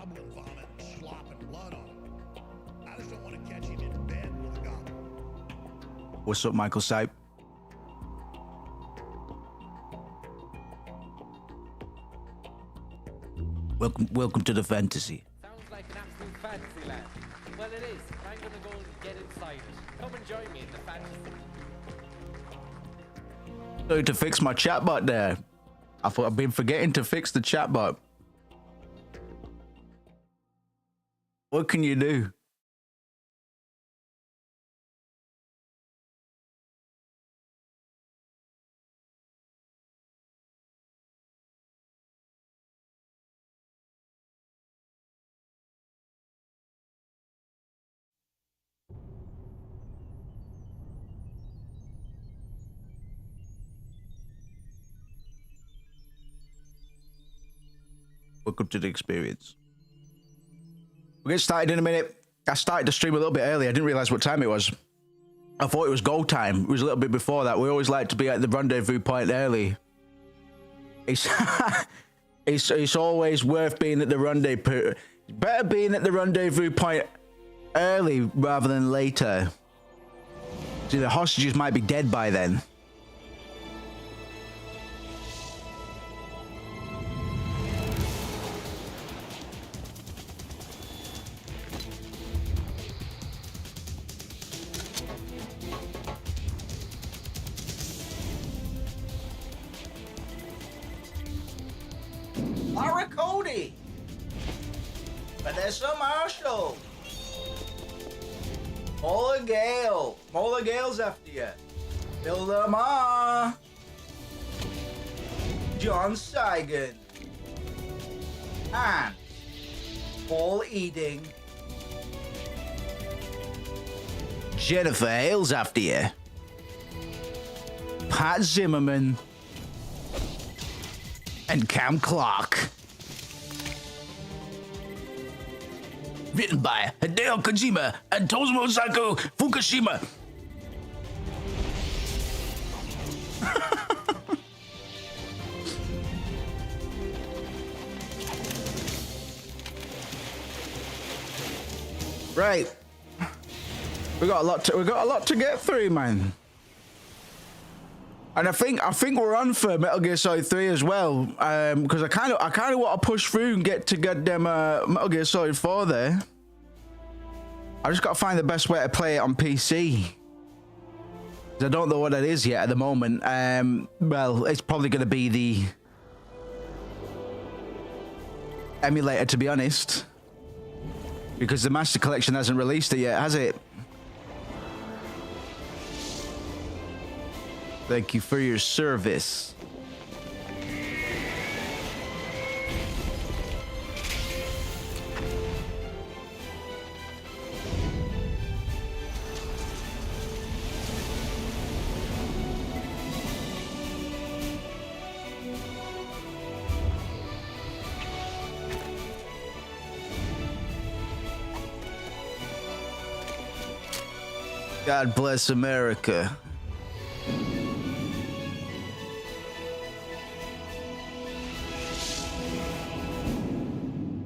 goblin vomit and slop and blood on him. I just don't want to catch him in bed with a goblin. What's up, Michael Sipe? Welcome to the fantasy. Sounds like an absolute fantasy land. Well, it is. I'm gonna go and get inside it. Come and join me in the fantasy. So to fix my chatbot there. I thought I've been forgetting to fix the chatbot. What can you do? Welcome to the experience. We'll get started in a minute. I started the stream a little bit early. I didn't realize what time it was. I thought it was go time. It was a little bit before that. We always like to be at the rendezvous point early. It's it's always worth being at the rendezvous. Better being at the rendezvous point early rather than later. See, the hostages might be dead by then. Laura Cody, Vanessa Marshall, Mola Gale's after you, Bill Lamar, John Seigan, and Paul Eading, Jennifer Hale's after you, Pat Zimmerman, and Cam Clark. Written by Hideo Kojima and Tozuo Saku Fukushima. Right. We got a lot to get through, man. And I think we're on for Metal Gear Solid 3 as well, because I kind of want to push through and get to goddamn Metal Gear Solid 4 there. I just got to find the best way to play it on PC. I don't know what that is yet at the moment. Well, it's probably going to be the emulator, to be honest, because the Master Collection hasn't released it yet, has it? Thank you for your service. God bless America.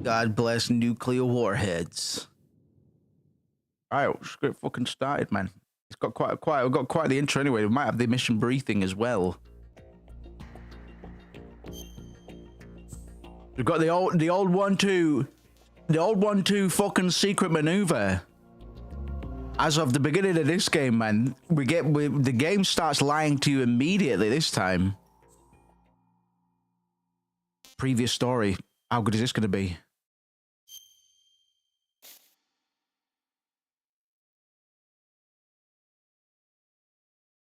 God bless nuclear warheads. All right, let's get fucking started, man. It's got we've got quite the intro anyway. We might have the mission briefing as well. We've got the old 1-2 fucking secret maneuver. As of the beginning of this game, man, the game starts lying to you immediately this time. Previous story. How good is this going to be?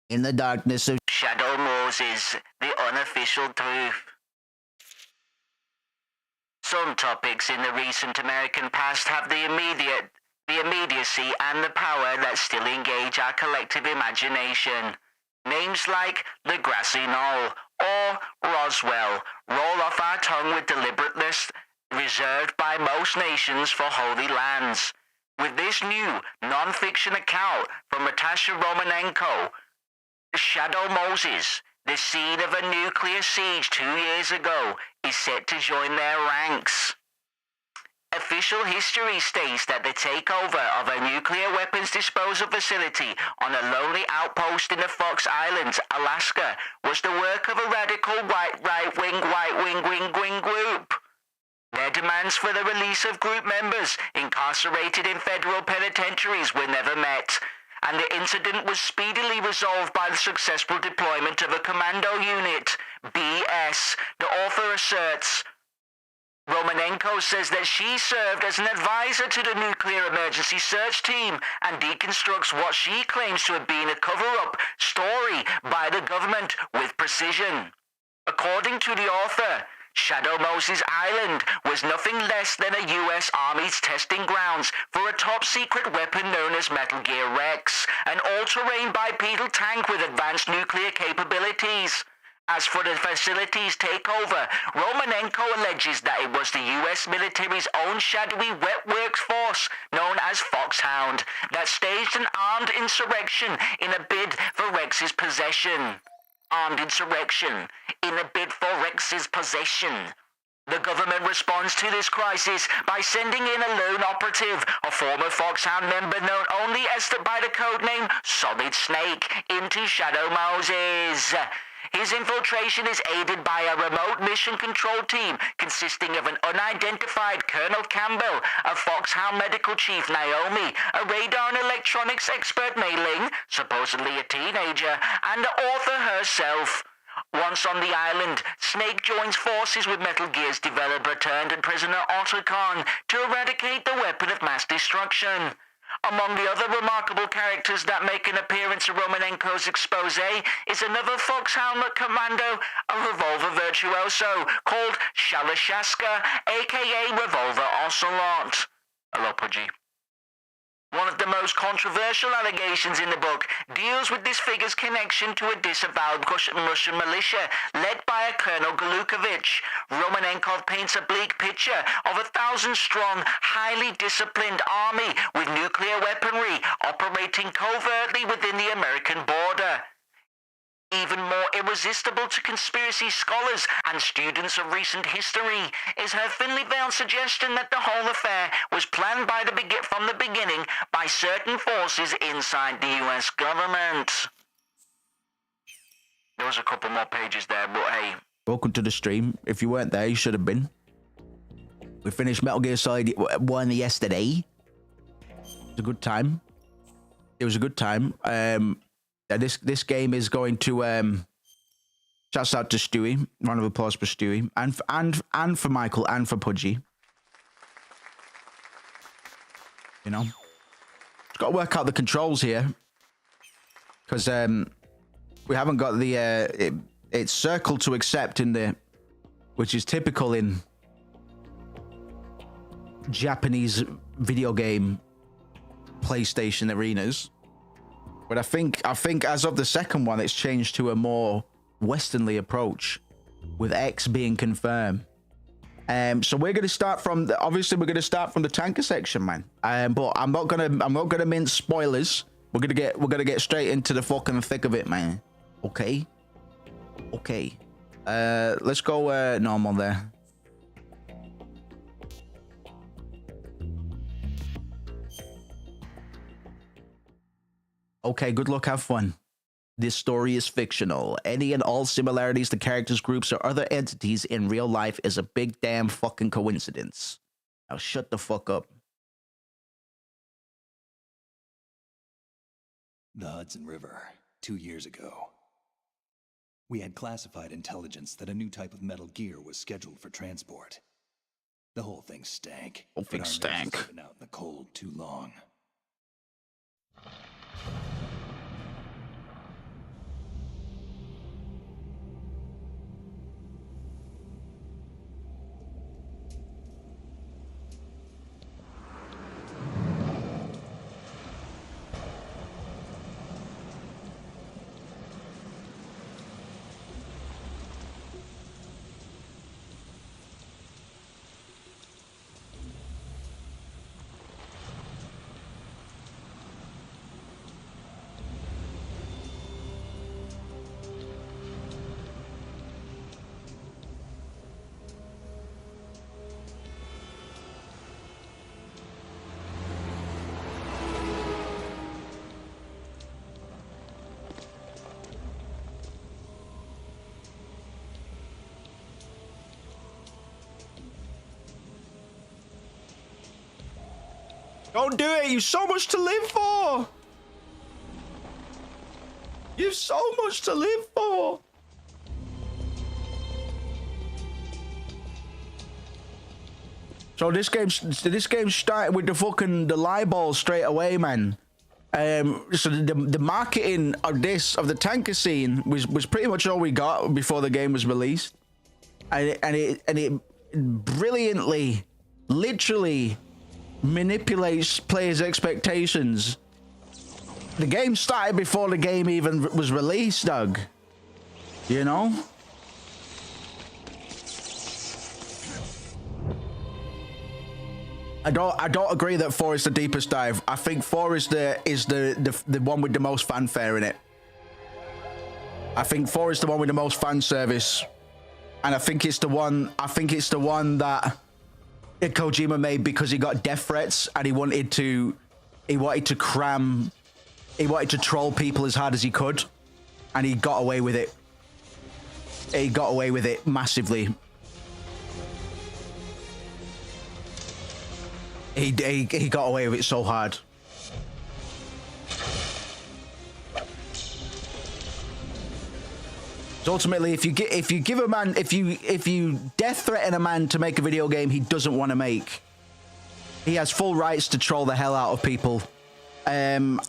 In the darkness of Shadow Moses, the unofficial truth. Some topics in the recent American past have the immediacy and the power that still engage our collective imagination. Names like the Grassy Knoll or Roswell roll off our tongue with deliberateness reserved by most nations for holy lands. With this new non-fiction account from Natasha Romanenko, Shadow Moses, the scene of a nuclear siege 2 years ago, is set to join their ranks. Official history states that the takeover of a nuclear weapons disposal facility on a lonely outpost in the Fox Islands, Alaska, was the work of a radical right-wing group. Their demands for the release of group members incarcerated in federal penitentiaries were never met, and the incident was speedily resolved by the successful deployment of a commando unit. BS, the author asserts. Romanenko says that she served as an advisor to the nuclear emergency search team and deconstructs what she claims to have been a cover-up story by the government with precision. According to the author, Shadow Moses Island was nothing less than a U.S. Army's testing grounds for a top-secret weapon known as Metal Gear Rex, an all-terrain bipedal tank with advanced nuclear capabilities. As for the facility's takeover, Romanenko alleges that it was the U.S. military's own shadowy wet works force, known as Foxhound, that staged an armed insurrection in a bid for Rex's possession. Armed insurrection in a bid for Rex's possession. The government responds to this crisis by sending in a lone operative, a former Foxhound member known only by the codename Solid Snake, into Shadow Moses. His infiltration is aided by a remote mission control team consisting of an unidentified Colonel Campbell, a Foxhound medical chief Naomi, a radar and electronics expert Mei Ling, supposedly a teenager, and the author herself. Once on the island, Snake joins forces with Metal Gear's developer turned prisoner Otacon to eradicate the weapon of mass destruction. Among the other remarkable characters that make an appearance in Romanenko's expose is another Foxhound commando, a revolver virtuoso called Shalashaska, aka Revolver Ocelot. Hello, Pudgy. One of the most controversial allegations in the book deals with this figure's connection to a disavowed Russian militia led by a Colonel Galukovich. Romanenkov paints a bleak picture of a 1,000-strong, highly disciplined army with nuclear weaponry operating covertly within the American border. Even more irresistible to conspiracy scholars and students of recent history is her thinly veiled suggestion that the whole affair was planned from the beginning by certain forces inside the U.S. government. There was a couple more pages there, but hey. Welcome to the stream. If you weren't there, you should have been. We finished Metal Gear Solid 1 yesterday. It was a good time. This game is going to shouts out to Stewie. Round of applause for Stewie and for Michael and for Pudgy. You know, it's got to work out the controls here because we haven't got the it's circle to accept in the, which is typical in Japanese video game PlayStation arenas. But I think as of the second one, it's changed to a more Westernly approach, with X being confirmed. So we're gonna start from the tanker section, man. But I'm not gonna mince spoilers. We're gonna get straight into the fucking thick of it, man. Okay. Let's go normal there. Okay, good luck, have fun. This story is fictional. Any and all similarities to characters, groups, or other entities in real life is a big damn fucking coincidence. Now shut the fuck up. The Hudson River, 2 years ago. We had classified intelligence that a new type of Metal Gear was scheduled for transport. The whole thing stank. Whole thing stank. But our noses had been out in the cold too long. Don't do it. You've so much to live for. You've so much to live for. So this game started with the lie ball straight away, man. So the marketing of the tanker scene was pretty much all we got before the game was released, and it brilliantly, literally manipulates players' expectations. The game started before the game even was released, Doug. You know. I don't agree that 4 is the deepest dive. I think 4 is the one with the most fanfare in it. I think 4 is the one with the most fan service, and I think it's the one that Kojima made because he got death threats and he wanted to troll people as hard as he could, and he got away with it. He got away with it massively. He got away with it so hard. So ultimately, if you death threaten a man to make a video game he doesn't want to make, he has full rights to troll the hell out of people. And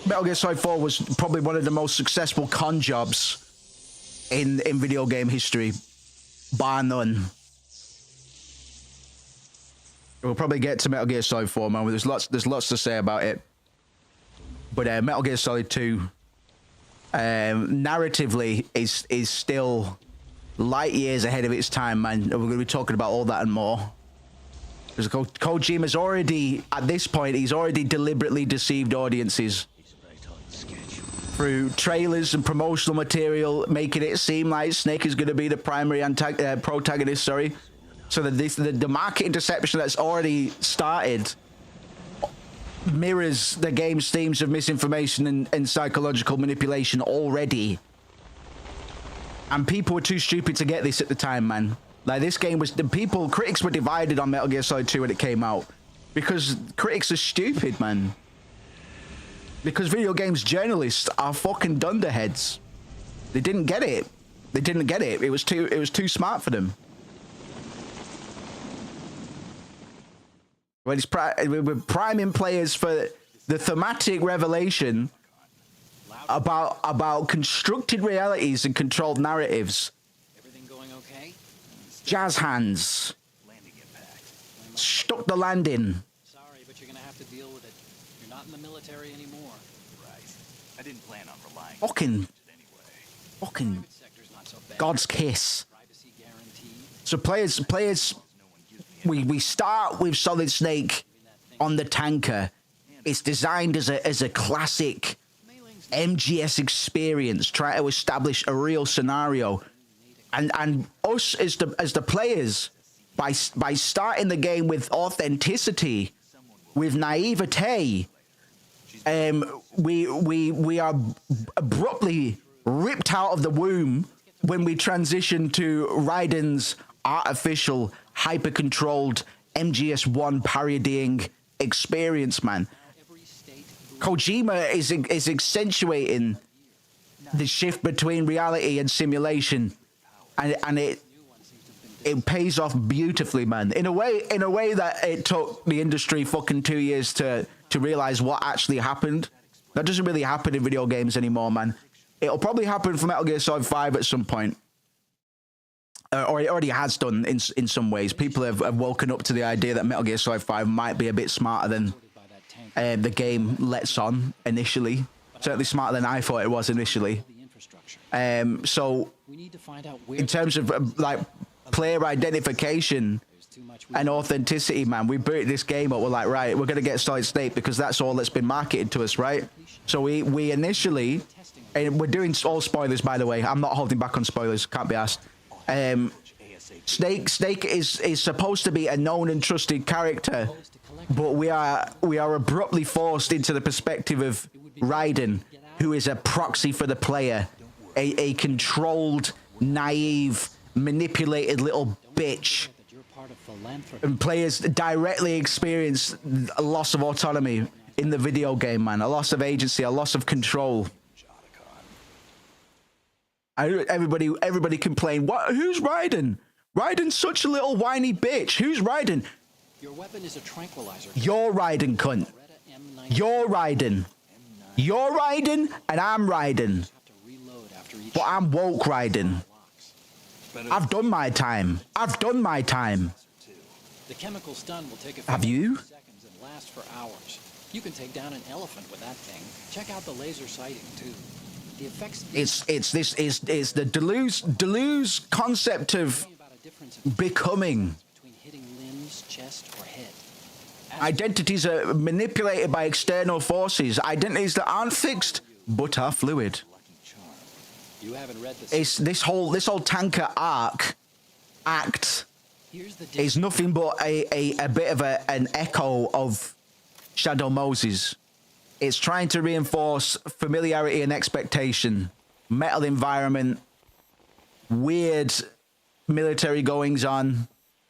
Metal Gear Solid 4 was probably one of the most successful con jobs in video game history, bar none. We'll probably get to Metal Gear Solid 4, man. There's lots to say about it. But Metal Gear Solid 2, narratively, is still light years ahead of its time, man. We're going to be talking about all that and more. Because Kojima's already, at this point, he's already deliberately deceived audiences through trailers and promotional material, making it seem like Snake is going to be the primary protagonist, sorry. So that the marketing deception that's already started mirrors the game's themes of misinformation and psychological manipulation already. And people were too stupid to get this at the time, man. Like, this game was... critics were divided on Metal Gear Solid 2 when it came out. Because critics are stupid, man. Because video games journalists are fucking dunderheads. They didn't get it. They didn't get it. It was too smart for them. When we're priming players for the thematic revelation about constructed realities and controlled narratives. Everything going okay? Jazz hands. Stuck the landing. Sorry, but you're gonna have to deal with it. You're not in the military anymore. Right. I didn't plan on relying Fucking Private sector's not so bad. God's kiss. Privacy guaranteed. So players, we start with Solid Snake on the tanker. It's designed as a classic MGS experience, trying to establish a real scenario, and us as the players, by starting the game with authenticity, with naivete, we are abruptly ripped out of the womb when we transition to Raiden's artificial, hyper-controlled MGS1 parodying experience, man. Kojima is accentuating the shift between reality and simulation, and it pays off beautifully, man. In a way that it took the industry fucking 2 years to realize what actually happened. That doesn't really happen in video games anymore, man. It'll probably happen for Metal Gear Solid 5 at some point. Or it already has done in some ways. People have woken up to the idea that Metal Gear Solid 5 might be a bit smarter than the game lets on initially. Certainly smarter than I thought it was initially. So in terms of like player identification and authenticity, man, we booted this game up. We're like, right, we're gonna get Solid Snake because that's all that's been marketed to us, right? So we initially, and we're doing all spoilers, by the way. I'm not holding back on spoilers. Can't be asked. Snake is supposed to be a known and trusted character, but we are abruptly forced into the perspective of Raiden, who is a proxy for the player, a controlled, naive, manipulated little bitch Part of philanthropy. And players directly experience a loss of autonomy in the video game, man. A loss of agency, a loss of control. Everybody complained. What? Who's Raiden? Raiden's such a little whiny bitch. Who's Raiden? Your weapon is a tranquilizer. You're Raiden, cunt. You're Raiden. You're Raiden, and I'm Raiden. But I'm woke Raiden. I've done my time. I've done my time. The chemical stun will take Have you? seconds and last for hours. You can take down an elephant with that thing. Check out the laser sighting too. The effects. It's the Deleuze concept of becoming. Between hitting limbs, chest, or head. Identities are manipulated by external forces. Identities that aren't fixed but are fluid. You haven't read the It's this whole tanker act is nothing but a bit of an echo of Shadow Moses. It's trying to reinforce familiarity and expectation, metal environment, weird military goings on.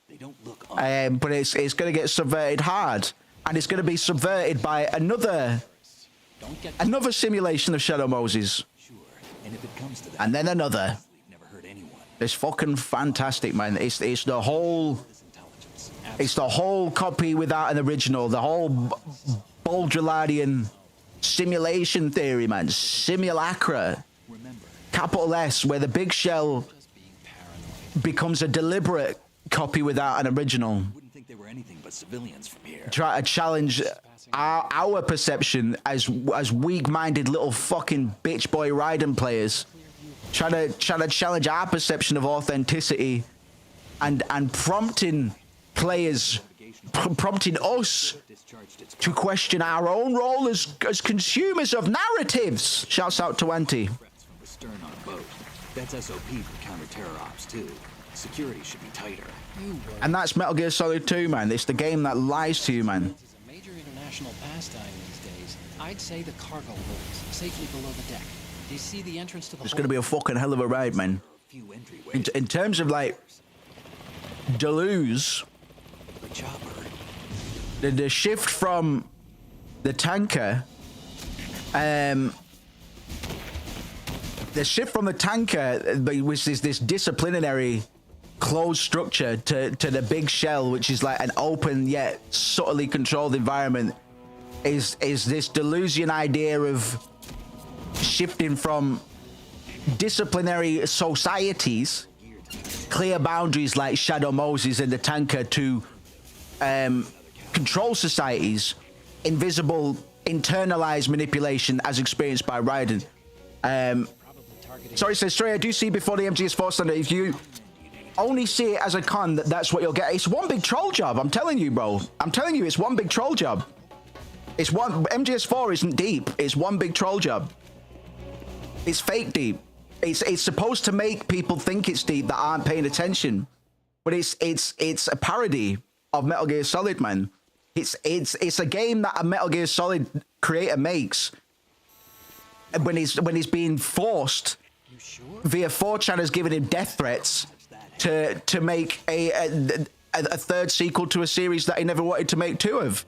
They don't look But it's going to get subverted hard, and it's going to be subverted by another simulation of Shadow Moses, sure. And if it comes to that, and then another. we've never heard anyone. It's fucking fantastic, man. It's the whole copy without an original. The whole Baudrillardian simulation theory, man. Simulacra. Remember, Capital S, where the big shell becomes a deliberate copy without an original. wouldn't think they were anything but civilians from here. Try to challenge our perception as weak-minded little fucking bitch boy Raiden players. Trying to challenge our perception of authenticity, and prompting players, prompting us to question our own role as consumers of narratives. Shouts out to Auntie. Threats from the stern on a boat. That's SOP for counter-terror ops too. Security should be tighter. And that's Metal Gear Solid 2, man. It's the game that lies to you, man. It's a major international pastime these days. I'd say the cargo holds, safely below the deck. Do you see the entrance to the It's going to be a fucking hell of a ride, man. Few entryways. In terms of, like, Deleuze, The chopper. the shift from the tanker, which is this disciplinary closed structure, to the big shell, which is like an open yet subtly controlled environment, is this Deleuzian idea of shifting from disciplinary societies, clear boundaries like Shadow Moses and the tanker, to control societies, invisible, internalized manipulation as experienced by Raiden. Sorry, says Stray, I do see before the MGS4 standard, if you only see it as a con, that's what you'll get. It's one big troll job, I'm telling you, bro. I'm telling you, it's one big troll job. MGS4 isn't deep, it's one big troll job. It's fake deep. It's supposed to make people think it's deep that aren't paying attention, but it's a parody of Metal Gear Solid, man. It's a game that a Metal Gear Solid creator makes when he's being forced via 4chan has given him death threats to make a third sequel to a series that he never wanted to make two of.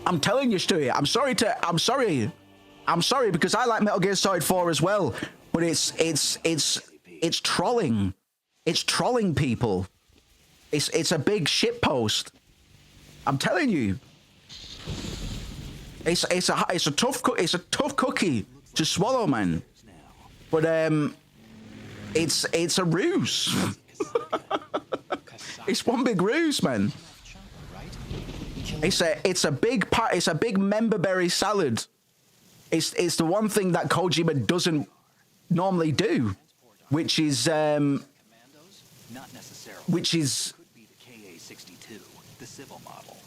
I'm telling you, Stewie. I'm sorry because I like Metal Gear Solid 4 as well, but it's trolling. It's trolling people. It's a big shitpost. I'm telling you. It's a tough cookie to swallow, man. But it's a ruse. It's one big ruse, man. It's a big member berry salad. It's the one thing that Kojima doesn't normally do, which is Not necessarily. which is Could be the KA-62, the civil model.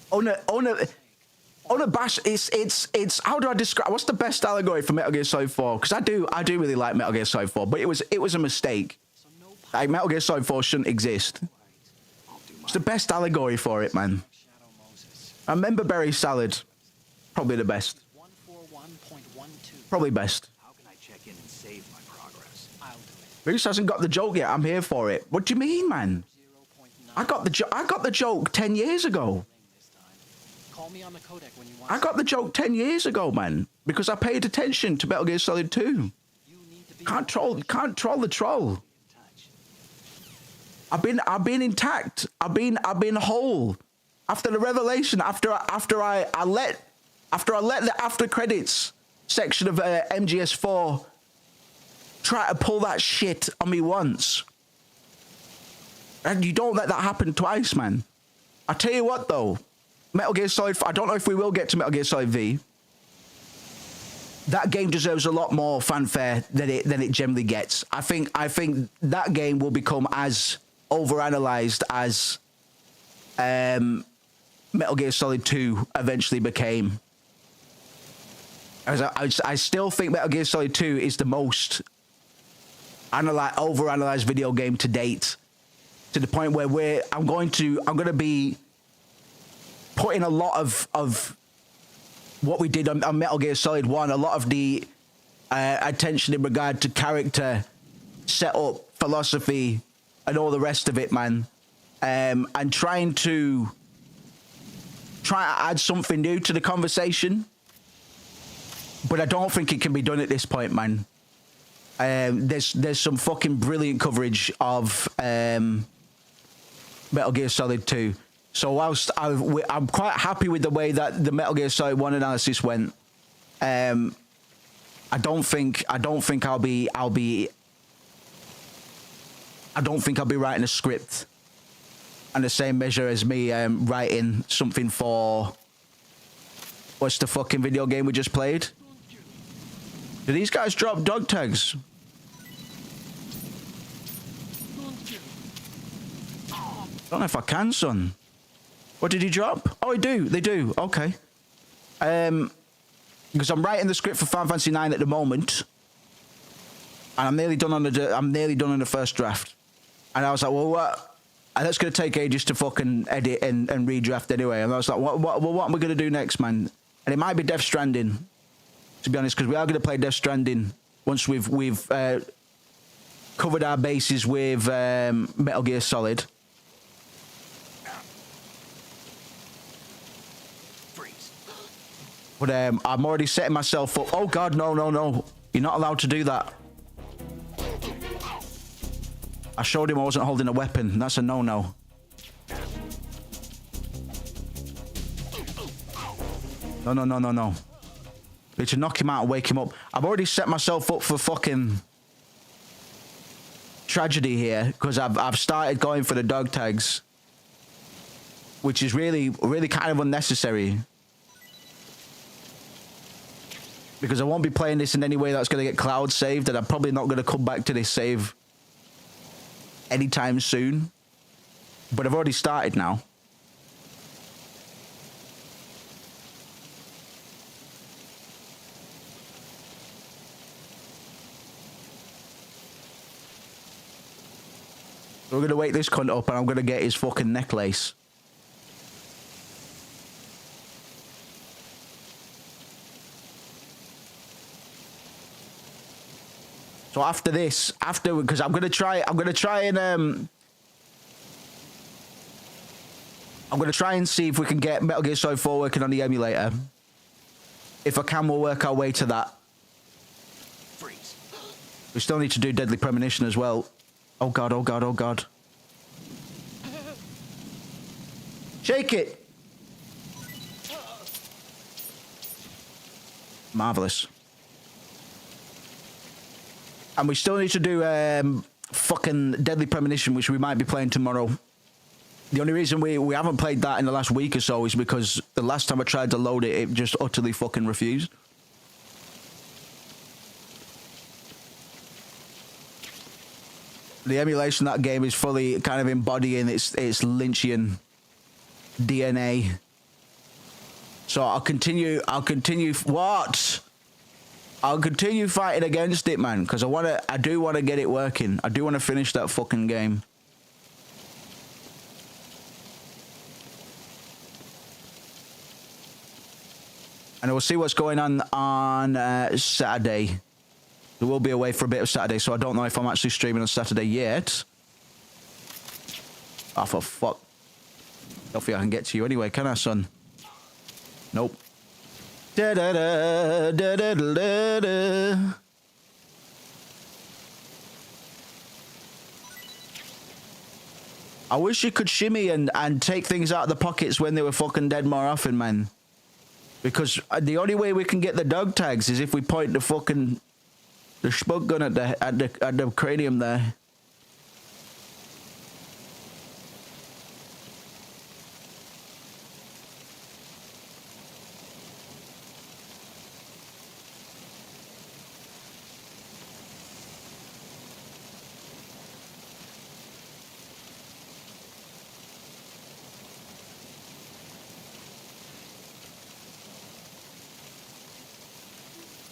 unabashed. It's how do I describe? What's the best allegory for Metal Gear Solid 4? Because I do really like Metal Gear Solid 4, but it was a mistake. Like, Metal Gear Solid 4 shouldn't exist. It's the best allegory for it, man. A member berry salad, probably the best. 141.12. Probably best. How can I check in and save my progress? I'll do it. Bruce hasn't got the joke yet. I'm here for it. What do you mean, man? 0.9 I got the joke 10 years ago. Call me on the codec when you want. I got the joke 10 years ago, man, because I paid attention to Metal Gear Solid 2. You need to be Can't troll the troll. in touch. I've been intact. I've been whole. After the revelation, after I let the after credits section of MGS4 try to pull that shit on me once. And you don't let that happen twice, man. I tell you what, though, Metal Gear Solid. I don't know if we will get to Metal Gear Solid V. That game deserves a lot more fanfare than it generally gets. I think that game will become as overanalyzed as Metal Gear Solid 2 eventually became. As I still think Metal Gear Solid 2 is the most overanalyzed video game to date, to the point where I'm going to be putting a lot of what we did on Metal Gear Solid 1, a lot of the attention in regard to character, setup, philosophy, and all the rest of it, man. And trying to add something new to the conversation. But I don't think it can be done at this point, man. There's some fucking brilliant coverage of Metal Gear Solid 2. So whilst I'm quite happy with the way that the Metal Gear Solid 1 analysis went, I don't think I'll be writing a script on the same measure as me writing something for what's the fucking video game we just played? Do these guys drop dog tags? I don't know if I can, son. What did he drop? Oh, they do. Okay. Because I'm writing the script for Final Fantasy 9 at the moment, and I'm nearly done on the first draft. And I was like, well, what? And that's going to take ages to fucking edit and redraft anyway. And I was like, what am I going to do next, man? And it might be Death Stranding, to be honest, because we are going to play Death Stranding once we've covered our bases with Metal Gear Solid. But I'm already setting myself up. Oh God, no. You're not allowed to do that. I showed him I wasn't holding a weapon. That's a no-no. No. Need to knock him out and wake him up. I've already set myself up for fucking tragedy here, because I've started going for the dog tags, which is really kind of unnecessary. Because I won't be playing this in any way that's going to get cloud saved, and I'm probably not going to come back to this save anytime soon. But I've already started now. So we're going to wake this cunt up, and I'm going to get his fucking necklace. So after this, because I'm gonna try and see if we can get Metal Gear Solid 4 working on the emulator. If I can, we'll work our way to that. Freeze. We still need to do Deadly Premonition as well. Oh God. Shake it. Marvelous. And we still need to do fucking Deadly Premonition, which we might be playing tomorrow. The only reason we haven't played that in the last week or so is because the last time I tried to load it, it just utterly fucking refused. The emulation of that game is fully kind of embodying its Lynchian DNA. So I'll continue. What? I'll continue fighting against it, man, because I do want to get it working. I do want to finish that fucking game. And we'll see what's going on Saturday. We will be away for a bit of Saturday, so I don't know if I'm actually streaming on Saturday yet. Oh, for fuck. Don't think I can get to you anyway, can I, son? Nope. Da da da da da da da. I wish you could shimmy and take things out of the pockets when they were fucking dead more often, man. Because the only way we can get the dog tags is if we point the fucking spud gun at the cranium there.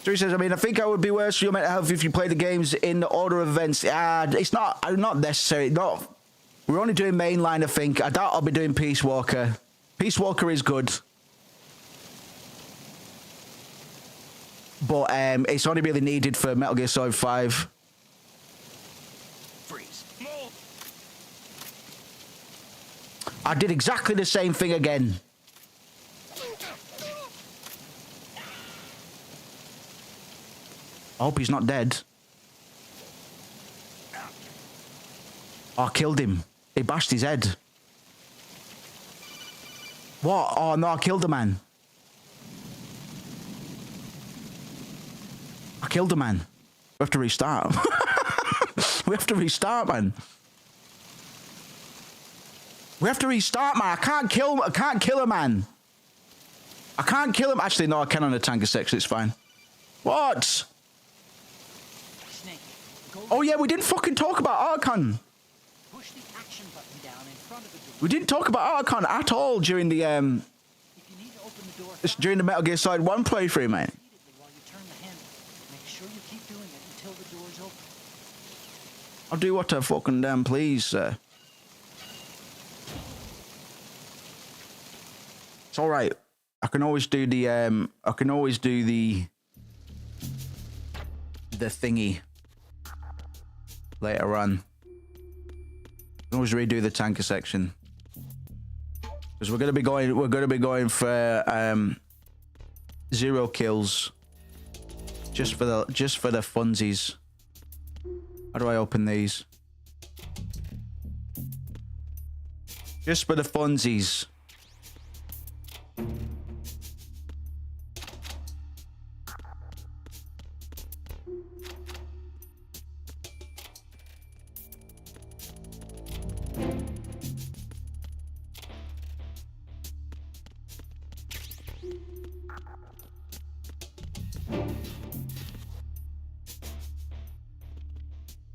So he says, I mean, I think I would be worse for your mental health if you play the games in the order of events. It's not necessary. We're only doing mainline, I think. I doubt I'll be doing Peace Walker. Peace Walker is good. But it's only really needed for Metal Gear Solid 5. Freeze. I did exactly the same thing again. I hope he's not dead. Oh, I killed him. He bashed his head. What? Oh, no, I killed the man. I killed the man. We have to restart. We have to restart, man. We have to restart, man. I can't kill a man. I can't kill him. Actually, no, I can on the tanker section. It's fine. What? Oh yeah, we didn't fucking talk about Archon. Push the action button down in front of the door. We didn't talk about Archon at all during the If you need to open the door during the Metal Gear Solid 1 playthrough, mate. repeatedly while you turn the handle. Make sure you keep doing it until the door is open. I'll do what I fucking damn please, sir. It's all right. I can always do the the thingy later on. I can always redo the tanker section because we're gonna be going for 0 kills just for the funsies. How do I open these? Just for the funsies.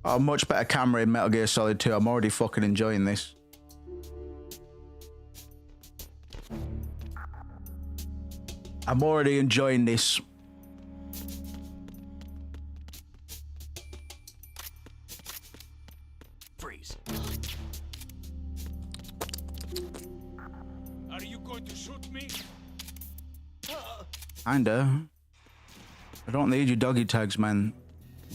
Oh, much better camera in Metal Gear Solid 2. I'm already fucking enjoying this. I'm already enjoying this. Freeze. Are you going to shoot me? Kinda. I don't need your doggy tags, man.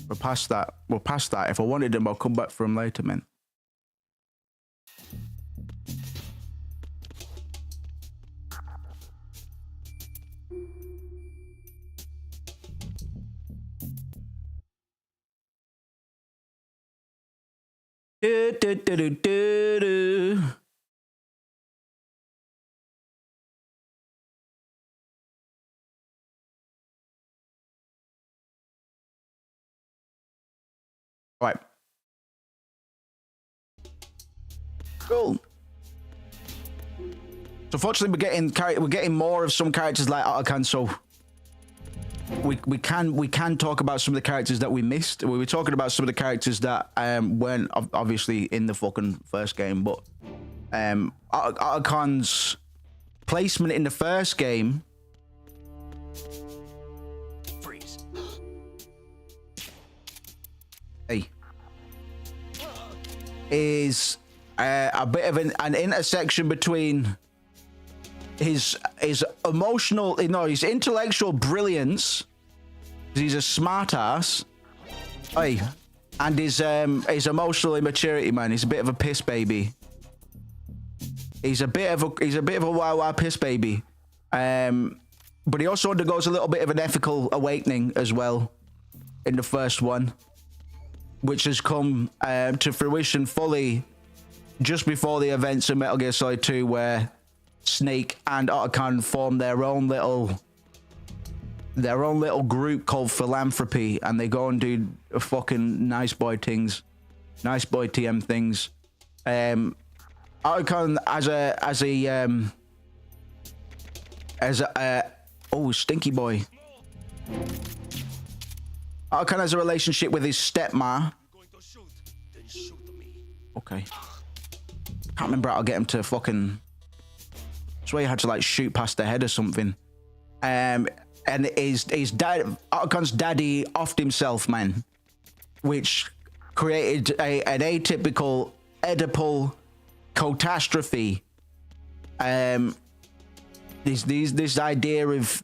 We're past that. We're past that. If I wanted them, I'll come back for them later, man. Do, do, do, do, do, do. Right. Cool. So fortunately, we're getting more of some characters like Otacon, so we can talk about some of the characters that we missed. We were talking about some of the characters that weren't obviously in the fucking first game, but Otacon's placement in the first game. Freeze. Hey. Is a bit of an intersection between his emotional, his intellectual brilliance, 'cause he's a smart ass, hey, and his emotional immaturity, man. He's a bit of a piss baby. He's a bit of a wild, wild piss baby. But he also undergoes a little bit of an ethical awakening as well in the first one, which has come to fruition fully just before the events of Metal Gear Solid 2, where Snake and Otacon form their own little group called Philanthropy, and they go and do fucking nice boy TM things. Otacon oh, stinky boy. Otacon has a relationship with his stepma. Okay. Can't remember how to get him to fucking... I swear you had to like shoot past the head or something. And his dad, Otacon's daddy offed himself, man, which created an atypical Oedipal catastrophe. This idea of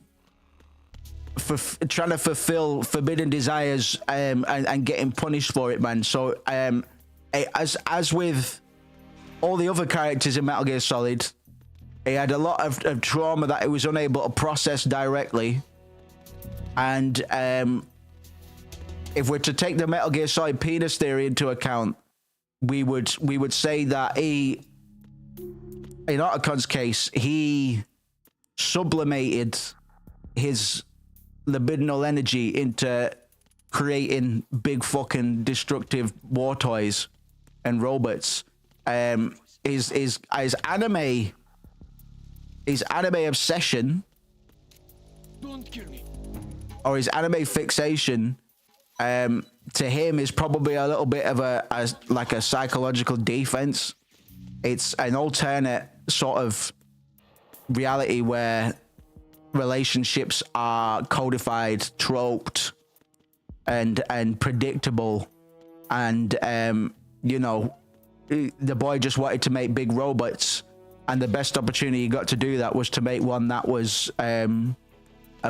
trying to fulfill forbidden desires and getting punished for it, man. So as with all the other characters in Metal Gear Solid, he had a lot of trauma that he was unable to process directly. And if we're to take the Metal Gear Solid penis theory into account, we would say that in Otacon's case, he sublimated his libidinal energy into creating big fucking destructive war toys and robots. His anime obsession, Don't kill me. or his anime fixation, to him is probably a little bit of a psychological defense. It's an alternate sort of reality where relationships are codified, troped, and predictable, and the boy just wanted to make big robots, and the best opportunity he got to do that was to make one that was a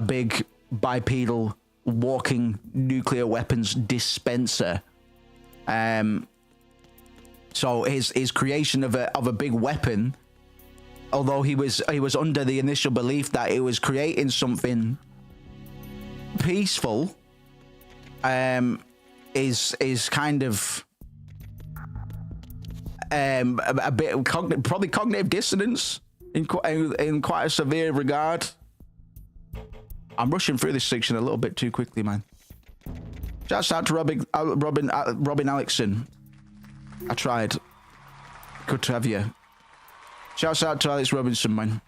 big bipedal walking nuclear weapons dispenser. So his creation of a big weapon, although he was under the initial belief that it was creating something peaceful, is kind of a bit of probably cognitive dissonance in quite a severe regard. I'm rushing through this section a little bit too quickly, man. Shouts out to Robin Alexson. I tried. Good to have you. Shouts out to Alex Robinson, man.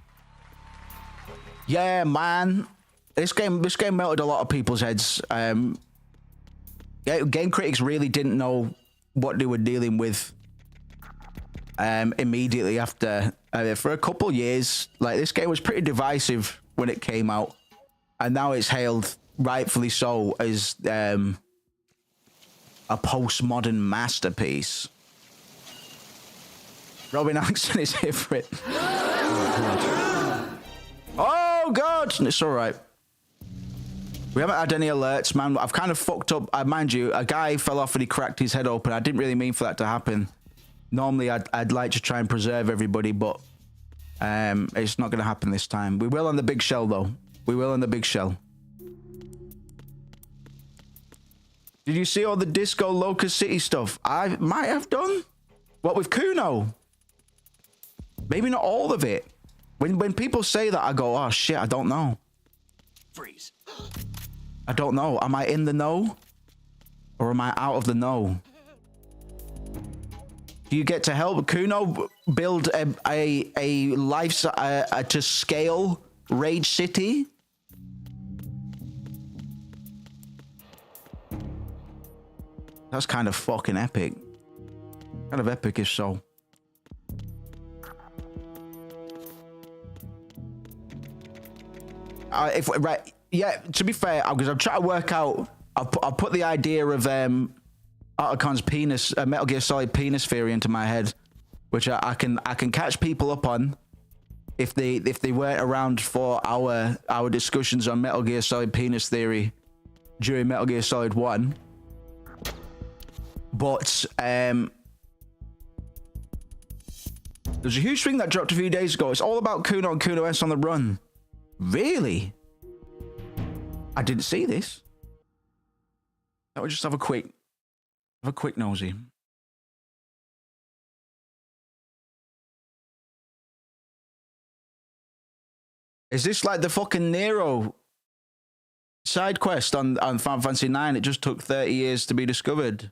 Yeah, man. This game melted a lot of people's heads. Game critics really didn't know what they were dealing with immediately after. For a couple years, like, this game was pretty divisive when it came out, and now it's hailed, rightfully so, as a postmodern masterpiece. Robin Alexson is here for it. Oh God, it's all right. We haven't had any alerts, man. I've kind of fucked up. Mind you, a guy fell off and he cracked his head open. I didn't really mean for that to happen. Normally, I'd like to try and preserve everybody, but it's not going to happen this time. We will on the big shell, though. We will on the big shell. Did you see all the Disco Locust City stuff? I might have done. What, with Kuno? Maybe not all of it. When people say that, I go, oh shit, I don't know. Freeze. I don't know. Am I in the know? Or am I out of the know? Do you get to help Kuno build a life to scale Rage City? That's kind of fucking epic. Kind of epic if so. To be fair, because I'm trying to work out. I'll put the idea of Otacon's penis, Metal Gear Solid penis theory into my head, which I can catch people up on if they weren't around for our discussions on Metal Gear Solid penis theory during Metal Gear Solid 1. But There's a huge thing that dropped a few days ago. It's all about Kuno and Kuno S on the run. Really? I didn't see this. I would just have a quick nosy. Is this like the fucking Nero side quest on Final Fantasy 9? It just took 30 years to be discovered.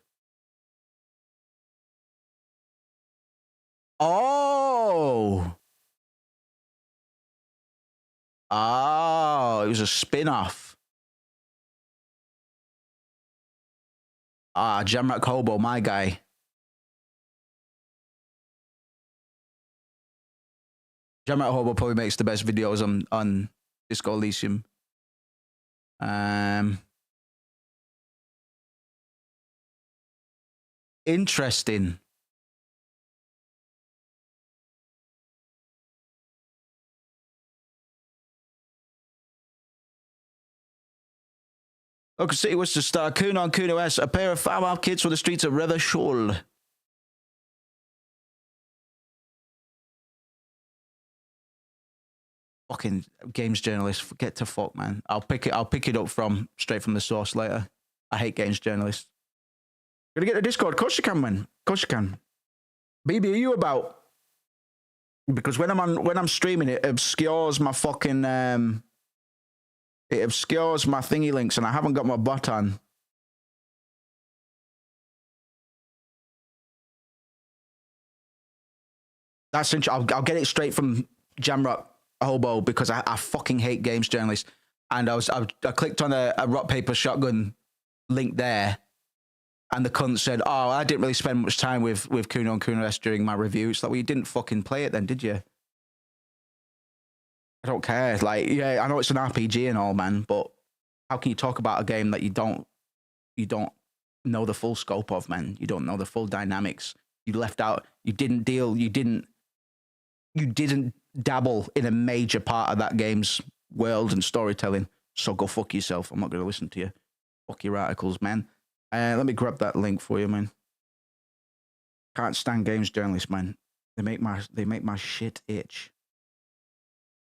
Oh. Oh, it was a spin-off. Ah, Jamrock Hobo, my guy. Jamrock Hobo probably makes the best videos on Disco Elysium. Interesting. Oak City was to star Kuno and Kuno S, a pair of farm kids from the streets of Revachol. Fucking games journalists, forget to fuck, man. I'll pick it up straight from the source later. I hate games journalists. Gonna get a Discord. Of course you can, man. Of course you can. BB, are you about? Because when I'm streaming, it obscures my fucking it obscures my thingy links, and I haven't got my bot on. That's interesting. I'll get it straight from Jamrock Hobo because I fucking hate games journalists. And I clicked on a rock paper shotgun link there, and the cunt said, "Oh, I didn't really spend much time with Kuno and Kuno S during my review." It's like, well, you didn't fucking play it then, did you? I don't care. Like, yeah, I know it's an RPG and all, man, but how can you talk about a game that you don't know the full scope of, man? You don't know the full dynamics. You left out. You didn't dabble in a major part of that game's world and storytelling. So go fuck yourself. I'm not going to listen to you. Fuck your articles, man. Let me grab that link for you, man. Can't stand games journalists, man. They make my shit itch.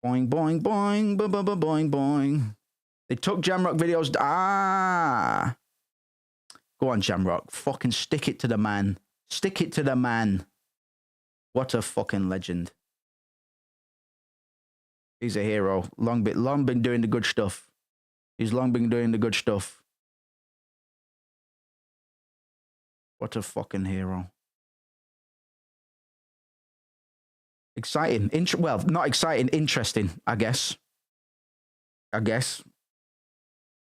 Boing, boing, boing, boing, boing, boing, boing. They took Jamrock videos. Ah. Go on, Jamrock. Fucking stick it to the man. Stick it to the man. What a fucking legend. He's a hero. Long been doing the good stuff. He's long been doing the good stuff. What a fucking hero. Exciting. Well, not exciting. Interesting, I guess.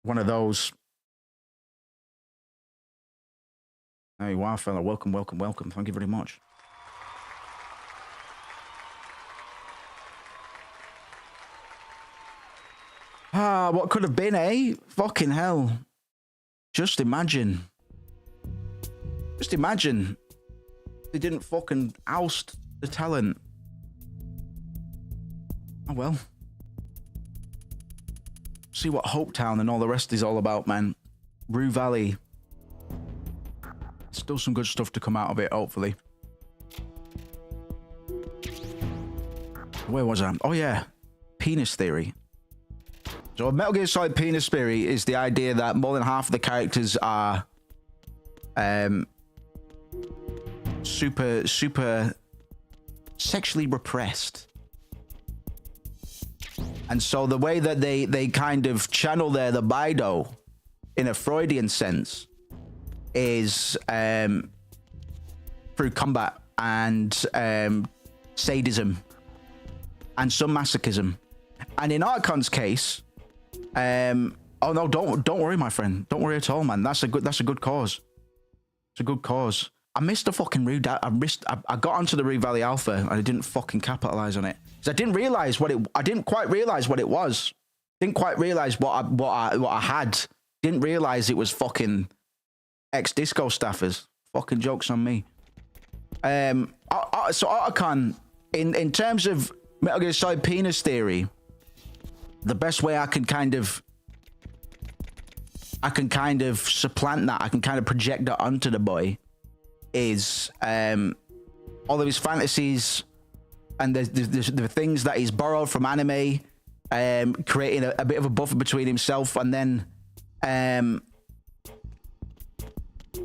One of those. There you are, fella. Welcome, welcome, welcome. Thank you very much. Ah, what could have been, eh? Fucking hell. Just imagine. Just imagine. They didn't fucking oust the talent. Oh well. See what Hopetown and all the rest is all about, man. Rue Valley. Still some good stuff to come out of it, hopefully. Where was I? Oh yeah. Penis theory. So Metal Gear Solid penis theory is the idea that more than half of the characters are super sexually repressed. And so the way that they kind of channel their libido in a Freudian sense is through combat and sadism and some masochism. And in Archon's case, oh no, don't worry, my friend. Don't worry at all, man. That's a good cause. It's a good cause. I missed the fucking Rue. I got onto the Rue Valley Alpha and I didn't fucking capitalize on it. I didn't realize I didn't quite realize what it was. Didn't quite realize what I had. Didn't realize it was fucking ex-disco staffers. Fucking jokes on me. So Archon, in terms of Metal Gear Solid penis theory, the best way I can kind of supplant that, I can kind of project that onto the boy, is all of his fantasies and the things that he's borrowed from anime, creating a bit of a buffer between himself and then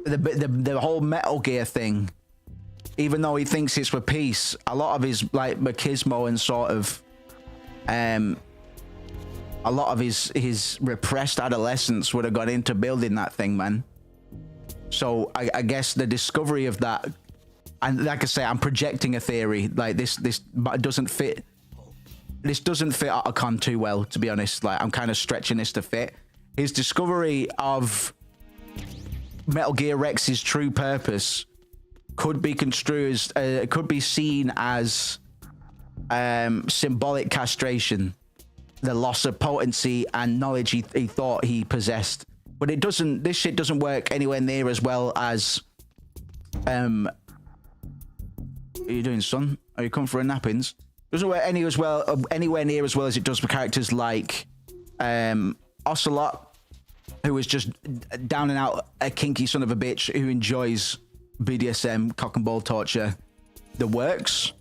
the whole Metal Gear thing. Even though he thinks it's for peace, a lot of his like machismo and sort of a lot of his repressed adolescence would have gone into building that thing, man. So I guess the discovery of that, and like I say, I'm projecting a theory. Like this doesn't fit. This doesn't fit Otacon too well, to be honest. Like I'm kind of stretching this to fit. His discovery of Metal Gear Rex's true purpose could be construed as, could be seen as symbolic castration, the loss of potency and knowledge he thought he possessed. But it doesn't. This shit doesn't work anywhere near as well as. What are you doing, son? Are you coming for a nappings? Doesn't work anywhere near as well as it does for characters like Ocelot, who is just down and out a kinky son of a bitch who enjoys BDSM, cock and ball torture, the works,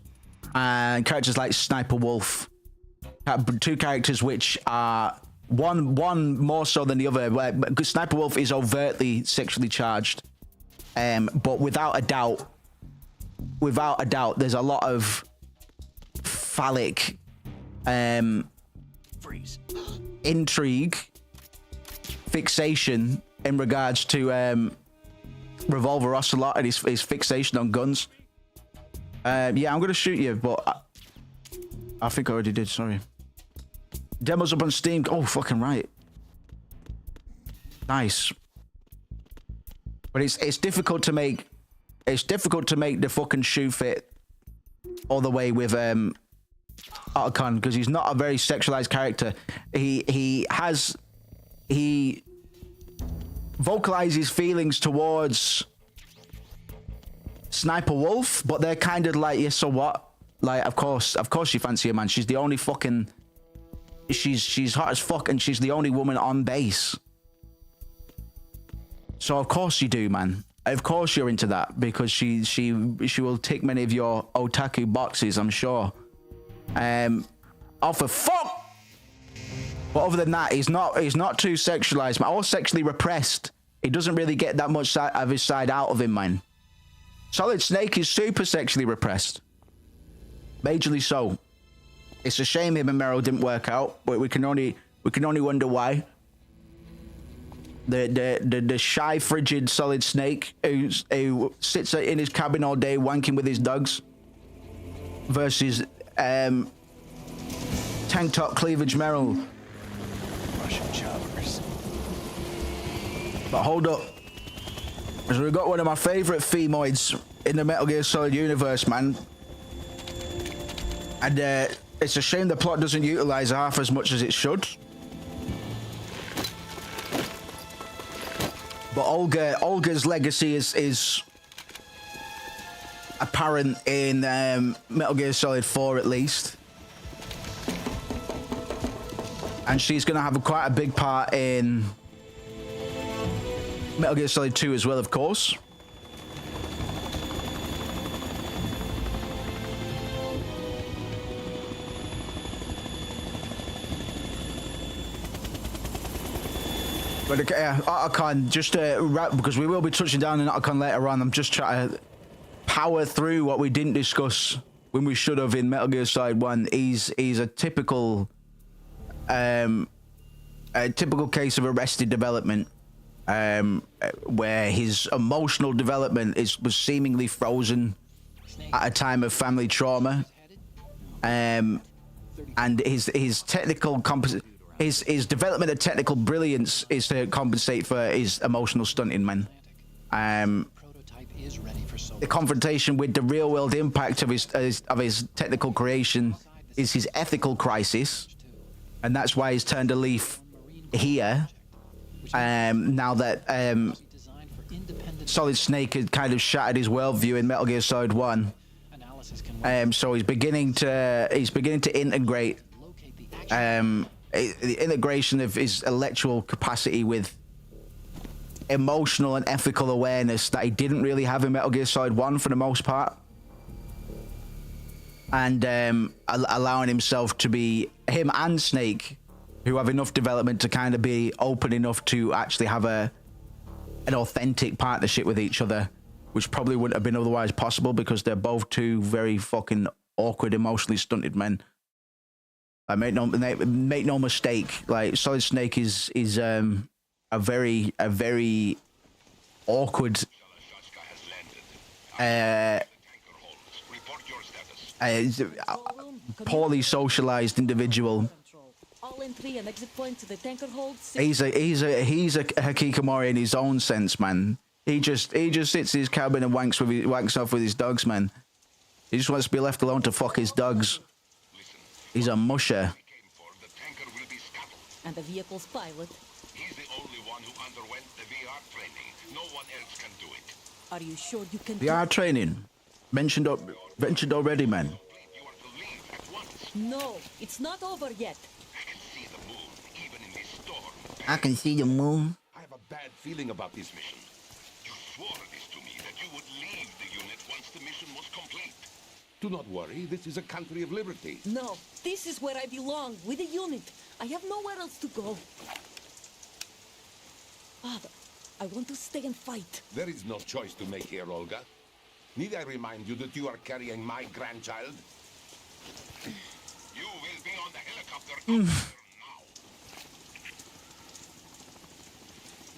and characters like Sniper Wolf, two characters which are one more so than the other. Because Sniper Wolf is overtly sexually charged, but without a doubt, there's a lot of phallic intrigue, fixation in regards to Revolver Ocelot and his fixation on guns. Yeah, I'm gonna shoot you, but I think I already did. Sorry. Demo's up on Steam. Oh, fucking right. Nice. But it's difficult to make. It's difficult to make the fucking shoe fit all the way with Otacon, because he's not a very sexualized character. He vocalizes feelings towards Sniper Wolf, but they're kind of like, yeah, so what? Like, of course you fancy her, man. She's the only fucking. She's hot as fuck, and she's the only woman on base. So of course you do, man. Of course you're into that, because she will tick many of your otaku boxes, I'm sure. Oh, for fuck! But other than that, he's not too sexualized, man, or sexually repressed. He doesn't really get that much of his side out of him, man. Solid Snake is super sexually repressed. Majorly so. It's a shame him and Meryl didn't work out, but we can only wonder why. The shy, frigid Solid Snake who sits in his cabin all day wanking with his dogs, versus tank top cleavage Meryl. Russian choppers. But hold up, because we've got one of my favorite femoids in the Metal Gear Solid universe, man. And it's a shame the plot doesn't utilize half as much as it should. But Olga's legacy is apparent in Metal Gear Solid 4 at least. And she's going to have quite a big part in Metal Gear Solid 2 as well, of course. But Otacon, just to wrap, because we will be touching down on Otacon later on, I'm just trying to power through what we didn't discuss when we should have in Metal Gear Solid 1. He's a typical case of arrested development, where his emotional development was seemingly frozen at a time of family trauma, and his technical his development of technical brilliance is to compensate for his emotional stunting, man. The confrontation with the real world impact of his technical creation is his ethical crisis, and that's why he's turned a leaf here. Now that Solid Snake had kind of shattered his worldview in Metal Gear Solid 1, so he's beginning to integrate the integration of his intellectual capacity with emotional and ethical awareness that he didn't really have in Metal Gear Solid 1 for the most part. and allowing himself to be him and Snake, who have enough development to kind of be open enough to actually have an authentic partnership with each other, which probably wouldn't have been otherwise possible because they're both two very fucking awkward, emotionally stunted men. I make no mistake. Like Solid Snake is a very awkward, poorly socialized individual. All entry and exit points to the tanker hold. He's a hikikomori in his own sense, man. He just sits in his cabin and wanks off with his dogs, man. He just wants to be left alone to fuck his dogs. He's a musher. And the vehicle's pilot. He's the only one who underwent the VR training. No one else can do it. Are you sure you can VR training mentioned already, man. You are to leave at once. No, it's not over yet. I can see the moon, even in this storm. I can see the moon. I have a bad feeling about this mission. You swore this to me that you would leave the unit once the mission was complete. Do not worry, this is a country of liberty. No, this is where I belong, with the unit. I have nowhere else to go. Father, I want to stay and fight. There is no choice to make here, Olga. Need I remind you that you are carrying my grandchild? You will be on the helicopter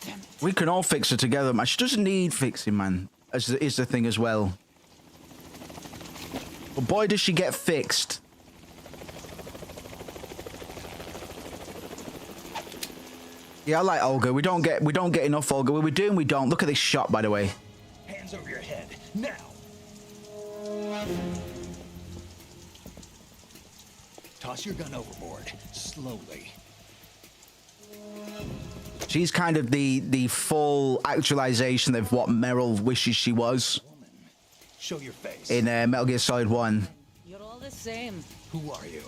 now. We can all fix her together, man. She doesn't need fixing, man. Is the thing as well. But boy, does she get fixed. Yeah, I like Olga. We don't get enough Olga. What we're doing, we don't. Look at this shot, by the way. Hands over your head, now! Toss your gun overboard, slowly. She's kind of the full actualization of what Meryl wishes she was Woman, show your face. in Metal Gear Solid 1. You're all the same. Who are you?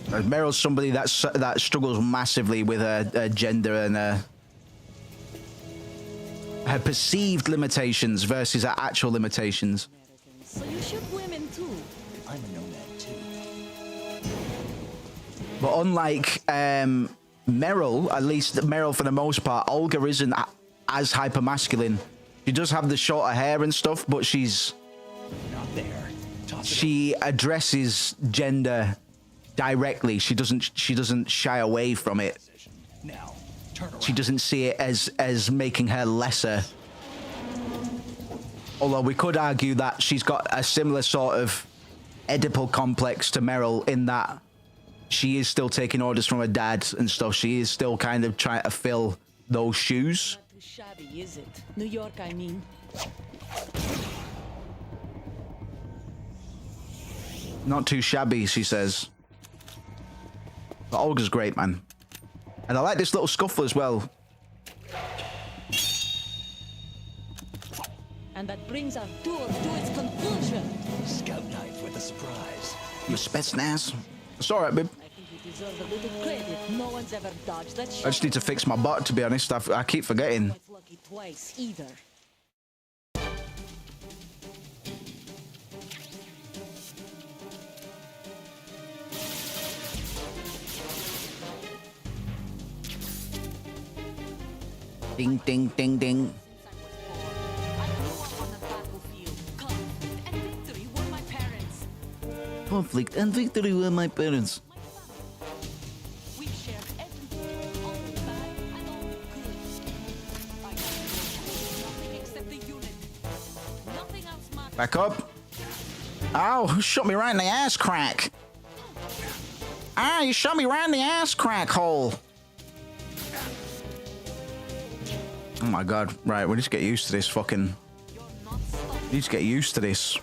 Meryl's somebody that struggles massively with her gender and her perceived limitations versus her actual limitations. So you shoot women too. I'm a nomad too. But unlike Meryl, at least Meryl for the most part, Olga isn't as hypermasculine. She does have the shorter hair and stuff, but she's Not there. Toss it she addresses gender directly. She doesn't shy away from it. position. Now, turn around. She doesn't see it as making her lesser. Although we could argue that she's got a similar sort of Oedipal complex to Meryl in that she is still taking orders from her dad and stuff. She is still kind of trying to fill those shoes. Not too shabby, is it? New York, I mean. Not too shabby, she says. But Olga's great, man. And I like this little scuffle as well. And that brings our tour to its conclusion. Scout knife with a surprise. You Spetsnaz. It's alright, babe. I think you deserve a little credit. No one's ever dodged that shit. I just need to fix my butt, to be honest. I keep forgetting. Quite lucky twice, either. Ding, ding, ding, ding. Conflict and victory were my parents. We shared everything, all the bad and all the good. I got nothing except the unit. Nothing else matters. Back up. Ow, shot me right in the ass crack. Ah, you shot me right in the ass crack hole. Oh my god. Right, we need to get used to this fucking... You're not stopping. We need to get used to this.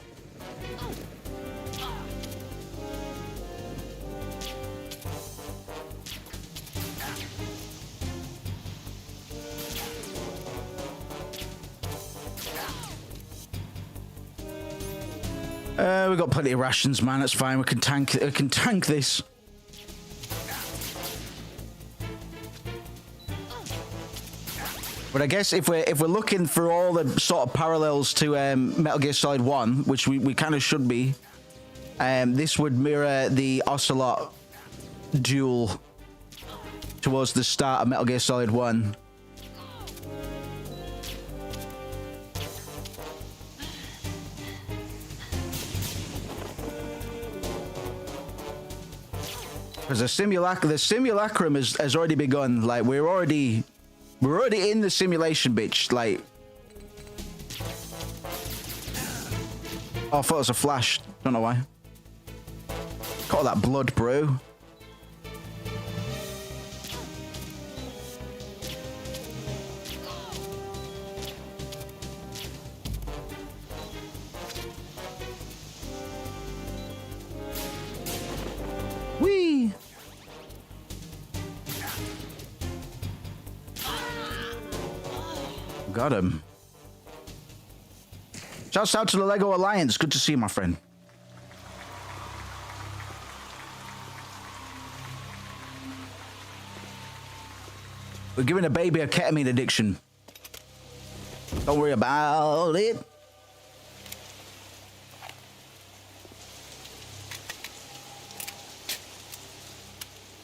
We got plenty of rations, man. That's fine. We can tank this. But I guess if we're looking for all the sort of parallels to Metal Gear Solid 1, which we kind of should be, this would mirror the Ocelot duel towards the start of Metal Gear Solid 1. Because the simulacrum has already begun. Like we're already in the simulation, bitch. Like, oh, I thought it was a flash. Don't know why. Got all that blood, bro. Whee! Got him. Shouts out to the Lego Alliance. Good to see you, my friend. We're giving a baby a ketamine addiction. Don't worry about it.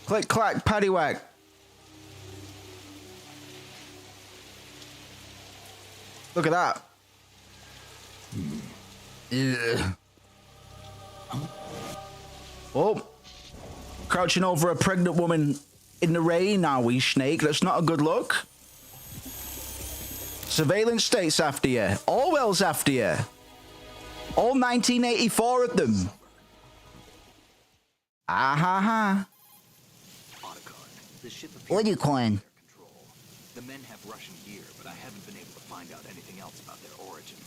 Click, clack, paddywhack. Look at that. Ugh. Oh. Crouching over a pregnant woman in the rain, are we, Snake? That's not a good look. Surveillance state's after you. Orwell's after you. All 1984 of them. Ah ha ha. What do you coin? The men have Russian gear, but I haven't been able to find out anything else about their origin.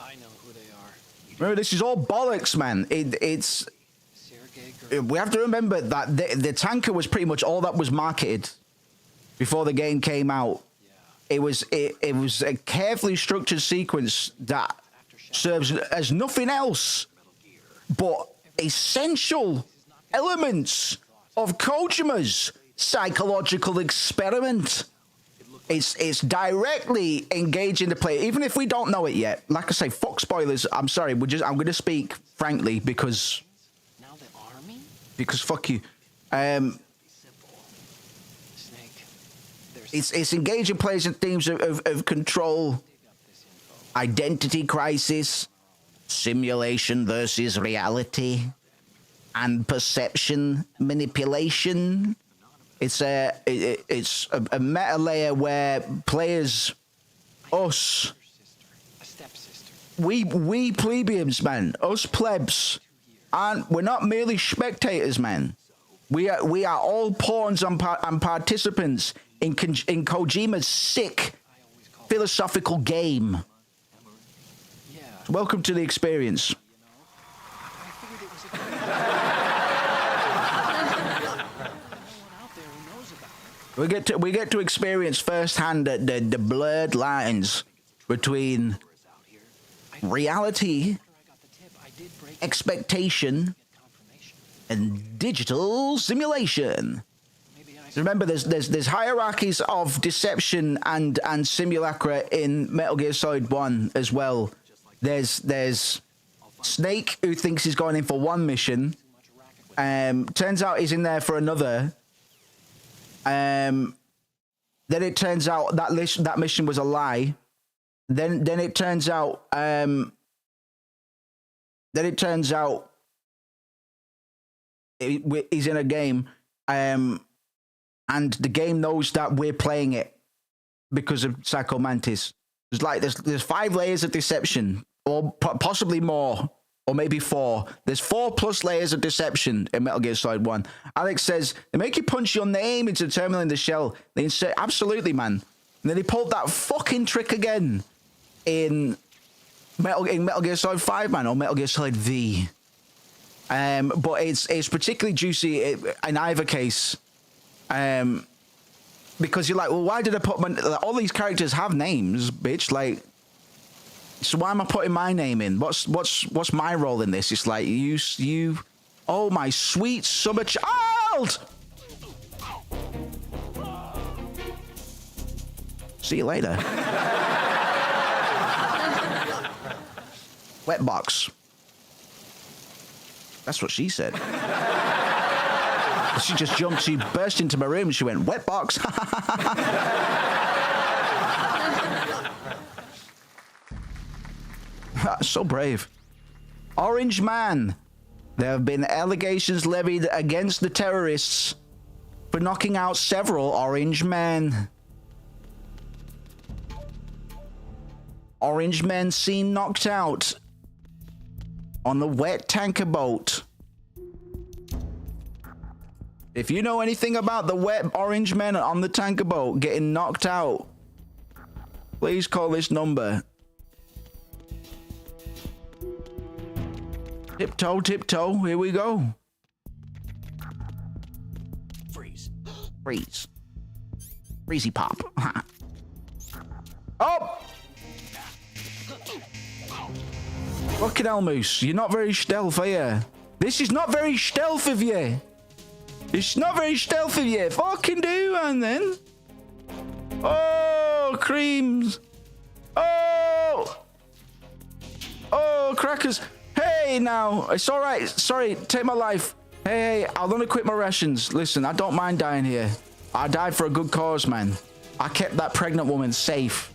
I know who they are. Remember, this is all bollocks, man. It's. We have to remember that the tanker was pretty much all that was marketed before the game came out. It was a carefully structured sequence that serves as nothing else but essential elements of Kojima's psychological experiment. It's directly engaging the player, even if we don't know it yet. Like I say, fuck spoilers. I'm sorry. I'm going to speak frankly because fuck you. It's engaging players in themes of control, identity crisis, simulation versus reality, and perception manipulation. It's a meta layer where players, us, we plebeians, man, us plebs, we're not merely spectators, man. We are all pawns and participants in Kojima's sick philosophical game. Welcome to the experience. We get to experience firsthand the blurred lines between reality, expectation, and digital simulation. Remember, there's hierarchies of deception and simulacra in Metal Gear Solid 1 as well. There's Snake, who thinks he's going in for one mission. Turns out he's in there for another. Then it turns out that mission was a lie. Then it turns out he's in a game, and the game knows that we're playing it because of Psycho Mantis. There's 5 layers of deception, or possibly more, or maybe 4. There's 4 plus layers of deception in Metal Gear Solid 1. Alex says, they make you punch your name into the terminal in the shell. They insert, absolutely, man. And then they pulled that fucking trick again in Metal Gear Solid 5, man, or Metal Gear Solid V. But it's particularly juicy in either case. Because you're like, well, why did I put all these characters have names, bitch? Like, so why am I putting my name in? What's my role in this? It's like you, oh my sweet summer child. See you later. Wet box. That's what she said. She just jumped, she burst into my room and she went, wet box. So brave. Orange Man. There have been allegations levied against the terrorists for knocking out several orange men. Orange men seen knocked out on the wet tanker boat. If you know anything about the wet orange men on the tanker boat getting knocked out, please call this number. Tiptoe, tiptoe, here we go. Freeze. Freeze. Freezy pop. Oh! Fucking hell, Moose. You're not very stealth, are you? This is not very stealth of you. It's not very stealth of you. Fucking do, and then. Oh, creams. Oh! Oh, crackers. Hey, now. It's all right. Sorry, take my life. Hey, I'll only quit my rations. Listen, I don't mind dying here. I died for a good cause, man. I kept that pregnant woman safe.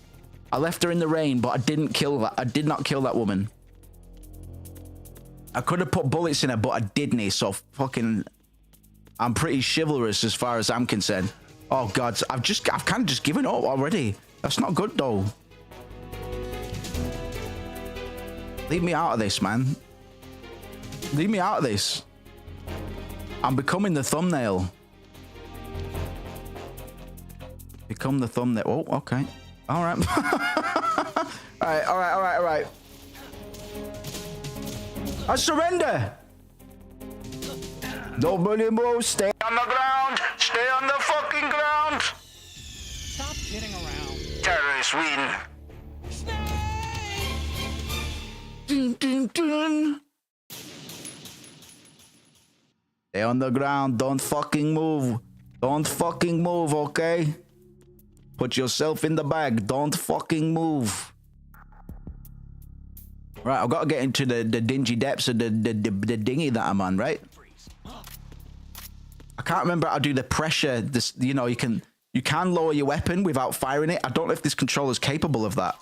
I left her in the rain, but I didn't kill that. I did not kill that woman. I could have put bullets in her, but I didn't. So fucking, I'm pretty chivalrous as far as I'm concerned. Oh God, I've kind of just given up already. That's not good though. Leave me out of this, man. Leave me out of this. I'm becoming the thumbnail. Become the thumbnail. Oh, okay. All right. all right. I surrender. Nobody move. Stay on the ground. Stay on the fucking ground. Stop kidding around. Terrorists win. Dun, dun, dun. Stay on the ground. Don't fucking move. Don't fucking move, okay? Put yourself in the bag. Don't fucking move. Right, I've got to get into the dingy depths of the dinghy that I'm on, right? I can't remember how to do the pressure. This, you know, you can lower your weapon without firing it. I don't know if this controller's capable of that.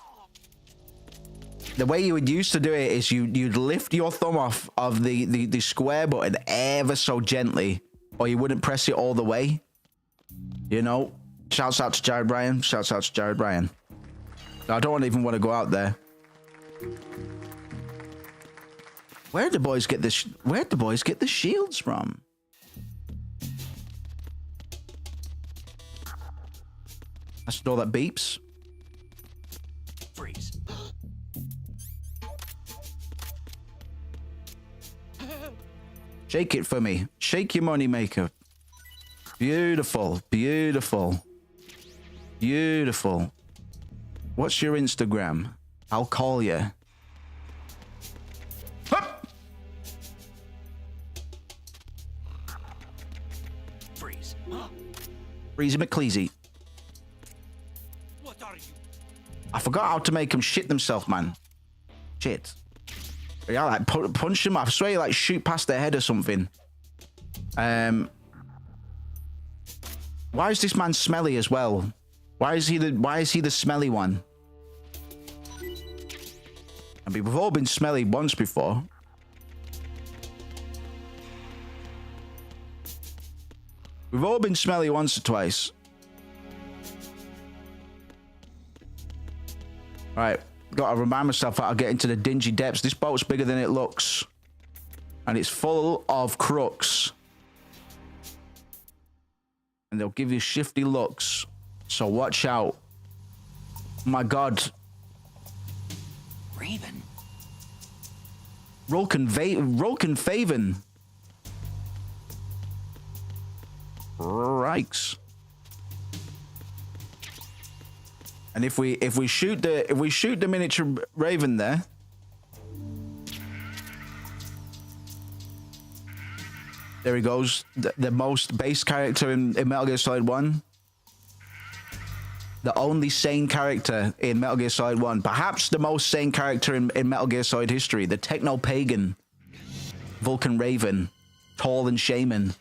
The way you would used to do it is you'd lift your thumb off of the square button ever so gently, or you wouldn't press it all the way. You know? Shouts out to Jared Bryan. Shouts out to Jared Bryan. I don't even want to go out there. Where'd the boys get this? Where'd the boys get the shields from? That's the door that beeps. Freeze. Shake it for me. Shake your money maker. Beautiful, beautiful, beautiful. What's your Instagram? I'll call you. Hup! Freeze. Breezy McCleasy. What are you? I forgot how to make them shit themselves, man. Shit. Yeah, like punch them. I swear you like shoot past their head or something. Why is this man smelly as well? Why is he the smelly one? I mean, we've all been smelly once before. We've all been smelly once or twice. Right, gotta remind myself how to get into the dingy depths. This boat's bigger than it looks. And it's full of crooks. And they'll give you shifty looks. So watch out. Oh my God. Raven. Rolken Faven. Rikes. And if we shoot the miniature Raven there, there he goes, the most base character in Metal Gear Solid 1. the only sane character in Metal Gear Solid 1, perhaps the most sane character in Metal Gear Solid history, the techno-pagan Vulcan Raven, tall and shaman.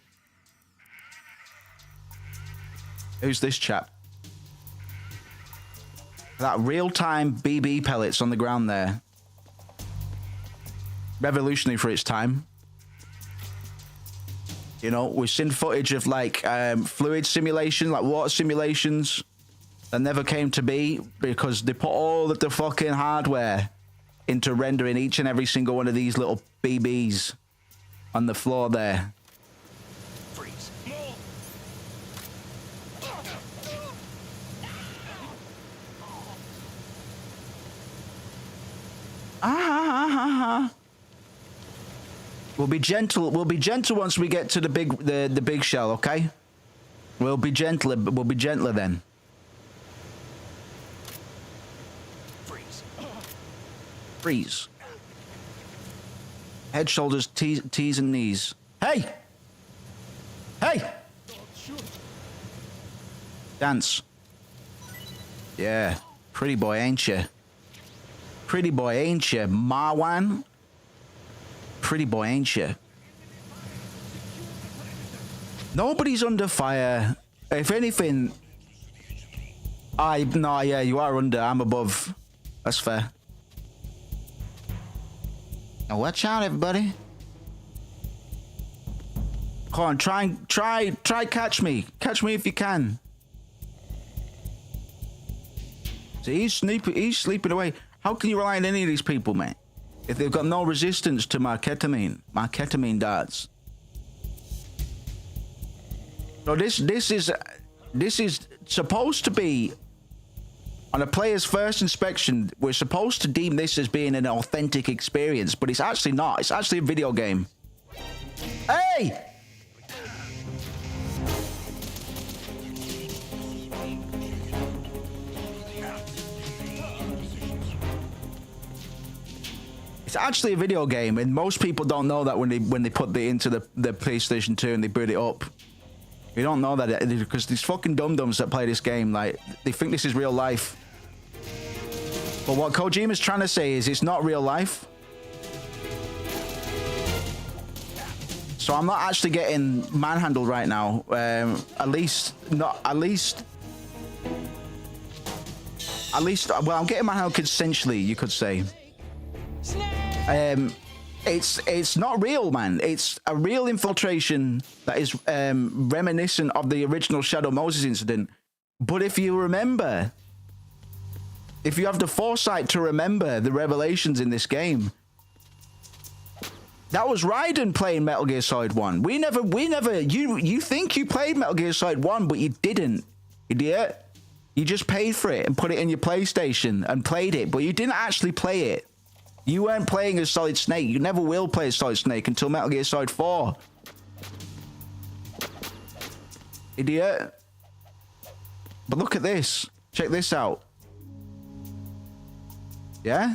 Who's this chap? That real-time BB pellets on the ground there. Revolutionary for its time. You know, we've seen footage of like fluid simulation, like water simulations that never came to be because they put all of the fucking hardware into rendering each and every single one of these little BBs on the floor there. Freeze. We'll be gentle. We'll be gentle once we get to the big shell, okay? We'll be gentler. We'll be gentler then. Freeze. Head, shoulders, T's and knees. Hey! Hey! Dance. Yeah. Pretty boy, ain't you? Pretty boy, ain't you, Marwan? Pretty boy, ain't you? Nobody's under fire. If anything... No, yeah, you are under. I'm above. That's fair. Now watch out, everybody. Come on, try catch me. Catch me if you can. See, he's sleeping away. How can you rely on any of these people, man? If they've got no resistance to my ketamine darts. So this is supposed to be, on a player's first inspection, we're supposed to deem this as being an authentic experience, but it's actually not. It's actually a video game. Hey! It's actually a video game, and most people don't know that when they put it into the PlayStation 2 and they boot it up. You don't know that because these fucking dum-dums that play this game, like, they think this is real life. But what Kojima's trying to say is it's not real life. So I'm not actually getting manhandled right now. At least, well, I'm getting manhandled consensually, you could say. It's not real, man. It's a real infiltration that is reminiscent of the original Shadow Moses incident. But if you remember, if you have the foresight to remember the revelations in this game, that was Raiden playing Metal Gear Solid 1. We never, you think you played Metal Gear Solid 1, but you didn't, idiot. You just paid for it and put it in your PlayStation and played it, but you didn't actually play it. You weren't playing as Solid Snake. You never will play as Solid Snake until Metal Gear Solid 4. Idiot. But look at this. Check this out. Yeah?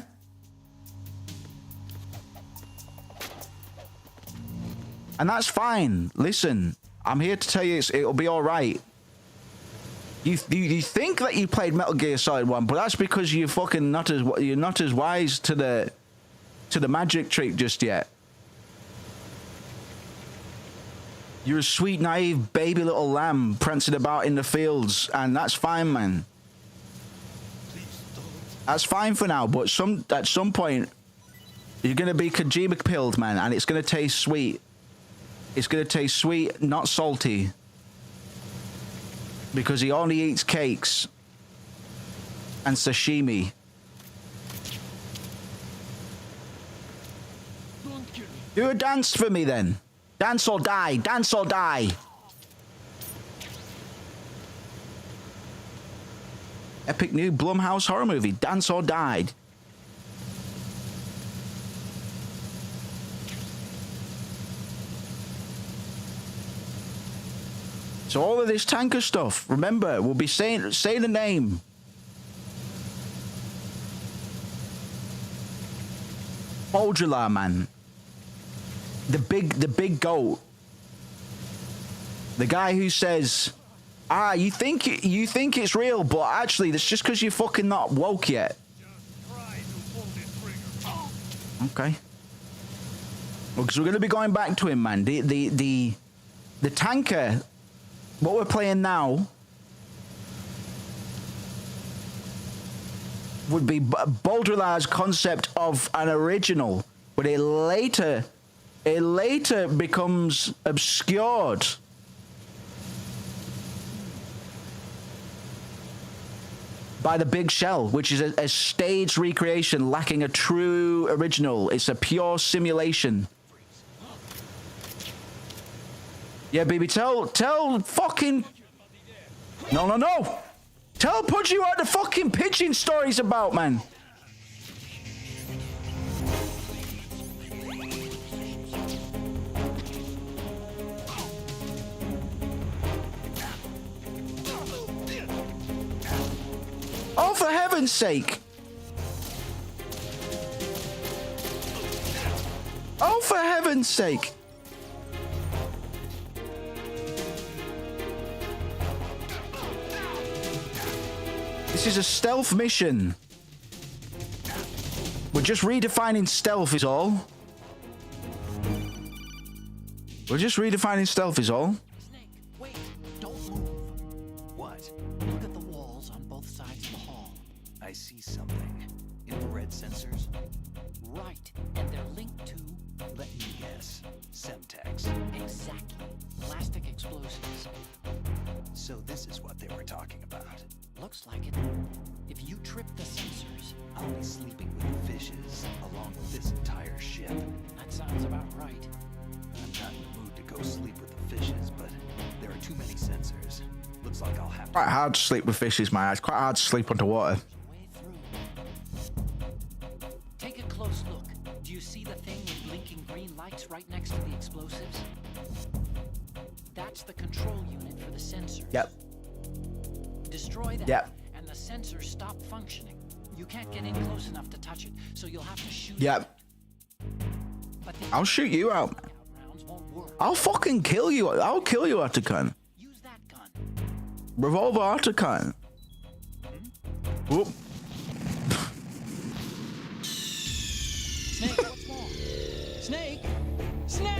And that's fine. Listen, I'm here to tell you it'll be all right. You think that you played Metal Gear Solid 1, but that's because you're fucking not as wise to the magic trick just yet. You're a sweet, naive, baby little lamb prancing about in the fields, and that's fine, man. That's fine for now, but at some point, you're gonna be Kojima pilled, man, and it's gonna taste sweet. It's gonna taste sweet, not salty. Because he only eats cakes and sashimi. Do a dance for me then. Dance or die. Dance or die. Epic new Blumhouse horror movie. Dance or Die. So all of this tanker stuff, remember, we'll be say the name. Baudrillard, man. The big goat. The guy who says, Ah, you think it's real, but actually, that's just because you're fucking not woke yet. Okay. Well, because we're going to be going back to him, man. The tanker, what we're playing now, would be Baudrillard's concept of an original, but it later becomes obscured. By the Big Shell, which is a staged recreation lacking a true original. It's a pure simulation. Yeah, baby, tell fucking... No. Tell Pudgy what the fucking pigeon story's about, man. Oh, for heaven's sake! Oh, for heaven's sake! This is a stealth mission. We're just redefining stealth is all. We're just redefining stealth is all. Snake, wait, don't move. What? Look at the walls on both sides of the hall. I see something. Infrared sensors? Right, and they're linked to... Let me guess. Semtex. Exactly. Plastic explosives. So this is what they were talking about. Looks like it. If you trip the sensors, I'll be sleeping with the fishes, along with this entire ship. that sounds about right. I'm not in the mood to go sleep with the fishes, but there are too many sensors. Looks like I'll have to... Quite hard to sleep with fishes, man. It's quite hard to sleep underwater. Way through. Take a close look. Do you see the thing with blinking green lights right next to the explosives? That's the control unit for the sensors. Yep. Destroy that, Yep. and the sensors stop functioning. You can't get in close enough to touch it, so you'll have to shoot Yep. it. But the I'll shoot you out. rounds won't work. I'll fucking kill you. I'll kill you, Otacon. Use that gun. Revolver Otacon. Whoop. Snake, what's wrong? Snake! Snake!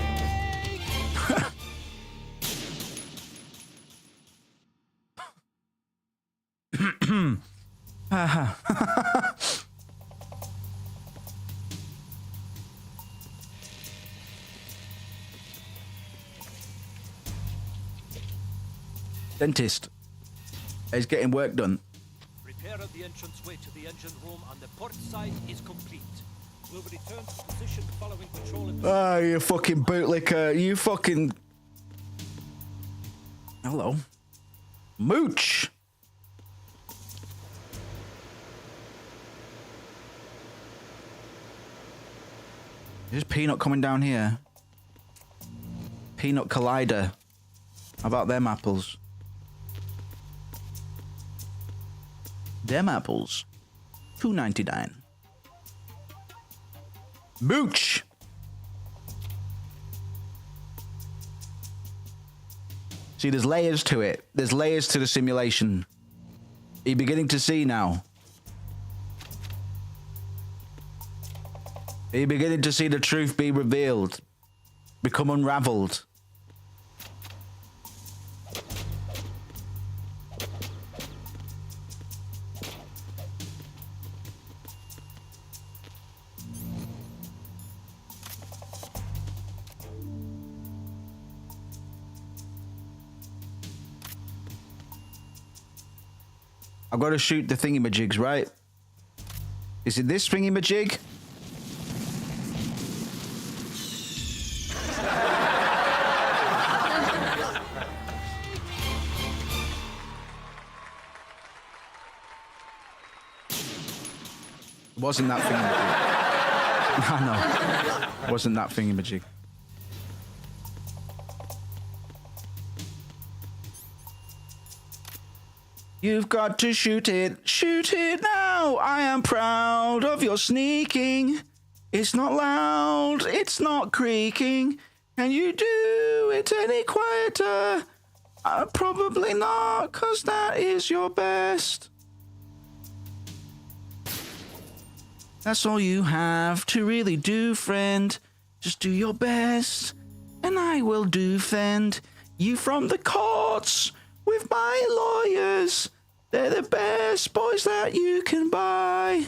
Dentist. He's getting work done. Repair of the entranceway to the engine room on the port side is complete. We'll return to position following patrol. Ah, you fucking bootlicker. You fucking... Hello. Mooch. There's Peanut coming down here. Peanut Collider. How about them apples? Them apples. $2.99. Mooch. See, there's layers to it. There's layers to the simulation. Are you beginning to see now? Are you beginning to see the truth be revealed? Become unraveled? I've got to shoot the thingamajigs, right? Is it this thingamajig? It wasn't that thingamajig. I know. It wasn't that thingamajig. You've got to shoot it. Shoot it now. I am proud of your sneaking. It's not loud. It's not creaking. Can you do it any quieter? Probably not, because that is your best. That's all you have to really do, friend. Just do your best, and I will defend you from the courts with my lawyers. They're the best boys that you can buy.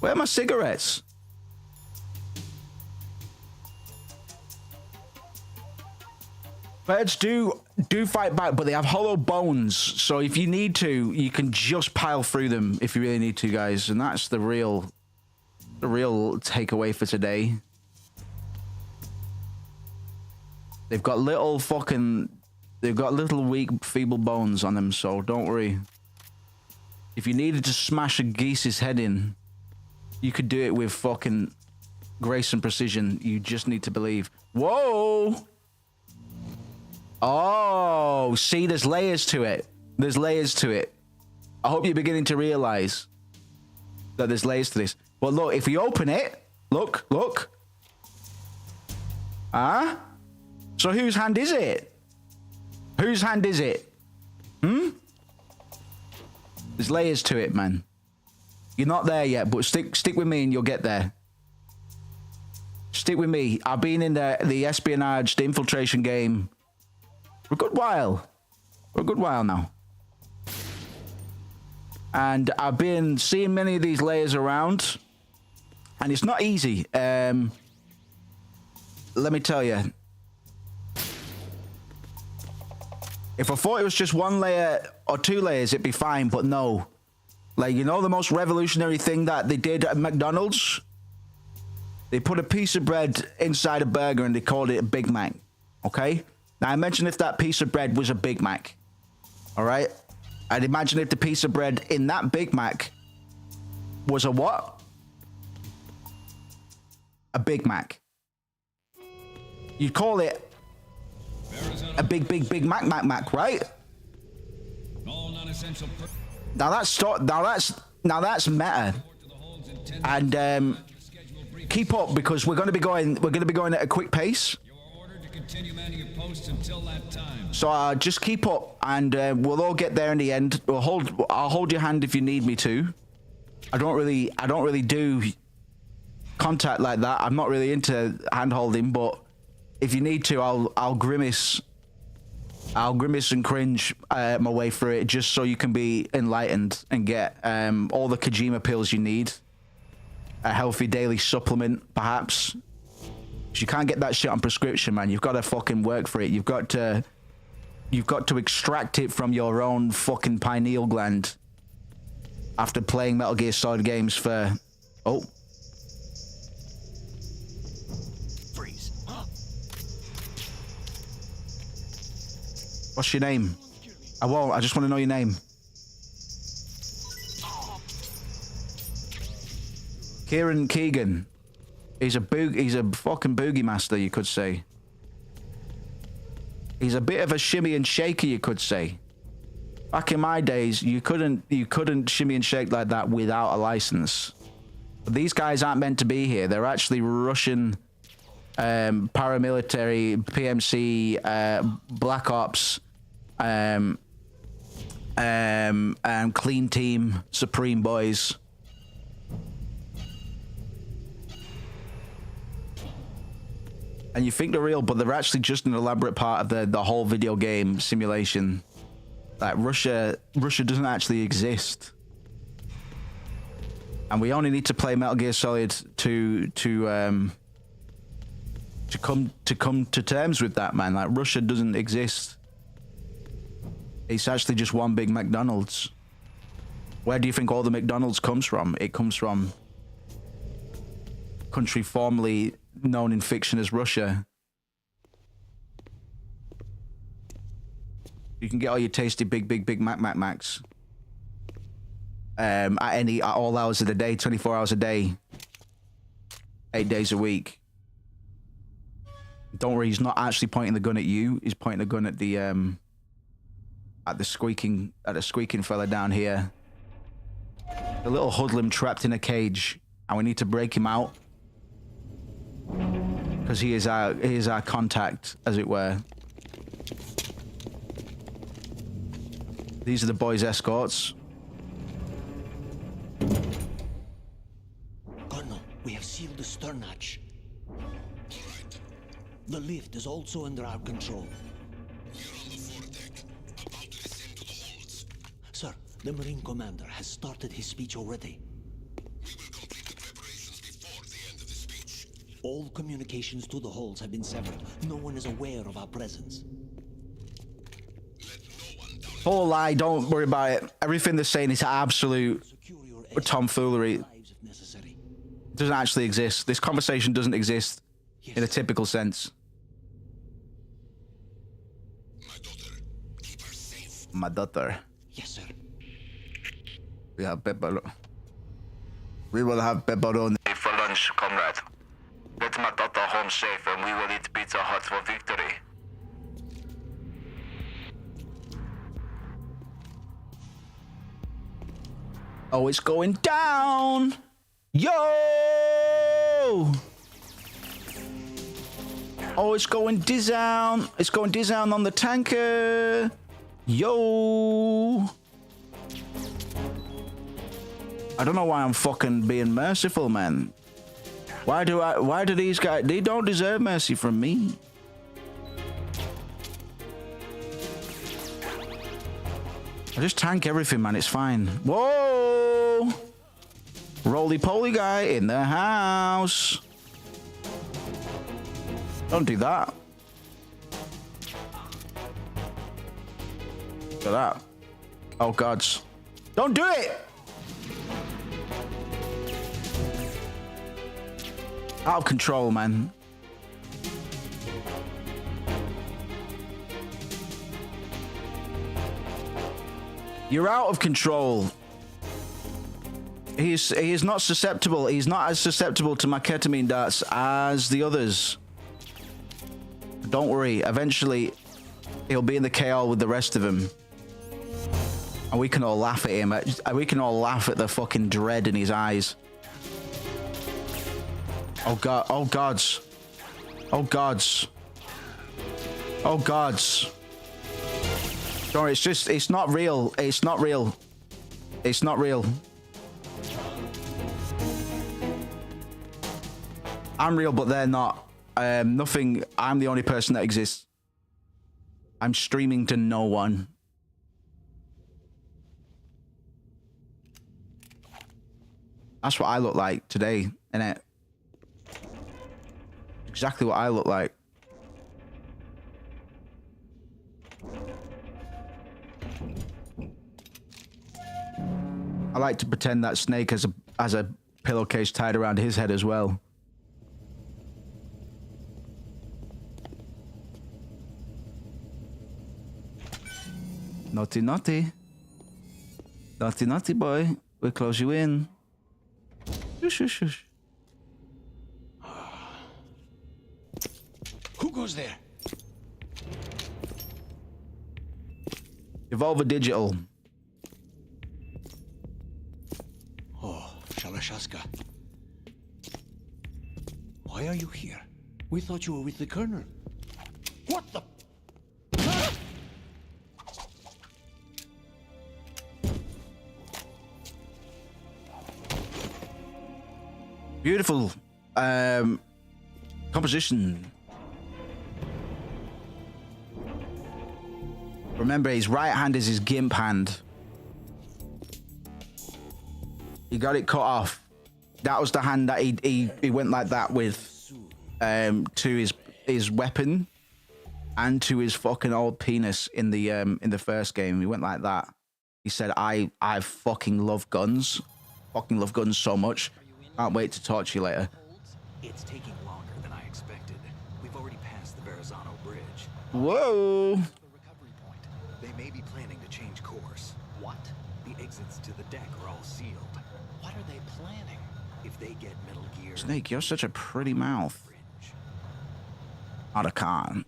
Where are my cigarettes? Birds do fight back, but they have hollow bones. So if you need to, you can just pile through them if you really need to, guys. And that's the real takeaway for today. They've got little weak, feeble bones on them, so don't worry. If you needed to smash a geese's head in, you could do it with fucking grace and precision. You just need to believe. Whoa! Oh, see, there's layers to it. There's layers to it. I hope you're beginning to realize that there's layers to this. But look, if we open it, look. Huh? So whose hand is it? Whose hand is it? There's layers to it, man. You're not there yet, but stick with me and you'll get there. Stick with me. I've been in the espionage, the infiltration game for a good while. For a good while now. And I've been seeing many of these layers around. And it's not easy. Let me tell you. If I thought it was just one layer or two layers, it'd be fine, but no. Like, you know the most revolutionary thing that they did at McDonald's? They put a piece of bread inside a burger and they called it a Big Mac. Okay? Now imagine if that piece of bread was a Big Mac. Alright? And imagine if the piece of bread in that Big Mac was a what? A Big Mac. You'd call it a big Mac, right? Now that's meta. And keep up, because we're going to be going at a quick pace. So just keep up, and we'll all get there in the end. I'll hold your hand if you need me to. I don't really do contact like that. I'm not really into hand holding, but if you need to, I'll grimace and cringe my way through it, just so you can be enlightened and get all the Kojima pills you need. A healthy daily supplement, perhaps. You can't get that shit on prescription, man. You've got to fucking work for it. You've got to extract it from your own fucking pineal gland. After playing Metal Gear Solid games for Freeze. What's your name? I won't. I just want to know your name. Kieran Keegan. He's a fucking boogie master, you could say. He's a bit of a shimmy and shaker, you could say. Back in my days, you couldn't shimmy and shake like that without a license. But these guys aren't meant to be here. They're actually Russian paramilitary, PMC, Black Ops, Clean Team, Supreme Boys. And you think they're real, but they're actually just an elaborate part of the whole video game simulation. Like Russia doesn't actually exist. And we only need to play Metal Gear Solid to come to terms with that, man. Like, Russia doesn't exist. It's actually just one big McDonald's. Where do you think all the McDonald's comes from? It comes from country formerly known in fiction as Russia. You can get all your tasty big Macs at all hours of the day, 24 hours a day, 8 days a week. Don't worry, he's not actually pointing the gun at you. He's pointing the gun at the squeaking fella down here. The little hoodlum trapped in a cage, and we need to break him out. Because he is our contact, as it were. These are the boys' escorts. Colonel, we have sealed the stern hatch. The lift is also under our control. Sir, the Marine Commander has started his speech already. We will complete the preparations before the end of the speech. All communications to the halls have been severed. No one is aware of our presence. Let no one doubt Whole lie, don't worry about it. Everything they're saying is absolute Secure your tomfoolery. lives if necessary. It doesn't actually exist. This conversation doesn't exist in a typical sense. my daughter. Keep her safe. My daughter. Yes, sir. We have pepperoni. We will have pepperoni. For lunch, comrade. Get my daughter home safe and we will eat Pizza Hut for victory. Oh, it's going down. Yo! Oh, it's going down. It's going down on the tanker. Yo! I don't know why I'm fucking being merciful, man. Why do these guys, they don't deserve mercy from me. I just tank everything, man. It's fine. Whoa! Roly-poly guy in the house. Don't do that. Look at that. Oh, gods. Don't do it! Out of control, man. You're out of control. He is not susceptible. He's not as susceptible to my ketamine darts as the others. Don't worry. Eventually, he'll be in the KO with the rest of them. And we can all laugh at him. We can all laugh at the fucking dread in his eyes. Oh god, oh gods. Oh gods. Oh gods. Sorry, it's not real. It's not real. It's not real. I'm real, but they're not. Nothing, I'm the only person that exists. I'm streaming to no one. That's what I look like today, innit? Exactly what I look like. I like to pretend that Snake has a pillowcase tied around his head as well. Naughty, naughty. Naughty, naughty boy. We'll close you in. Shush, shush, shush. Who goes there? Evolver Digital. Oh, Shalashaska. Why are you here? We thought you were with the Colonel. What the? Beautiful composition. Remember, his right hand is his gimp hand. He got it cut off. That was the hand that he went like that with, to his weapon and to his fucking old penis in the first game. He went like that. He said, I fucking love guns. Fucking love guns so much. Can't wait to talk to you later. It's taking longer than I expected. We've already passed the Verrazano Bridge. Whoa. The recovery point. They may be planning to change course. What? The exits to the deck are all sealed. What are they planning? If they get Metal Gear... Snake, you're such a pretty mouth. Bridge. Otacon,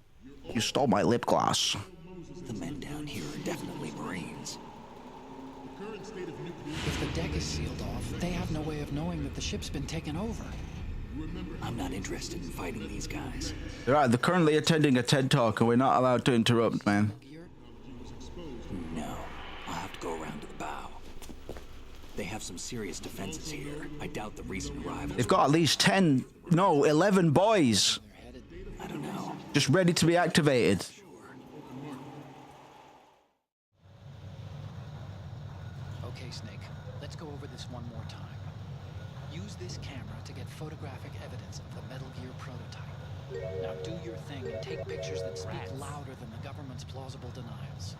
you stole my lip gloss. The men down here are definitely Marines. If the deck is sealed off, they have no way of knowing that the ship's been taken over. I'm not interested in fighting these guys. They're currently attending a TED Talk and we're not allowed to interrupt, man. No, I They have some serious defenses here. I doubt the recent arrivals. They've got at least 10, no, 11 boys. I don't know. Just ready to be activated. Okay, Snake. Let's go over this one more time. Use this camera to get photographic evidence of the Metal Gear prototype. Now do your thing and take pictures that speak louder than the government's plausible denials.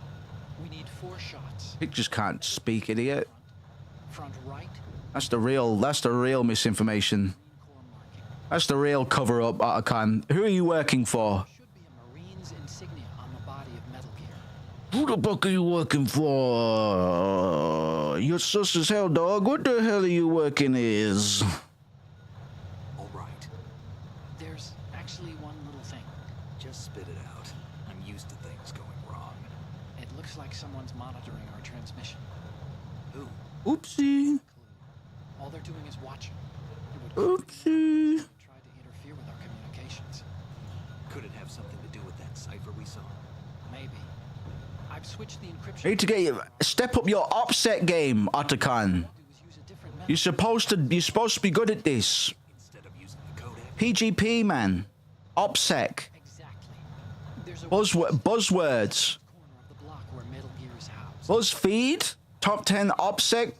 We need 4 shots. Pictures can't speak, idiot. Front right. That's the real misinformation. That's the real cover-up, Otacon. Who are you working for? Should be a Marine's insignia on the body of Metal Gear. Who the fuck are you working for? You're sus as hell, dog. What the hell are you working as? All right. There's actually one little thing. Just spit it out. I'm used to things going wrong. It looks like someone's monitoring our transmission. Who? Oopsie. All they're doing is watching. Oopsie. Try to interfere with our communications. Could it have something to do with that cipher we saw? Maybe. I've switched the encryption. Need to get you step up your OPSEC game, Otacon. You're supposed to be good at this. Instead of using the codec. PGP, man. OPSEC. Exactly. There's a Buzzwords. corner of the block where Metal Gear is housed. BuzzFeed. Top 10 OPSEC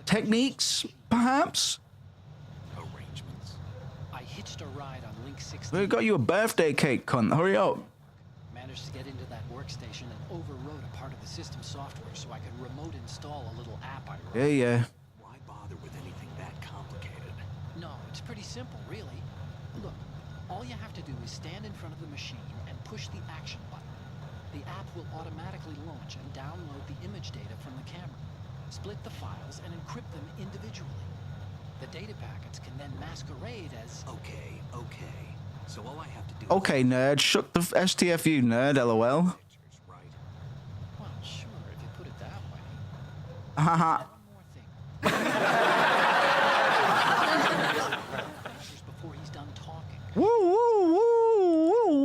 techniques, perhaps. Arrangements. I hitched a ride on Link 16. We got you a birthday cake, cunt. Hurry up. Managed to get into that workstation and overwrote a part of the system software so I could remote install a little app I wrote. Yeah. Why bother with anything that complicated? No, it's pretty simple, really. Look, all you have to do is stand in front of the machine and push the action button. The app will automatically launch and download the image data from the camera, split the files, and encrypt them individually. The data packets can then masquerade as... Okay. So all I have to do Okay, nerd. Shut the STFU, nerd, lol. right? Well, sure, if you put it that way. Haha. One more thing. Pictures before he's done talking. Woo, woo, woo, woo, woo.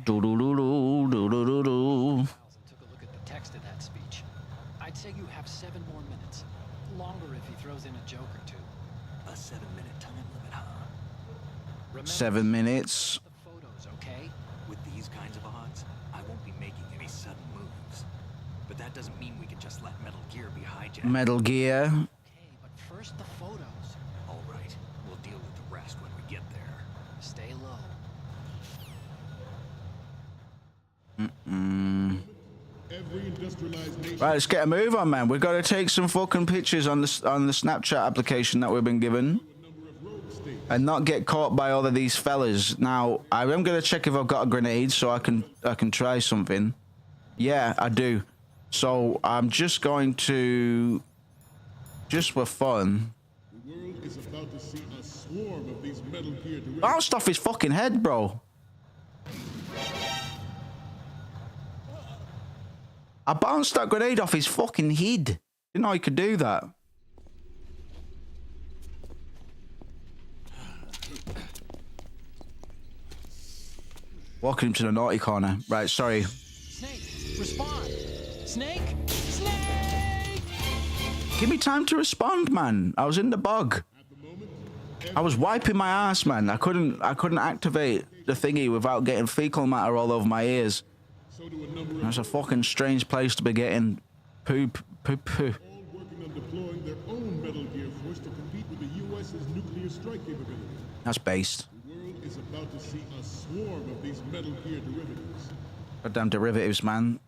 Do-do-do-do, do-do-do-do. And took a look at the text of that speech. I'd say you have 7 more minutes. Longer if he throws in a joke or two. A 7-minute time limit, huh? Remember 7 minutes. the photos, okay? With these kinds of odds, I won't be making any sudden moves. But that doesn't mean we can just let Metal Gear be hijacked. Metal Gear. Okay, but first the photos. All right, we'll deal with the rest when we get there. Stay low. Right, let's get a move on, man. We've got to take some fucking pictures on the Snapchat application that we've been given, and not get caught by all of these fellas. Now, I am gonna check if I've got a grenade so I can try something. Yeah, I do. So I'm just going to, just for fun, The world is about to see a swarm of these Metal Gear direct. bounced off his fucking head, bro. I bounced that grenade off his fucking head. Didn't know he could do that. Walking him to the naughty corner. Right, sorry. Snake, respond! Snake! Snake! Give me time to respond, man. I was in the bog. I was wiping my ass, man. I couldn't activate the thingy without getting fecal matter all over my ears. So do a number of That's a fucking strange place to be getting poop. all working on deploying their own Metal Gear force to compete with the U.S.'s nuclear strike capability. That's based. The world is about to see a swarm of these Metal Gear derivatives. Goddamn derivatives, man.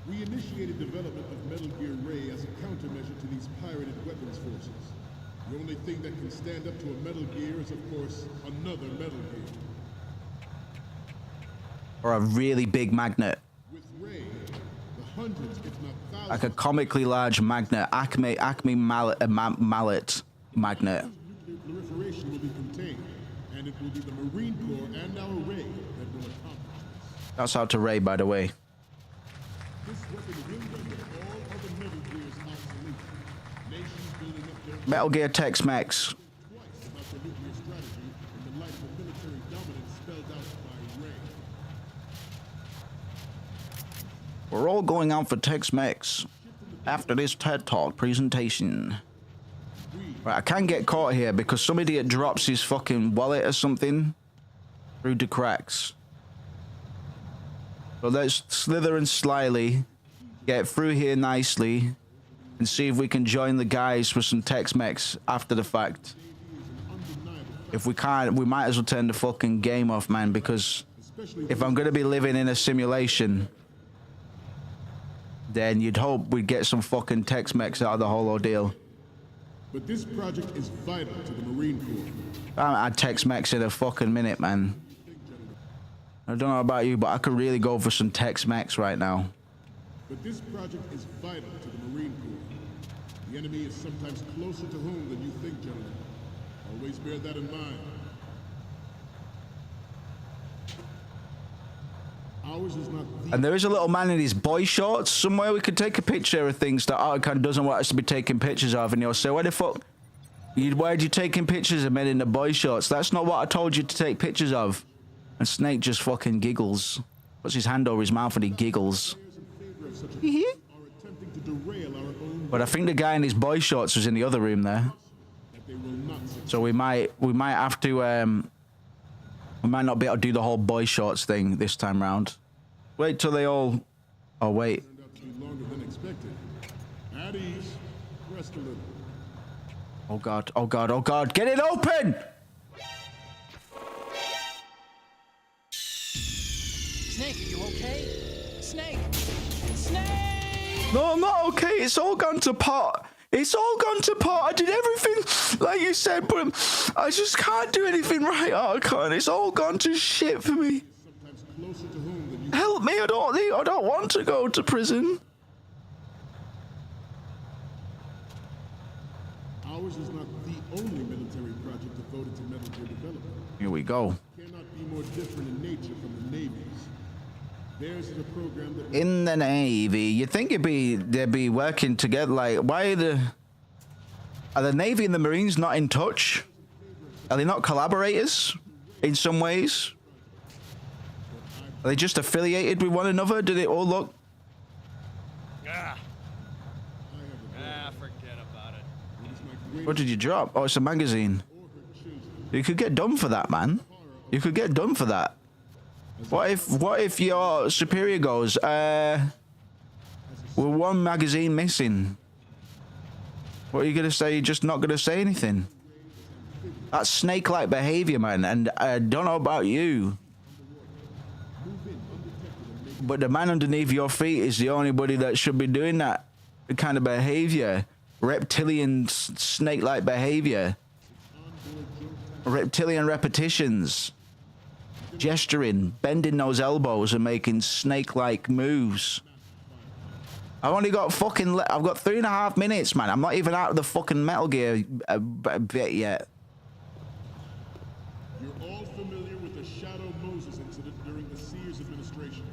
We initiated development of Metal Gear Ray as a countermeasure to these pirated weapons forces. The only thing that can stand up to a Metal Gear is, of course, another Metal Gear. Or a really big magnet. With Ray, the hundreds, if not thousands, Like a comically large magnet. Acme mallet magnet. nuclear proliferation will be contained, and it will be the Marine Corps and our Ray that will accomplish this. That's out to Ray, by the way. This weapon will render all other Metal Gears obsolete. Nations building up their Metal Gear Tex-Mex. twice about their nuclear strategy in the light of the military dominance spelled out by Ray. We're all going out for Tex-Mex. after this TED Talk presentation. Right, I can't get caught here because some idiot drops his fucking wallet or something through the cracks. So let's slither and slyly get through here nicely and see if we can join the guys for some Tex-Mex after the fact. If we can't, we might as well turn the fucking game off, man, because if I'm gonna be living in a simulation, then you'd hope we'd get some fucking Tex-Mex out of the whole ordeal. But this project is vital to the Marine Corps. I haven't had Tex-Mex in a fucking minute, man. I don't know about you, but I could really go for some Tex-Mex right now. But this project is vital to the Marine Corps. The enemy is sometimes closer to home than you think, gentlemen. Always bear that in mind. Ours is not the... And there is a little man in his boy shorts somewhere. We could take a picture of things that Arkan doesn't want us to be taking pictures of, and he'll say, "Why the fuck? Why'd you taking pictures of men in the boy shorts? That's not what I told you to take pictures of." And Snake just fucking giggles. Puts his hand over his mouth and he giggles. But I think the guy in his boy shorts was in the other room there. So we might have to we might not be able to do the whole boy shorts thing this time round. Wait till they all... Oh wait. Oh god, oh god, oh god, get it open! Snake, are you okay? Snake! Snake! No, I'm not okay. It's all gone to pot. It's all gone to pot. I did everything like you said, but I just can't do anything right. I can't. It's all gone to shit for me. Help me. I don't want to go to prison. Ours is not the only military project devoted to Metal Gear development. Here we go. It cannot be more different in nature from the Navy's. Theirs is a program that... In the Navy, you'd think they'd be working together. Like, why are the Navy and the Marines not in touch? Are they not collaborators in some ways? Are they just affiliated with one another? Do they all look? Forget about it. What did you drop? Oh, it's a magazine. You could get done for that, man. You could get done for that. What if your superior goes, we're one magazine missing? What are you gonna say? You're just not gonna say anything? That's snake-like behavior, man, and I don't know about you, but the man underneath your feet is the only body that should be doing that kind of behavior. Reptilian snake-like behavior. Reptilian repetitions. Gesturing, bending those elbows and making snake-like moves. I've only got fucking... I've got 3.5 minutes, man. I'm not even out of the fucking Metal Gear bit yet. You're all familiar with the Shadow Moses incident during the Sears administration.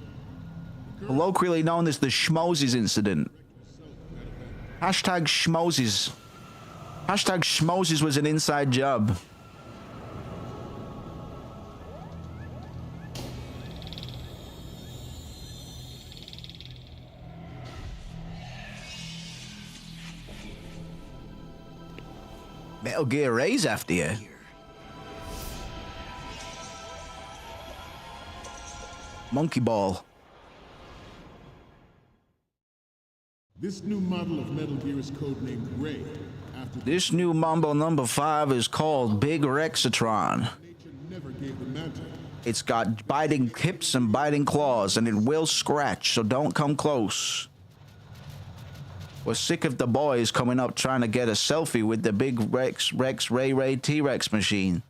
Colloquially known as the Schmoses incident. Hashtag Schmoses. Hashtag Schmoses was an inside job. Metal Gear Ray's after you. Monkey Ball. This new model of Metal Gear is codenamed Ray. This new Mambo number 5 is called Big Rexatron. Never gave the mantle. It's got biting hips and biting claws, and it will scratch, so don't come close. We're sick of the boys coming up trying to get a selfie with the big Ray T-Rex machine.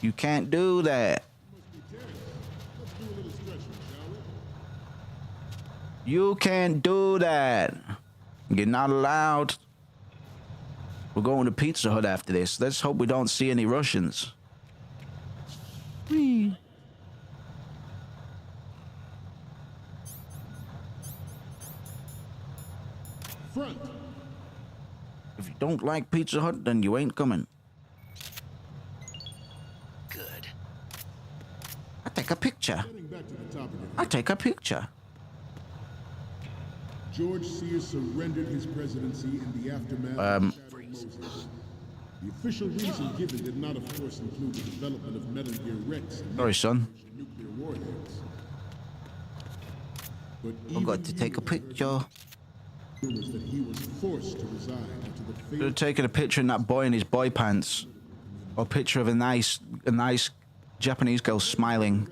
You can't do that. You can't do that. You're not allowed. We're going to Pizza Hut after this. Let's hope we don't see any Russians. Whee. Front. If you don't like Pizza Hut, then you ain't coming. Good. I take a picture. I take a picture. George Sears surrendered his presidency in the aftermath of Shadow Moses. The official reason given did not, of course, include the development of Metal Gear Rex and Sorry, son. nuclear warheads. But I've got to take a picture. rumors that he was forced to resign after the Could have taken a picture in that boy in his boy pants. Or a picture of a nice Japanese girl smiling.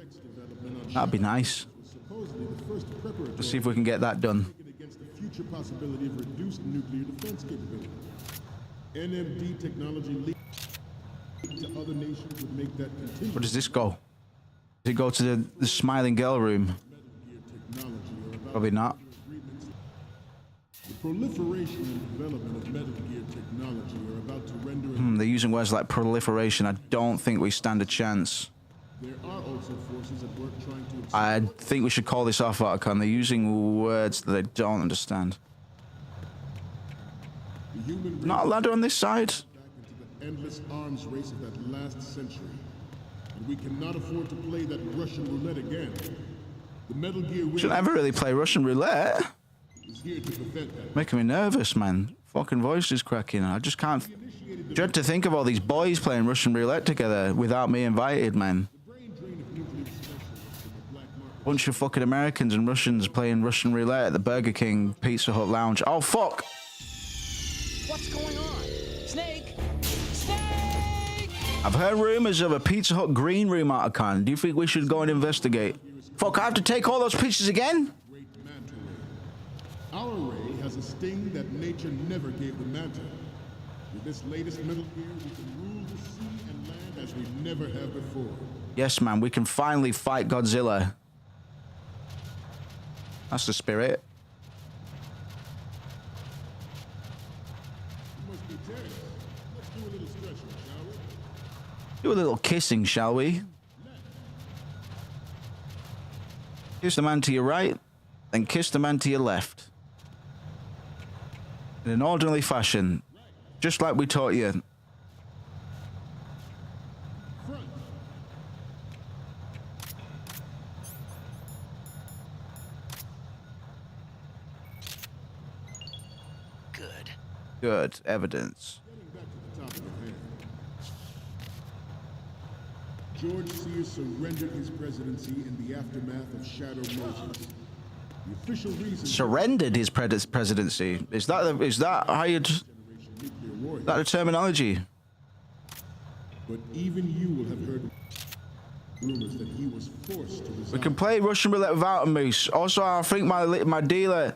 That'd be nice. supposedly the first preparatory Let's see if we can get that done. against the future possibility of reduced nuclear defense capability. NMD technology leaked to other nations would make that continue. Where does this go? Does it go to the smiling girl room? Probably not. The proliferation and development of Metal Gear technology are about to render They're using words like proliferation. I don't think we stand a chance. There are also forces at work trying to I think we should call this off, Otacon. They're using words that I don't understand. the human race Not a ladder on this side. back into the endless arms race of that last century. And we cannot afford to play that Russian roulette again. The Metal Gear Shouldn't ever really play Russian roulette. is here to prevent that. Making me nervous, man. Fucking voice is cracking. I just can't dread to think of all these boys playing Russian roulette together without me invited, man. Brain drain of nuclear specialists in the black market. Bunch of fucking Americans and Russians playing Russian roulette at the Burger King Pizza Hut lounge. Oh, fuck! What's going on? Snake! Snake! I've heard rumors of a Pizza Hut green room, Otacon. Do you think we should go and investigate? Fuck, I have to take all those pictures again? Great manta ray. Our ray has a sting that nature never gave the manta. With this latest Metal Gear, we can rule the sea and land as we never have before. Yes, man, we can finally fight Godzilla. That's the spirit. You must be tense. Let's do a little stretching, shall we? Do a little kissing, shall we? Kiss the man to your right, then kiss the man to your left. In an orderly fashion, just like we taught you. Front. Good. Good evidence. Getting back to the topic at hand. George Sears surrendered his presidency in the aftermath of Shadow Moses. The official reason Surrendered his presidency. Is that how you'd... nuclear warhead. that a terminology? But even you will have heard rumors that he was forced to We resign. can play Russian roulette without a moose. Also, I think my dealer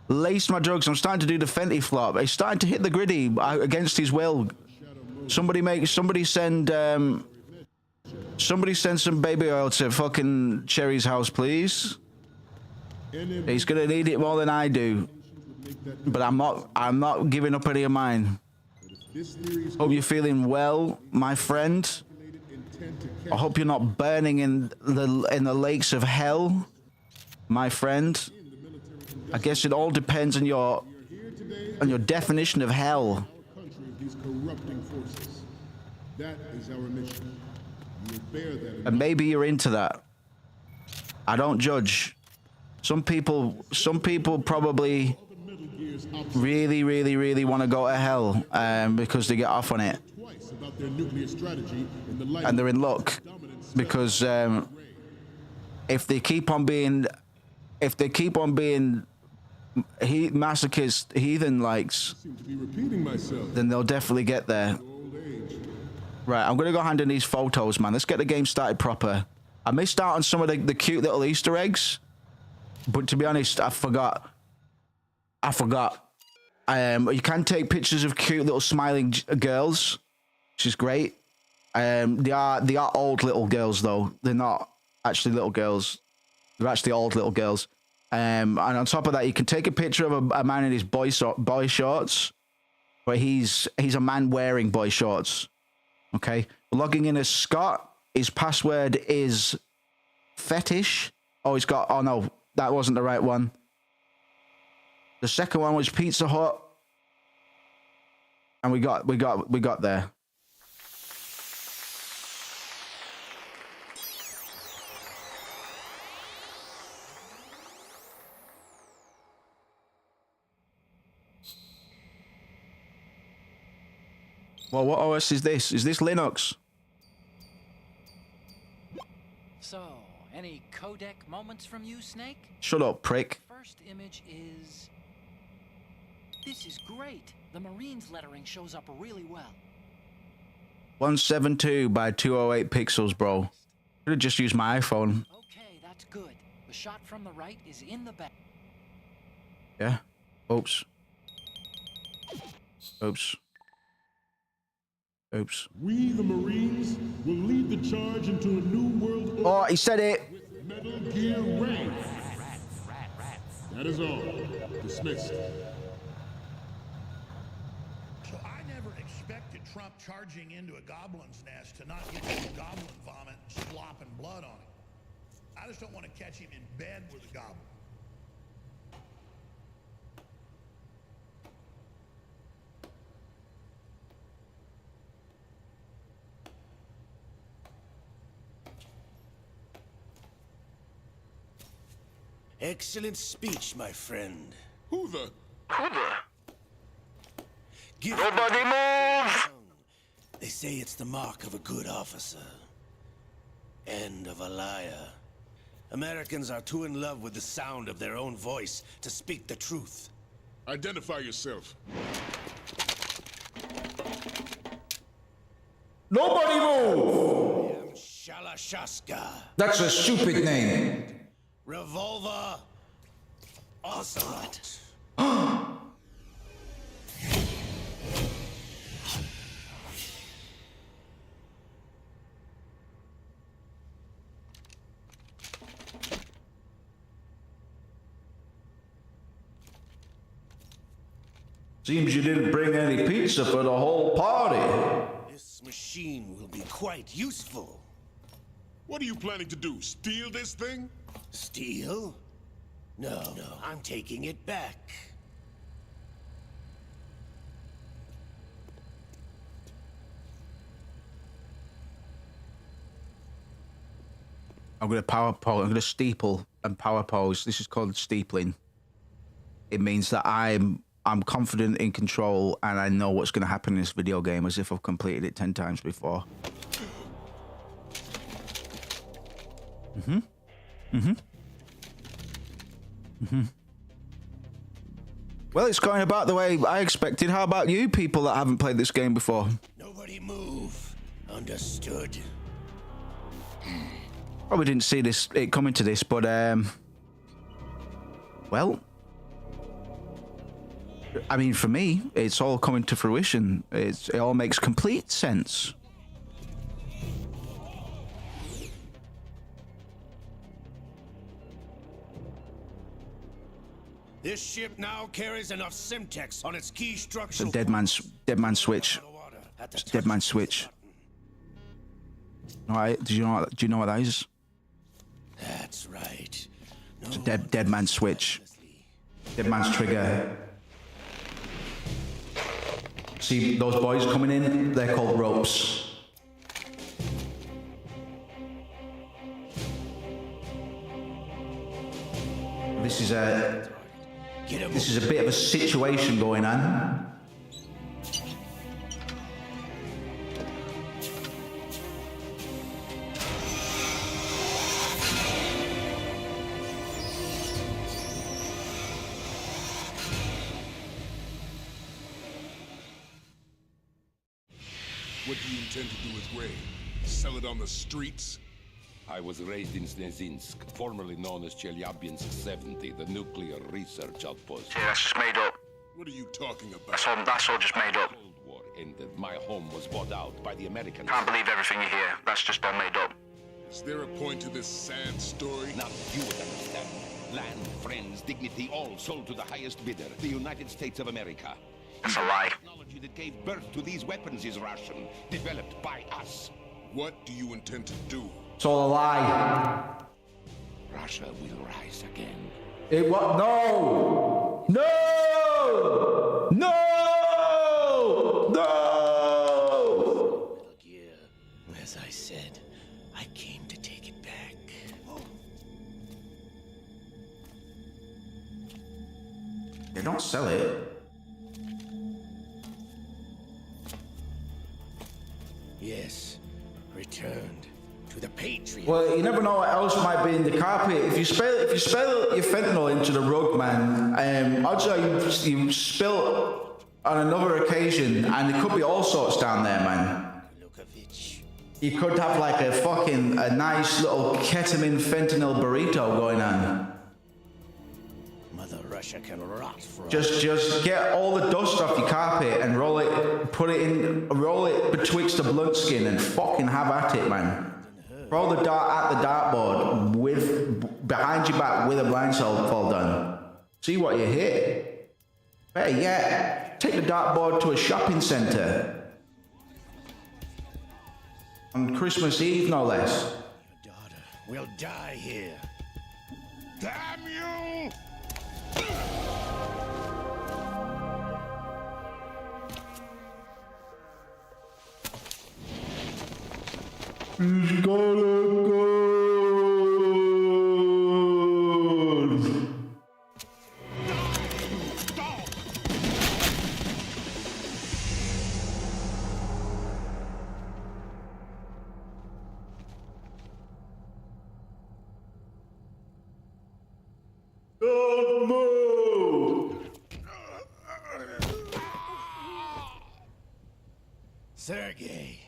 laced my drugs. I'm starting to do the Fenty flop. He's starting to hit the griddy against his will. Somebody send some baby oil to fucking Cherry's house, please. He's gonna need it more than I do. But I'm not giving up any of mine. This theory is Hope you're feeling well, my friend. intent to I hope you're not burning in the lakes of hell, my friend. I guess it all depends on your definition of hell. country of these corrupting forces. That is our mission. You will bear that. And maybe you're into that. I don't judge. Some people probably Metal Gear's opposite really want to go to hell because they get off on it. twice about their nuclear strategy in the light And they're in luck because if they keep on being masochist heathen likes, seem to be repeating myself. then they'll definitely get there. Old age. Right, I'm gonna go hand in these photos, man. Let's get the game started proper. I missed out on some of the cute little Easter eggs, but to be honest, I forgot. You can take pictures of cute little smiling girls, which is great. They are old little girls though. They're not actually little girls. They're actually old little girls. And on top of that, you can take a picture of a man in his boy shorts, but he's a man wearing boy shorts. Okay, logging in as Scott. His password is fetish. Oh, no, that wasn't the right one. The second one was Pizza Hut, and we got there. Well, what OS is this? Is this Linux? So, any codec moments from you, Snake? Shut up, prick. First image is... This is great. The Marines lettering shows up really well. 172 by 208 pixels, bro. Could have just used my iPhone. Okay, that's good. The shot from the right is in the back. Yeah. Oops. Oops. Oops. We, the Marines, will lead the charge into a new world order. Oh, he said it. With Metal Gear Ray. That is all. Dismissed. So I never expected Trump charging into a goblin's nest to not get some goblin vomit and slop and blood on him. I just don't want to catch him in bed with a goblin. Excellent speech, my friend. Who the? Give Nobody move! They say it's the mark of a good officer. And of a liar. Americans are too in love with the sound of their own voice to speak the truth. Identify yourself. Nobody move! I am Shalashaska. That's a stupid name. Revolver. Ocelot. Seems you didn't bring any pizza for the whole party. This machine will be quite useful. What are you planning to do? Steal this thing? Steal? No, I'm taking it back. I'm gonna power pose. I'm gonna steeple and power pose. This is called steepling. It means that I'm confident in control and I know what's gonna happen in this video game as if I've completed it 10 times before. Well, it's going about the way I expected. How about you people that haven't played this game before? Nobody move. Understood. Probably didn't see it coming to this, but well, I mean, for me, it's all coming to fruition. It all makes complete sense. This ship now carries enough Simtex on its key structure. The dead man switch. Dead man switch. All right. Do you know what that is? That's right. No, it's a dead man switch. Dead man's trigger. See those boys coming in? They're called ropes. This is a bit of a situation going on. What do you intend to do with Ray? Sell it on the streets? I was raised in Snezinsk, formerly known as Chelyabinsk 70, the nuclear research outpost. Yeah, that's just made up. What are you talking about? That's all just made up. The Cold War ended. My home was bought out by the Americans. Can't believe everything you hear. That's just all made up. Is there a point to this sad story? Now you would understand. Land, friends, dignity, all sold to the highest bidder, the United States of America. That's a lie. The technology that gave birth to these weapons is Russian, developed by us. What do you intend to do? It's all a lie. Russia will rise again. It what? No! No! No! No! Metal Gear. As I said, I came to take it back. They don't sell it. Yes, returned to the Patriot. Well, you never know what else might be in the carpet. If you spill your fentanyl into the rug, man, odds are you spill on another occasion, and there could be all sorts down there, man. You could have like a nice little ketamine fentanyl burrito going on. Mother Russia can rot for Just get all the dust off your carpet and roll it betwixt the blunt skin and fucking have at it, man. Throw the dart at the dartboard behind your back with a blindfold on. See what you hit. Better yet, take the dartboard to a shopping centre. On Christmas Eve, no less. Your daughter will die here. Damn you! He's got a gun. Don't move! Sergei,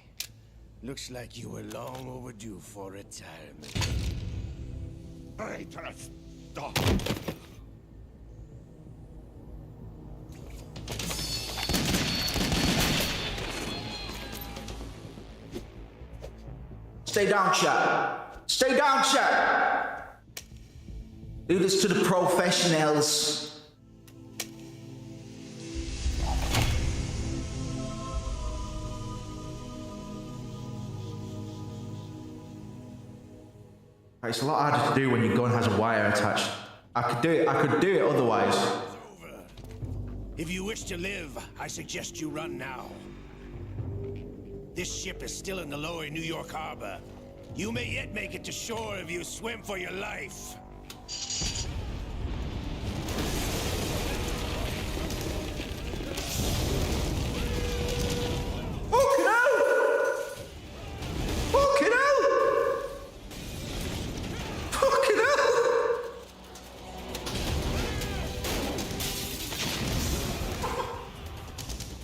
looks like you were long overdue for retirement. Traitorous dog! Stay down, chat. Stay down, chat. Do this to the professionals. It's a lot harder to do when your gun has a wire attached. I could do it otherwise. It's over. If you wish to live, I suggest you run now. This ship is still in the lower New York harbor. You may yet make it to shore if you swim for your life. Fucking hell! Fucking hell! Fucking hell!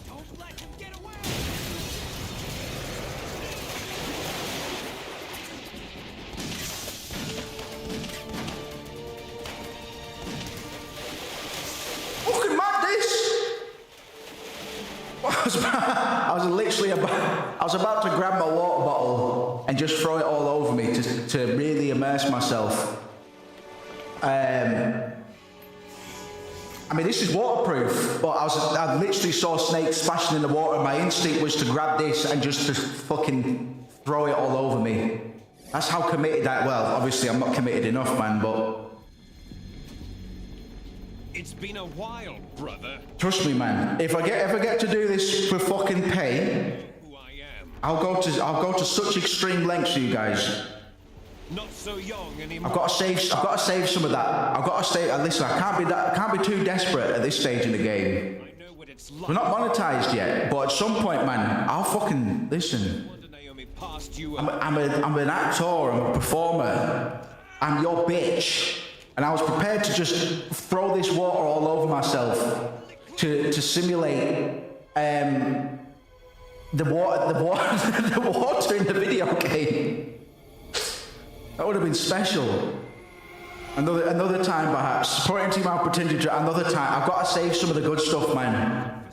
Don't let him get away! Fucking madness! I was about to grab my water bottle and just throw it all over me to really immerse myself. I mean, this is waterproof, but I literally saw snakes splashing in the water. My instinct was to grab this and just to fucking throw it all over me. That's how committed well, obviously I'm not committed enough, man, but It's been a while, brother. trust me, man. If I ever get to do this for fucking pay, Who I am. I'll go to such extreme lengths for you guys. Not so young anymore. I've got to save some of that. I've got to stay. Listen, I can't be too desperate at this stage in the game. I know what it's like. We're not monetized yet, but at some point, man, I'll fucking listen. Wonder Naomi passed you I'm an actor. I'm a performer. I'm your bitch, and I was prepared to just throw this water all over myself to simulate the water in the video game. That would have been special. Another time, perhaps. Pointing to my pretended another time. I've got to save some of the good stuff, man.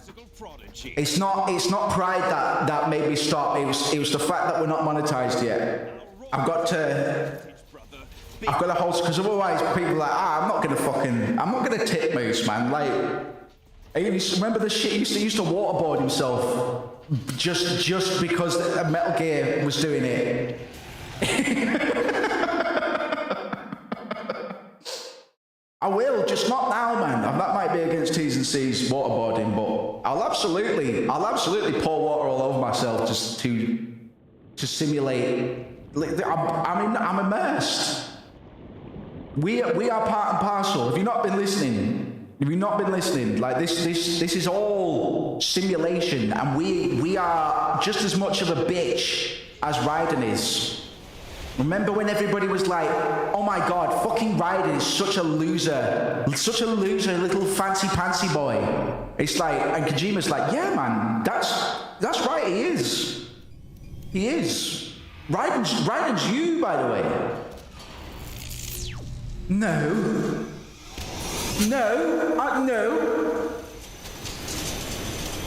It's not pride that made me stop. It was the fact that we're not monetized yet. I've got to hold, because otherwise people are like, I'm not gonna tip Moose, man. Like, remember the shit he used to waterboard himself just because Metal Gear was doing it. I will, just not now, man. That might be against T's and C's waterboarding, but I'll absolutely pour water all over myself just to simulate. I'm immersed. We are part and parcel. If you've not been listening, Have you not been listening? Like this is all simulation, and we are just as much of a bitch as Raiden is. Remember when everybody was like, "Oh my God, fucking Raiden is such a loser, little fancy pantsy boy." It's like, and Kojima's like, "Yeah, man, that's right. He is. He is. Raiden's you, by the way." No. No.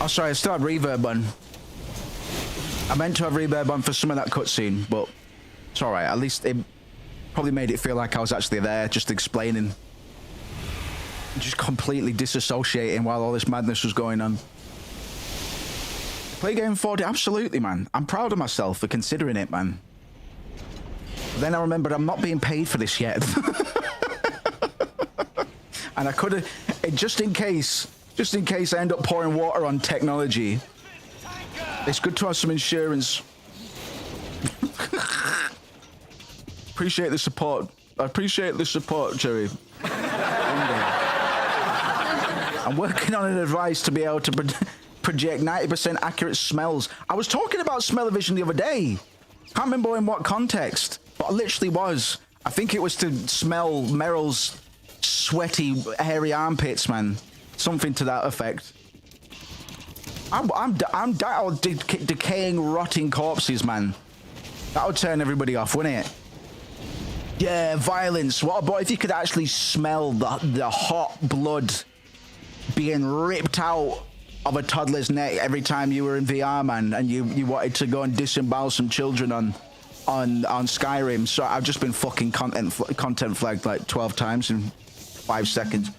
Oh, sorry, I still had reverb on. I meant to have reverb on for some of that cutscene, but it's alright. At least it probably made it feel like I was actually there, just explaining. Just completely disassociating while all this madness was going on. Play game 4D? Absolutely, man. I'm proud of myself for considering it, man. But then I remembered I'm not being paid for this yet. And I could have, just in case I end up pouring water on technology, it's good to have some insurance. Appreciate the support. I appreciate the support, Jerry. I'm working on an advice to be able to project 90% accurate smells. I was talking about smell-o-vision the other day. Can't remember in what context, but I literally was. I think it was to smell Meryl's sweaty, hairy armpits, man. Something to that effect. I'm decaying, rotting corpses, man. That would turn everybody off, wouldn't it? Yeah, violence. What about if you could actually smell the hot blood being ripped out of a toddler's neck every time you were in VR, man, and you wanted to go and disembowel some children on Skyrim. So I've just been fucking content flagged like 12 times in 5 seconds.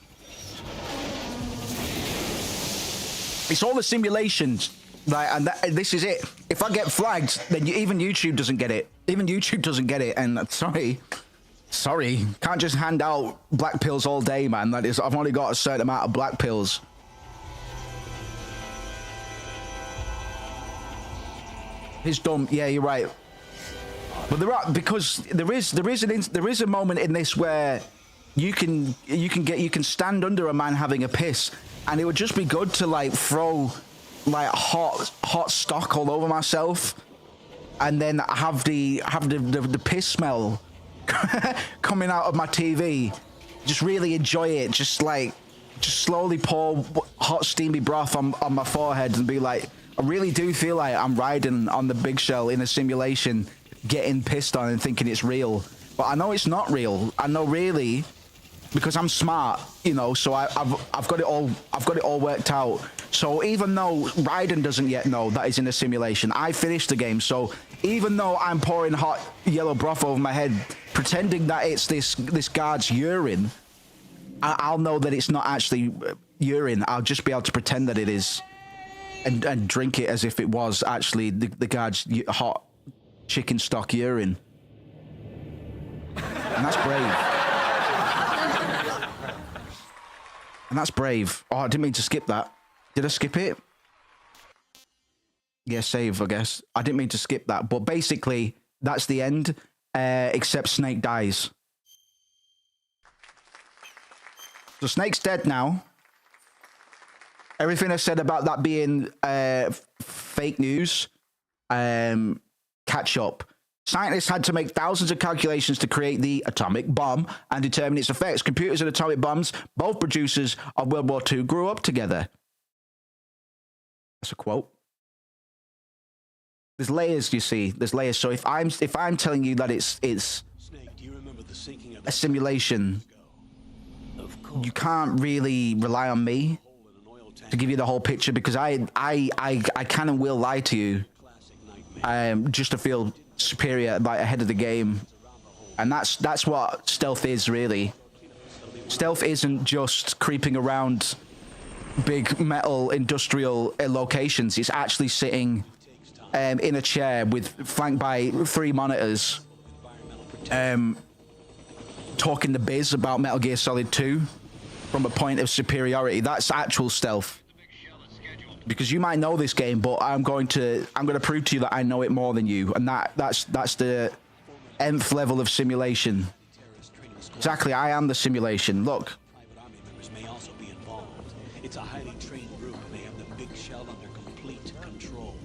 It's all the simulations, like, and this is it. If I get flagged, then even YouTube doesn't get it. Even YouTube doesn't get it, and sorry, can't just hand out black pills all day, man. That is, I've only got a certain amount of black pills. It's dumb. Yeah, you're right. But there is a moment in this where you can stand under a man having a piss, and it would just be good to like throw like hot stock all over myself, and then have the piss smell coming out of my TV. Just really enjoy it. Just slowly pour hot steamy broth on my forehead and be like, I really do feel like I'm riding on the big shell in a simulation, getting pissed on and thinking it's real. But I know it's not real. I know really, because I'm smart, you know, so I've got it all worked out. So even though Raiden doesn't yet know that he's in a simulation, I finished the game. So even though I'm pouring hot yellow broth over my head, pretending that it's this guard's urine, I'll know that it's not actually urine. I'll just be able to pretend that it is, and drink it as if it was actually the guard's hot chicken stock urine. And that's brave. And that's brave. Oh, I didn't mean to skip that. Did I skip it? Yeah, save, I guess. I didn't mean to skip that. But basically, that's the end, except Snake dies. So Snake's dead now. Everything I said about that being fake news, catch up. Scientists had to make thousands of calculations to create the atomic bomb and determine its effects. Computers and atomic bombs, both producers of World War II, grew up together. That's a quote. There's layers, you see. There's layers. So if I'm telling you that it's Snake, do you remember the sinking of a simulation, you can't really rely on me to give you the whole picture, because I can and will lie to you, just to feel superior, like ahead of the game. And that's what stealth is, really. Stealth isn't just creeping around big metal industrial locations. It's actually sitting in a chair flanked by 3 monitors, talking the biz about Metal Gear Solid 2 from a point of superiority. That's actual stealth. Because you might know this game, but I'm going to prove to you that I know it more than you, and that's the nth level of simulation. Exactly, I am the simulation. Look. It's a highly trained group, and they have the big shell under complete control.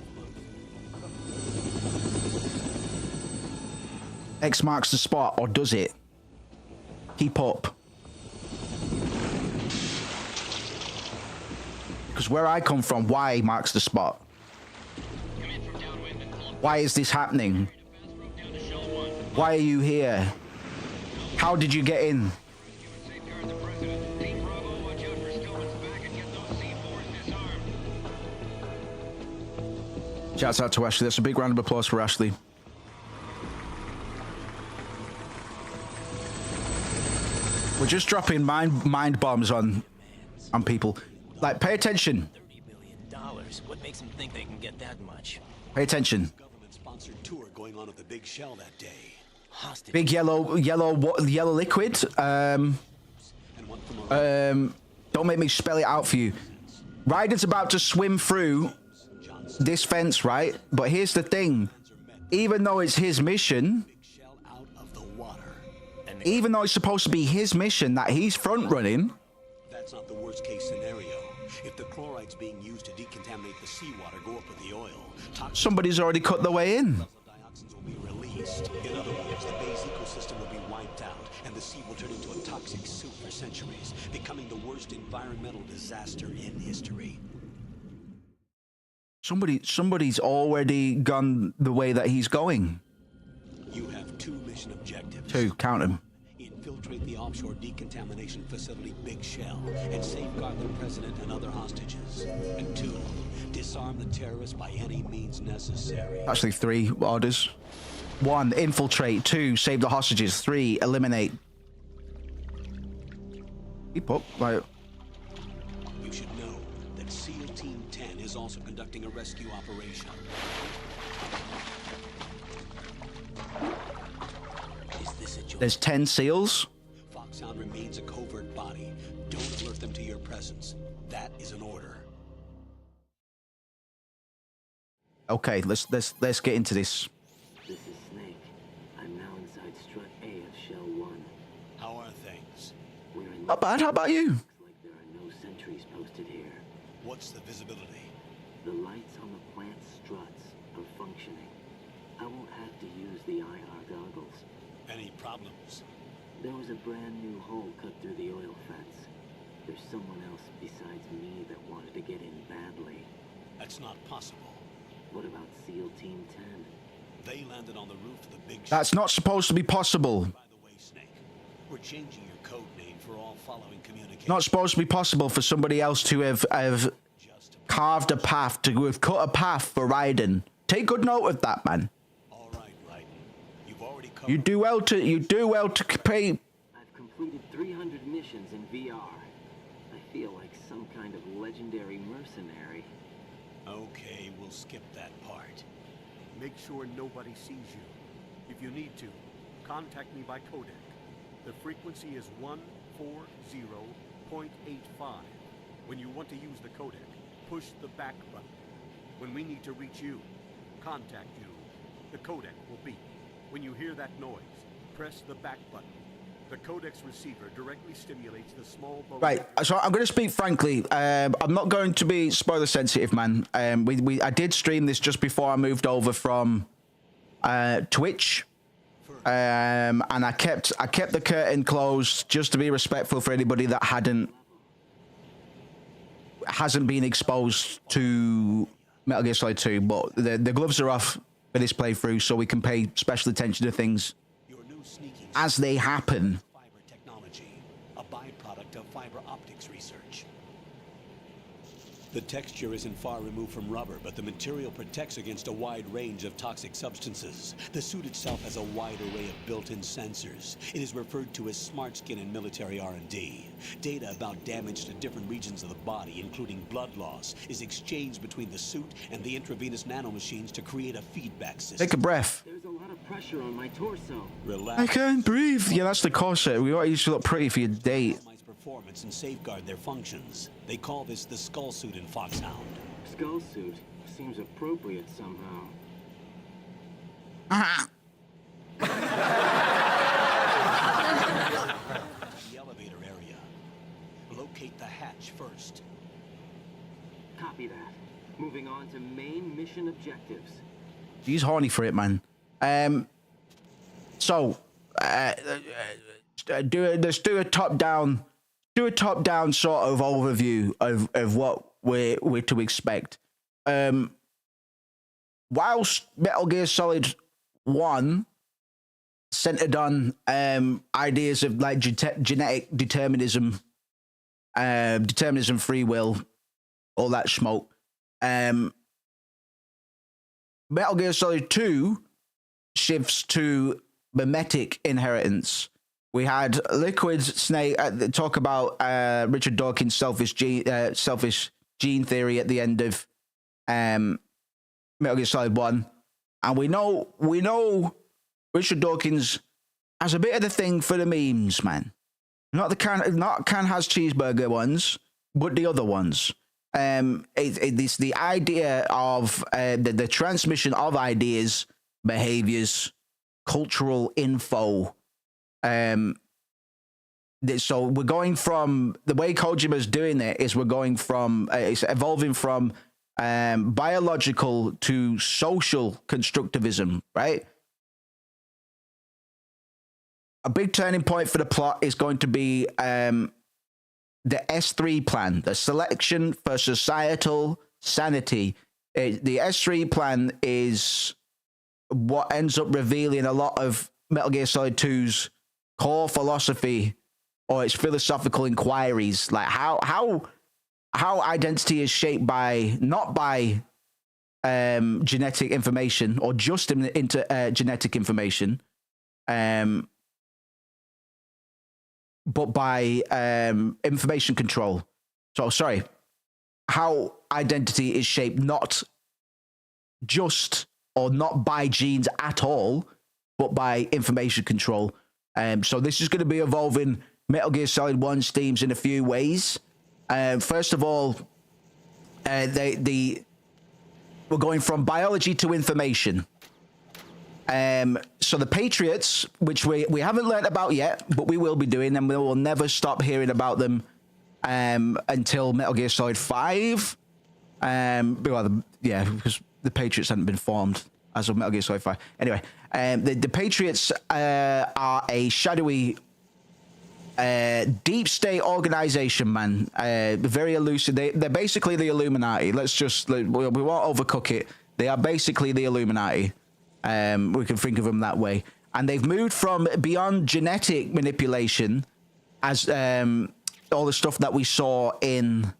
X marks the spot, or does it? Keep up. Because where I come from, Y marks the spot. Why is this happening? Why are you here? How did you get in? Shouts out to Ashley. That's a big round of applause for Ashley. We're just dropping mind bombs on people. Like, pay attention. $30 million. What makes them think they can get that much? Pay attention. Government-sponsored tour going on at the big shell that day. Hostage. Big yellow liquid. Don't make me spell it out for you. Ryder's about to swim through this fence, right? But here's the thing. Even though it's his mission, even though it's supposed to be his mission that he's front running, That's not the worst case scenario. If the chlorides being used to decontaminate the seawater go up with the oil, somebody's already cut their way in. dioxins will be released. In other words, the bay's ecosystem will be wiped out, and the sea will turn into a toxic soup for centuries, becoming the worst environmental disaster in history. Somebody's already gone the way that he's going. You have two mission objectives. Two, count them. Infiltrate the offshore decontamination facility Big Shell and safeguard the president and other hostages. And two, disarm the terrorists by any means necessary. Actually, 3 orders. 1, infiltrate. 2, save the hostages. 3, eliminate. Keep up, like. You should know that SEAL Team 10 is also conducting a rescue operation. Is this a joke? There's 10 SEALs. Foxhound remains a covert body. Don't alert them to your presence. That is an order. Okay, let's get into this. This is Snake. I'm now inside strut A of Shell 1. How are things? We're in Not bad. How about you? Looks like there are no sentries posted here. What's the visibility? The lights on the plant struts are functioning. I won't have to use the IR goggles. Any problems? There was a brand new hole cut through the oil fence. There's someone else besides me that wanted to get in badly. That's not possible. What about SEAL Team 10? They landed on the roof of the big ship. That's not supposed to be possible. By the way, Snake, we're changing your code name for all following communications. Not supposed to be possible for somebody else to have carved a path, to have cut a path for Raiden. Take good note of that, man. All right, Raiden. You've already covered. You do well to pay. I've completed 300 missions in VR. I feel like some kind of legendary mercenary. Okay, we'll skip that part. Make sure nobody sees you. If you need to, contact me by codec. The frequency is 140.85. When you want to use the codec, push the back button. When we need to reach you, contact you, the codec will beep. When you hear that noise, press the back button. The codec's receiver directly stimulates the small bone. Right, so I'm going to speak frankly. I'm not going to be spoiler sensitive, man. I did stream this just before I moved over from Twitch, and I kept the curtain closed just to be respectful for anybody that hasn't been exposed to Metal Gear Solid 2. But the gloves are off for this playthrough, so we can pay special attention to things as they happen. Fiber technology, a byproduct of fiber optics research. The texture isn't far removed from rubber, but the material protects against a wide range of toxic substances. The suit itself has a wide array of built-in sensors. It is referred to as smart skin in military R&D. Data about damage to different regions of the body, including blood loss, is exchanged between the suit and the intravenous nanomachines to create a feedback system. Take a breath. There's a lot of pressure on my torso. Relax. I can't breathe. Yeah, that's the corset. We want you to look pretty for your date. Performance and safeguard their functions. They call this the skull suit in Foxhound. Skull suit seems appropriate somehow. The elevator area. Locate the hatch first. Moving on to main mission objectives. He's horny for it, man. So, let's do a top-down sort of overview of what we're to expect. Whilst Metal Gear Solid 1 centered on ideas of like genetic determinism, free will, all that smoke. Metal Gear Solid 2 shifts to mimetic inheritance. We had Liquid Snake talk about Richard Dawkins' selfish gene theory at the end of Metal Gear Solid 1, and we know Richard Dawkins has a bit of the thing for the memes, man. Not can has cheeseburger ones, but the other ones. It's the idea of the transmission of ideas, behaviors, cultural info. So we're going from the way Kojima's doing it is we're going from it's evolving from biological to social constructivism, right? A big turning point for the plot is going to be the S3 plan, the selection for societal sanity. The S3 plan is what ends up revealing a lot of Metal Gear Solid 2's core philosophy or its philosophical inquiries, like how identity is shaped by not by genetic information or just into genetic information, but by information control. So, sorry, how identity is shaped not just or not by genes at all, but by information control. So this is going to be evolving Metal Gear Solid 1's themes in a few ways. First of all, we're going from biology to information. So the Patriots, which we haven't learned about yet, but we will be doing, and we will never stop hearing about them until Metal Gear Solid 5. Because the Patriots hadn't been formed as of Metal Gear Solid 5. Anyway, the Patriots are a shadowy deep state organization, man. Very elusive. They're basically the Illuminati. We won't overcook it. They are basically the Illuminati. We can think of them that way. And they've moved from beyond genetic manipulation as all the stuff that we saw in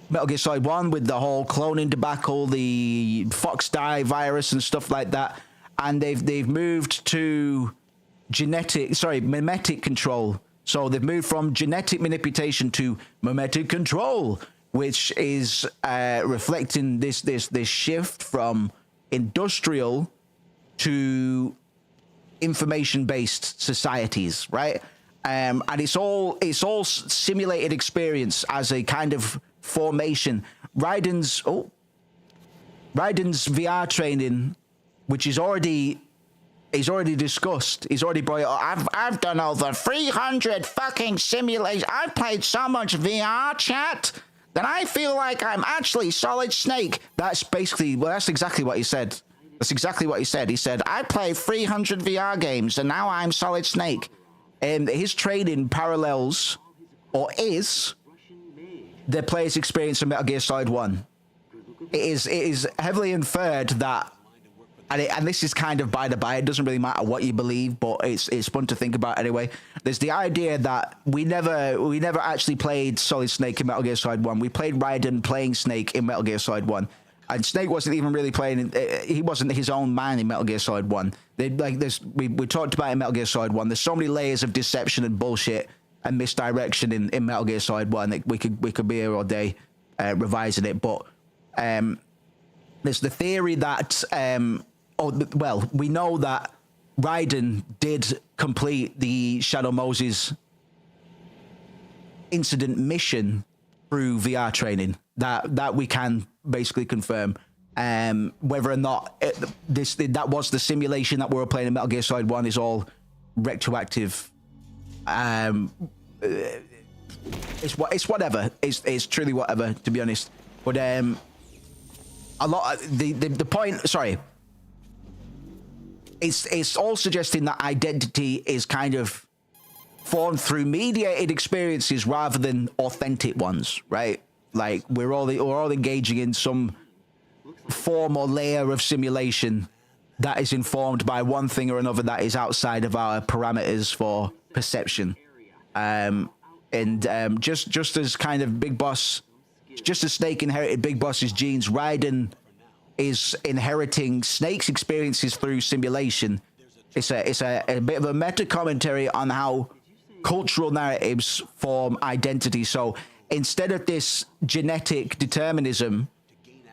Metal Gear Solid 1 with the whole cloning debacle, the Fox Die virus and stuff like that. And they've moved to mimetic control. So they've moved from genetic manipulation to mimetic control, which is reflecting this shift from industrial to information-based societies, right? And it's all simulated experience as a kind of formation. Raiden's VR training, which he's already discussed. He's already brought it up. I've done over 300 fucking simulations. I've played so much VR, chat, that I feel like I'm actually Solid Snake. That's exactly what he said. That's exactly what he said. He said, I played 300 VR games and now I'm Solid Snake. And his training parallels, or is, the player's experience of Metal Gear Solid 1. It is heavily inferred that, and this is kind of by the by, it doesn't really matter what you believe, but it's fun to think about anyway. There's the idea that we never actually played Solid Snake in Metal Gear Solid 1. We played Raiden playing Snake in Metal Gear Solid 1. And Snake wasn't even really playing, he wasn't his own man in Metal Gear Solid 1. We talked about in Metal Gear Solid 1, there's so many layers of deception and bullshit and misdirection in Metal Gear Solid 1 that we could be here all day revising it. But there's the theory that, we know that Raiden did complete the Shadow Moses incident mission through VR training. That we can basically confirm. Whether or not that was the simulation that we were playing in Metal Gear Solid 1 is all retroactive. It's whatever. It's truly whatever, to be honest. But a lot of the point. Sorry, it's all suggesting that identity is kind of formed through mediated experiences rather than authentic ones, right? Like we're all engaging in some form or layer of simulation that is informed by one thing or another that is outside of our parameters for perception. Just as kind of Big Boss, just as Snake inherited Big Boss's genes, Raiden is inheriting Snake's experiences through simulation. It's a bit of a meta commentary on how cultural narratives form identity. So instead of this genetic determinism,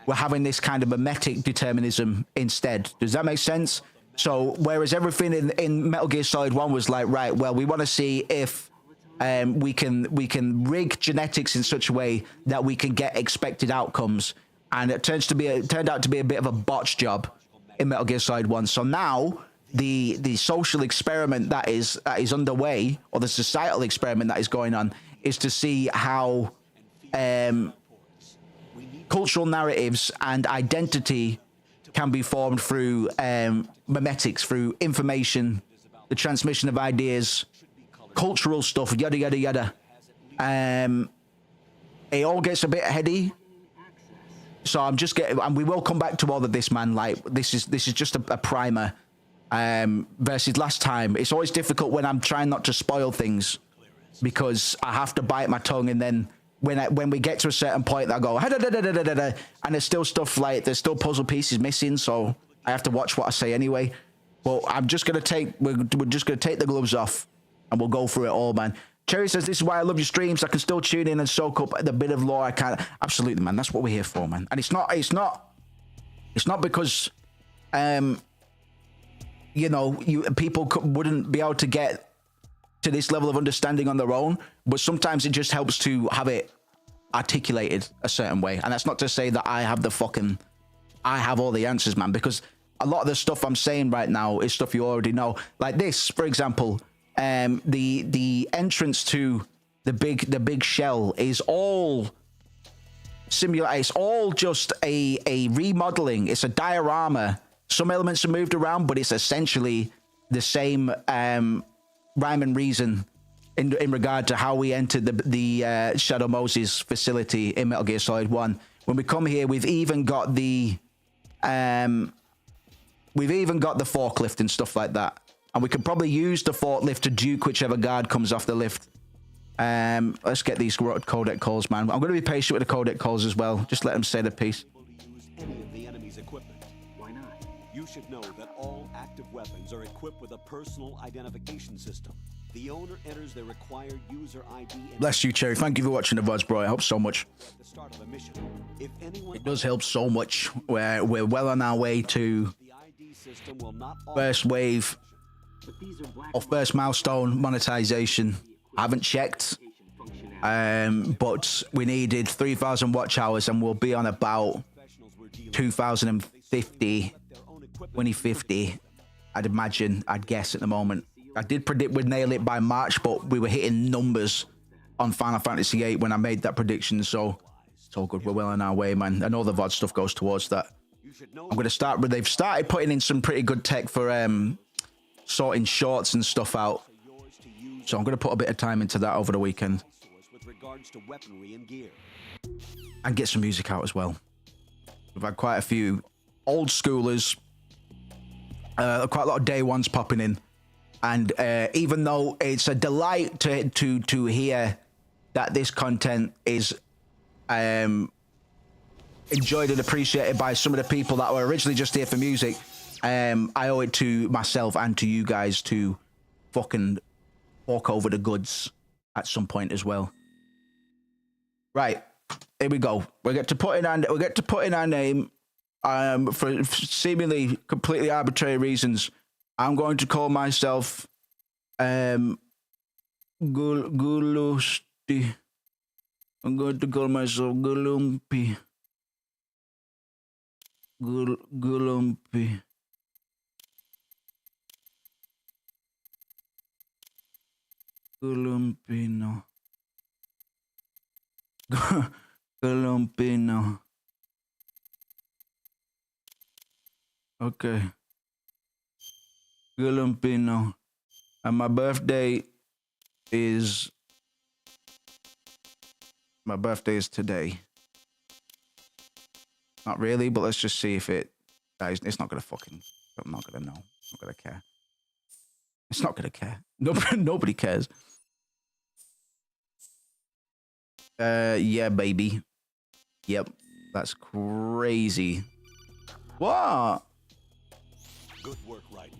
we're having this kind of mimetic determinism instead. Does that make sense? So whereas everything in Metal Gear Solid 1 was like, right, well, we want to see if we can rig genetics in such a way that we can get expected outcomes, and it turned out to be a bit of a botch job in Metal Gear Solid 1. So now the social experiment that is underway, or the societal experiment that is going on, is to see how cultural narratives and identity can be formed through memetics, through information, the transmission of ideas, cultural stuff, yada yada yada. It all gets a bit heady, so I'm just getting, and we will come back to all of this, man. Like this is just a primer. Versus last time, it's always difficult when I'm trying not to spoil things because I have to bite my tongue, and then when we get to a certain point, I go, and there's still stuff like, there's still puzzle pieces missing, so I have to watch what I say anyway. But I'm just gonna we're just gonna take the gloves off, and we'll go through it all, man. Cherry says, this is why I love your streams. I can still tune in and soak up the bit of lore I can. Absolutely, man. That's what we're here for, man. And it's not because, you know, people wouldn't be able to get to this level of understanding on their own, but sometimes it just helps to have it articulated a certain way. And that's not to say that I have all the answers, man, because a lot of the stuff I'm saying right now is stuff you already know. Like this, for example, the entrance to the big shell is all simulated. It's all just a remodeling. It's a diorama. Some elements are moved around, but it's essentially the same rhyme and reason in regard to how we entered the Shadow Moses facility in Metal Gear Solid 1. When we come here, we've even got the forklift and stuff like that. And we could probably use the forklift to duke whichever guard comes off the lift. Let's get these codec calls, man. I'm going to be patient with the codec calls as well. Just let them say the piece. Any of the enemy's equipment. Why not? You should know that all active weapons are equipped with a personal identification system. The owner enters their required user ID. Bless you, Cherry. Thank you for watching the VODs, bro. It helps so much. At the start of a mission, if anyone It does help so much. We're well on our way to first wave or first milestone monetization. I haven't checked, but we needed 3,000 watch hours, and we'll be on about 2050, I'd guess at the moment. I did predict we'd nail it by March, but we were hitting numbers on Final Fantasy VIII when I made that prediction, so it's all good. We're well on our way, man. And all the VOD stuff goes towards that. I'm going to start, but they've started putting in some pretty good tech for sorting shorts and stuff out. So I'm going to put a bit of time into that over the weekend. And get some music out as well. We've had quite a few old schoolers, quite a lot of day ones popping in. And even though it's a delight to hear that this content is enjoyed and appreciated by some of the people that were originally just here for music, I owe it to myself and to you guys to fucking walk over the goods at some point as well. Right, here we go. We get to put in our name for seemingly completely arbitrary reasons. I'm going to call myself Gulusty. I'm going to call myself Gulumpy. Gulumpy. Gulumpino. Gulumpino. Okay. Gulumpino. And my birthday is today. Not really, but let's just see if it's not gonna fucking. I'm not gonna know. I'm not gonna care. It's not gonna care. Nobody cares. Yeah, baby. Yep, that's crazy. What? Good work, Raiden.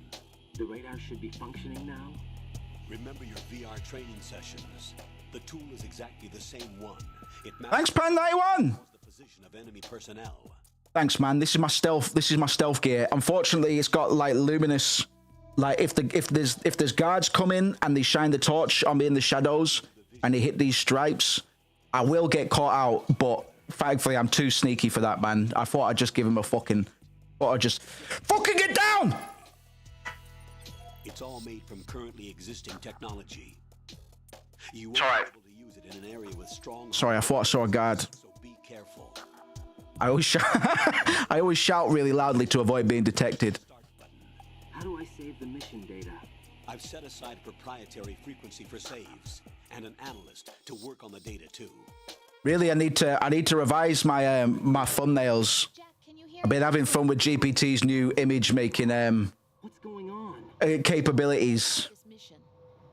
The radar should be functioning now. Remember your VR training sessions. The tool is exactly the same one. Thanks, Pan 91. The position of enemy personnel. Thanks, man. This is my stealth gear. Unfortunately, it's got like luminous. Like if there's guards come in and they shine the torch on me in the shadows and they hit these stripes, I will get caught out. But thankfully, I'm too sneaky for that, man. I thought I'd just give him a fucking. Thought I'd just fucking get down. It's all made from currently existing technology. You won't Sorry. be able to use it in an area with strong. Sorry, I thought I saw a guard. So be careful. I always shout really loudly to avoid being detected. How do I save the mission data? I've set aside a proprietary frequency for saves and an analyst to work on the data too. Really, I need to revise my my thumbnails. I've been having fun with GPT's new image making What's going on? Capabilities.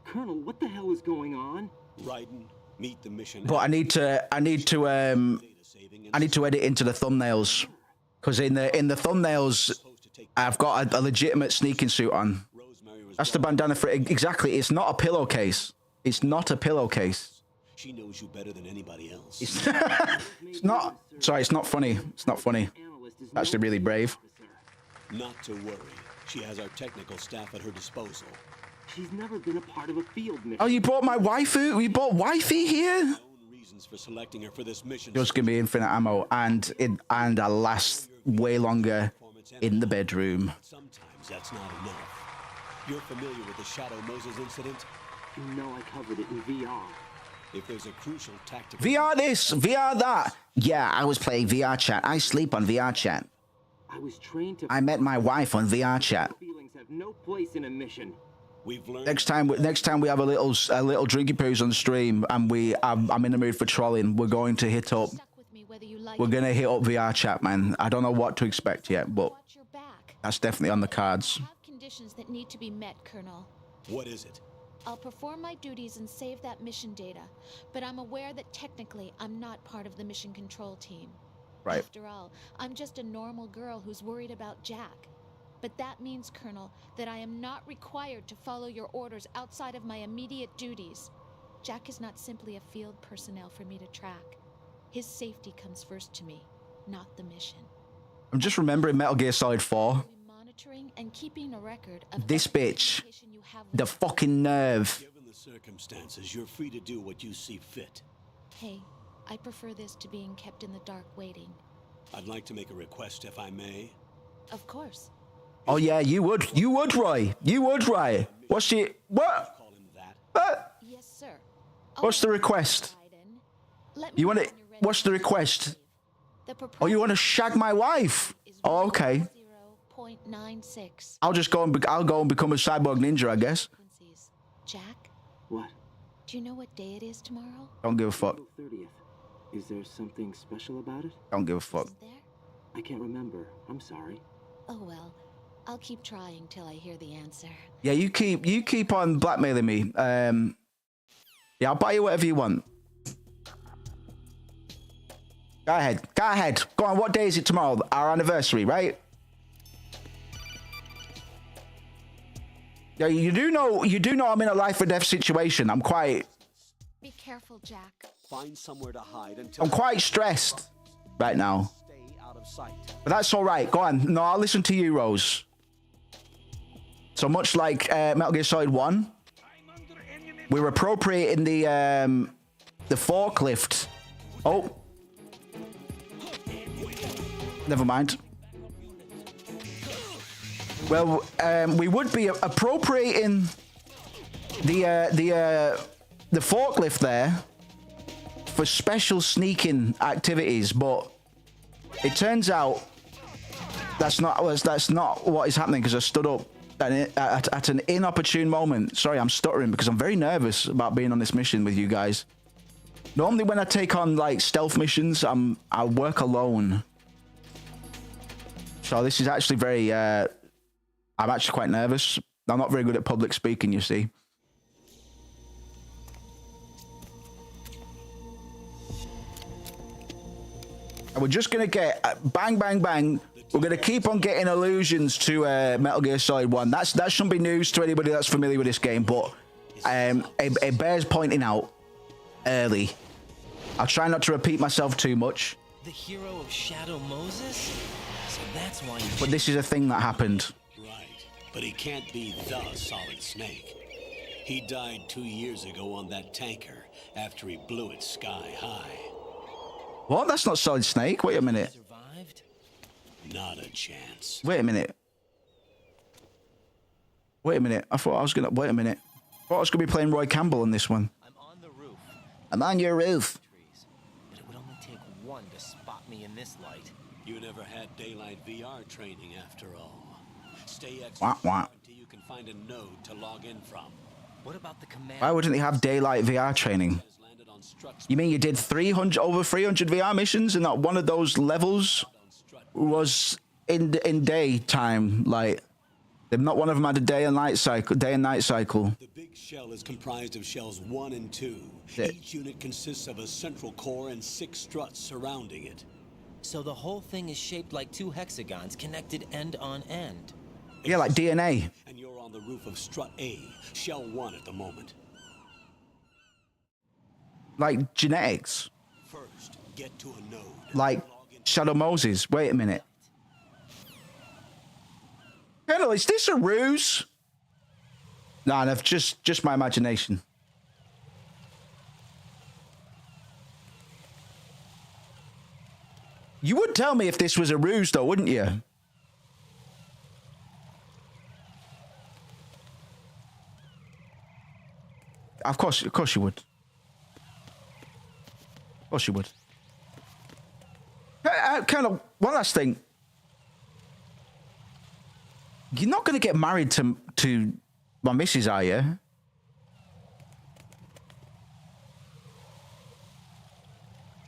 Colonel, what the hell is going on? Raiden, meet the mission. But I need to edit into the thumbnails because in the thumbnails I've got a legitimate sneaking suit on. That's the bandana for it. Exactly. It's not a pillowcase. It's not a pillowcase. She knows you better than anybody else. It's not. Sorry, it's not funny. It's not funny. Actually, really brave. Not to worry. She has our technical staff at her disposal. She's never been a part of a field mission. Oh, you brought my waifu? You brought wifey here? Reasons for selecting her for this mission. Just give me infinite ammo and I last way longer in the bedroom. Sometimes that's not enough. You're familiar with the Shadow Moses incident? You know I covered it in VR. If there's a crucial tactic. VR this, VR that. Yeah, I was playing VR chat. I sleep on VR chat. I was trained to. I met my wife on VR chat. Feelings have no place in a mission. We've learned. Next time we have a little drinky poos on stream and I'm in the mood for trolling, we're going to hit up. We're gonna hit up VR chat, man. I don't know what to expect yet, but that's definitely on the cards. I have conditions that need to be met, Colonel. What is it? I'll perform my duties and save that mission data, but I'm aware that technically I'm not part of the mission control team. Right. After all, I'm just a normal girl who's worried about Jack. But that means, Colonel, that I am not required to follow your orders outside of my immediate duties. Jack is not simply a field personnel for me to track. His safety comes first to me, not the mission. I'm just remembering Metal Gear Solid 4. Monitoring and keeping a record of This bitch. The fucking nerve. Given the circumstances, you're free to do what you see fit. Hey, I prefer this to being kept in the dark waiting. I'd like to make a request, if I may. Of course. Oh yeah, you would, Roy. You would, Roy. What's the what? Yes, sir. What's the request? You want it? What's the request? Oh, you want to shag my wife? Oh, okay. 0.96. I'll go and become a cyborg ninja, I guess. Jack? What? Do you know what day it is tomorrow? Don't give a fuck. April 30th. Is there something special about it? Don't give a fuck. I can't remember. I'm sorry. Oh well. I'll keep trying till I hear the answer. Yeah, you keep on blackmailing me. Yeah, I'll buy you whatever you want. Go ahead. Go on. What day is it tomorrow? Our anniversary, right? Yeah, you do know I'm in a life or death situation. I'm quite. Be careful, Jack. Find somewhere to hide until. I'm quite stressed right now. Stay out of sight. But that's all right. Go on. No, I'll listen to you, Rose. So much like Metal Gear Solid 1, we're appropriating the forklift. Oh. Never mind. Well, we would be appropriating the forklift there for special sneaking activities, but it turns out that's not what is happening because I stood up at an inopportune moment. Sorry, I'm stuttering because I'm very nervous about being on this mission with you guys. Normally when I take on like stealth missions, I work alone. So this is actually very I'm actually quite nervous. I'm not very good at public speaking, you see. And we're just gonna get bang, bang, bang. We're gonna keep on getting allusions to Metal Gear Solid 1. That shouldn't be news to anybody that's familiar with this game, but it bears pointing out early. I'll try not to repeat myself too much. The hero of Shadow Moses? So that's why you... But this is a thing that happened. Right, but he can't be the Solid Snake. He died 2 years ago on that tanker after he blew it sky high. What? That's not Solid Snake. Wait a minute. Not a chance. Wait a minute. Wait a minute. I thought I was gonna... Wait a minute. I thought I was gonna be playing Roy Campbell on this one. I'm on the roof. I'm on your roof. But it would only take one to spot me in this light. You never had daylight VR training after all. Stay Wah, wah. until you can find a node to log in from. What about the command? Why wouldn't they have daylight VR training? You mean you did over 300 VR missions and not one of those levels was in daytime? Like, not one of them had a day and night cycle. The big shell is comprised of shells 1 and 2. Each unit consists of a central core and 6 struts surrounding it. So the whole thing is shaped like 2 hexagons connected end on end. Yeah, like DNA. And you're on the roof of strut A, shell 1 at the moment. Like genetics. First, get to a node. Like Shadow Moses. Wait a minute. Colonel, is this a ruse? Nah, no, just my imagination. You would tell me if this was a ruse, though, wouldn't you? Of course you would. Of course you would. Kind of one last thing. You're not going to get married to my missus, are you?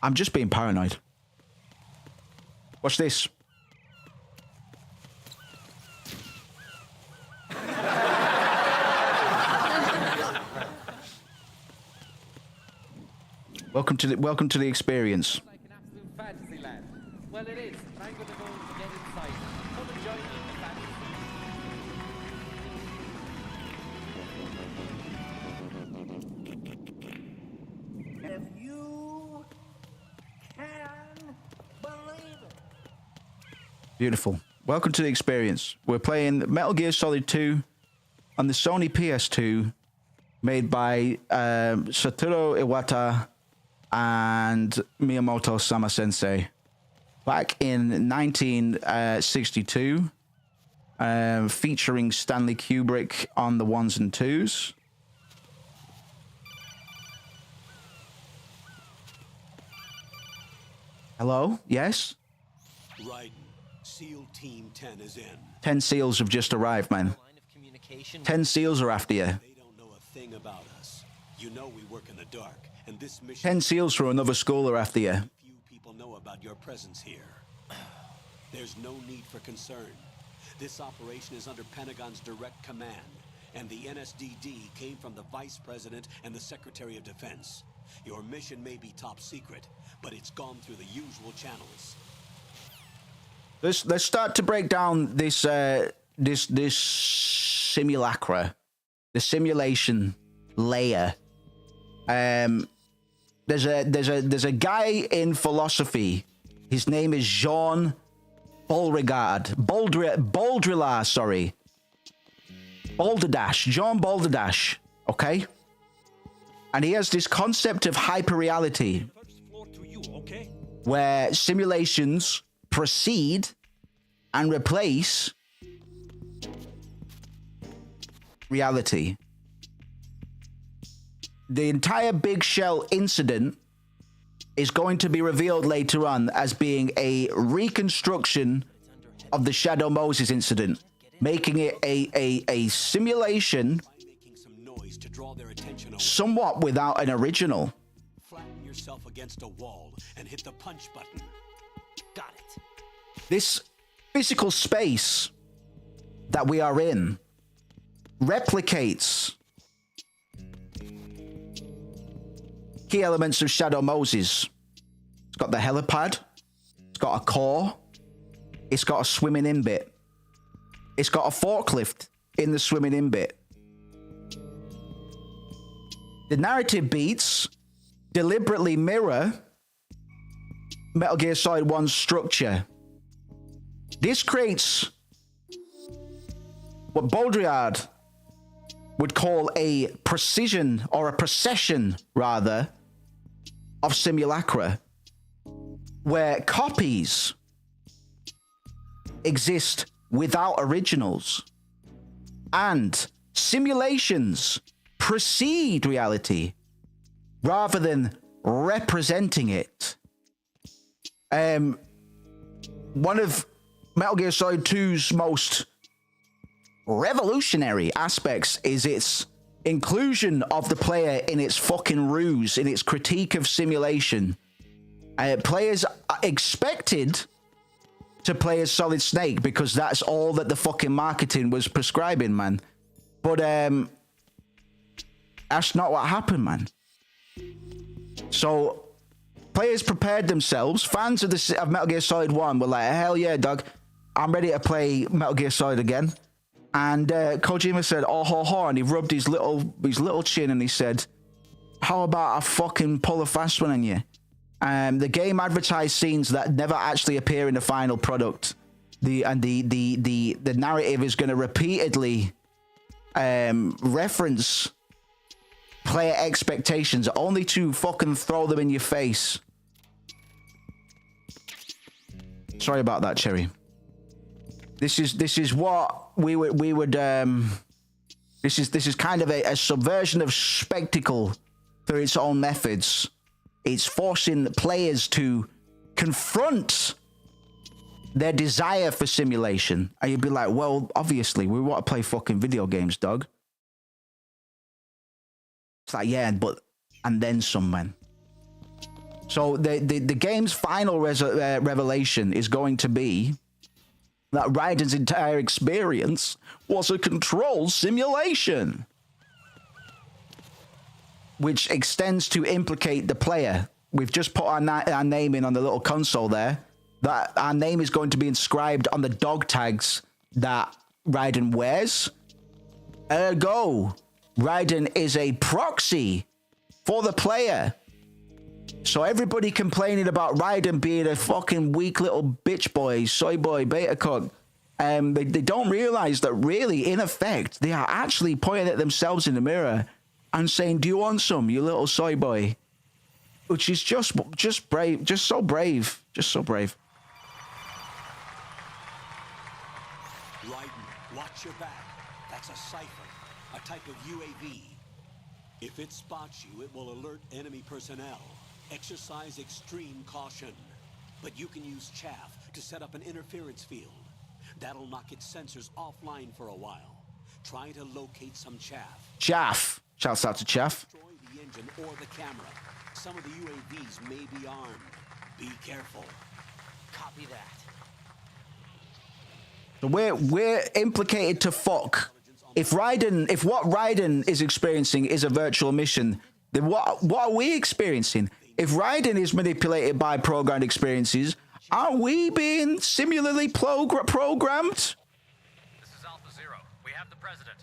I'm just being paranoid. Watch this. Welcome to the experience. Like an absolute fantasy land. Well, it is, but I'm going to go and get inside. Come and join me in the fantasy. If you can believe it. Beautiful. Welcome to the experience. We're playing Metal Gear Solid 2 on the Sony PS2, made by Satoru Iwata and Miyamoto Sama Sensei back in 1962, featuring Stanley Kubrick on the 1s and 2s. Hello? Yes? Right. SEAL Team 10 is in. 10 SEALs have just arrived, man. 10 SEALs are after you. They don't know a thing about us. You know we work in the dark, and this mission... 10 SEALs from another school are after you. Few people know about your presence here. There's no need for concern. This operation is under Pentagon's direct command, and the NSDD came from the Vice President and the Secretary of Defense. Your mission may be top secret, but it's gone through the usual channels. Let's start to break down this this simulacra, the simulation layer. There's a guy in philosophy. His name is Jean Baudrillard, sorry. Balderdash, Jean Balderdash, okay? And he has this concept of hyperreality, where simulations precede and replace reality. The entire Big Shell incident is going to be revealed later on as being a reconstruction of the Shadow Moses incident, making it a simulation somewhat without an original. Flatten yourself against a wall and hit the punch button. Got it. This physical space that we are in replicates key elements of Shadow Moses. It's got the helipad, it's got a core, it's got a swimming in bit, it's got a forklift in the swimming in bit. The narrative beats deliberately mirror Metal Gear Solid 1's structure. This creates what Baudrillard would call a precision, or a procession rather, of simulacra, where copies exist without originals, and simulations precede reality rather than representing it. One of Metal Gear Solid 2's most revolutionary aspects is its inclusion of the player in its fucking ruse, in its critique of simulation. Players are expected to play as Solid Snake because that's all that the fucking marketing was prescribing, man. But that's not what happened, man. So players prepared themselves. Fans of Metal Gear Solid 1 were like, hell yeah, dog, I'm ready to play Metal Gear Solid again. And Kojima said, oh, ho, ho, and he rubbed his little chin and he said, how about I fucking pull a fast one on you? The game advertised scenes that never actually appear in the final product. The narrative is going to repeatedly reference player expectations, only to fucking throw them in your face. Sorry about that, Cherry. This is what we would this is kind of a subversion of spectacle through its own methods. It's forcing players to confront their desire for simulation. And you'd be like, well, obviously, we want to play fucking video games, dog. It's like, yeah, but, and then some, man. So the game's final revelation is going to be that Raiden's entire experience was a control simulation, which extends to implicate the player. We've just put our name in on the little console there. That our name is going to be inscribed on the dog tags that Raiden wears. Ergo, Raiden is a proxy for the player. So everybody complaining about Raiden being a fucking weak little bitch boy, soy boy, beta cuck, they don't realize that really, in effect, they are actually pointing at themselves in the mirror and saying, do you want some, you little soy boy? Which is just brave, just so brave, just so brave. Raiden, watch your back. That's a cipher, a type of UAV. If it spots you, it will alert enemy personnel. Exercise extreme caution. But you can use chaff to set up an interference field. That'll knock its sensors offline for a while. Try to locate some chaff. Chaff. Shouts out to Chaff. Destroy the engine or the camera. Some of the UAVs may be armed. Be careful. Copy that. So we're implicated to fuck. If what Raiden is experiencing is a virtual mission, then what are we experiencing? If Raiden is manipulated by programmed experiences, are we being similarly programmed? This is Alpha Zero. We have the president.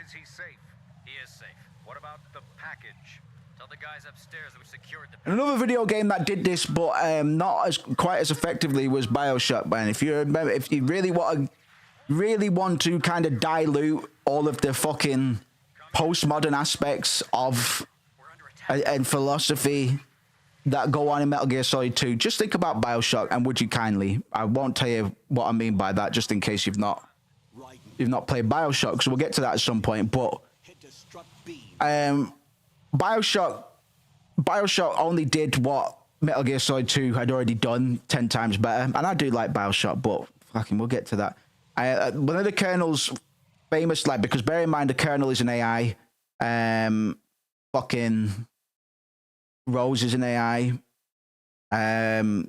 Is he safe? He is safe. What about the package? Tell the guys upstairs that we secured the... Another video game that did this, but not quite as effectively, was BioShock, man. If you remember, if you really want to kind of dilute all of the fucking postmodern aspects of and philosophy that go on in Metal Gear Solid 2, just think about BioShock, and would you kindly? I won't tell you what I mean by that, just in case you've not played BioShock, because we'll get to that at some point. But BioShock only did what Metal Gear Solid 2 had already done 10 times better, and I do like BioShock, but fucking, we'll get to that. One of the Colonel's famous, like, because bear in mind the Colonel is an AI. Fucking Rose is an AI.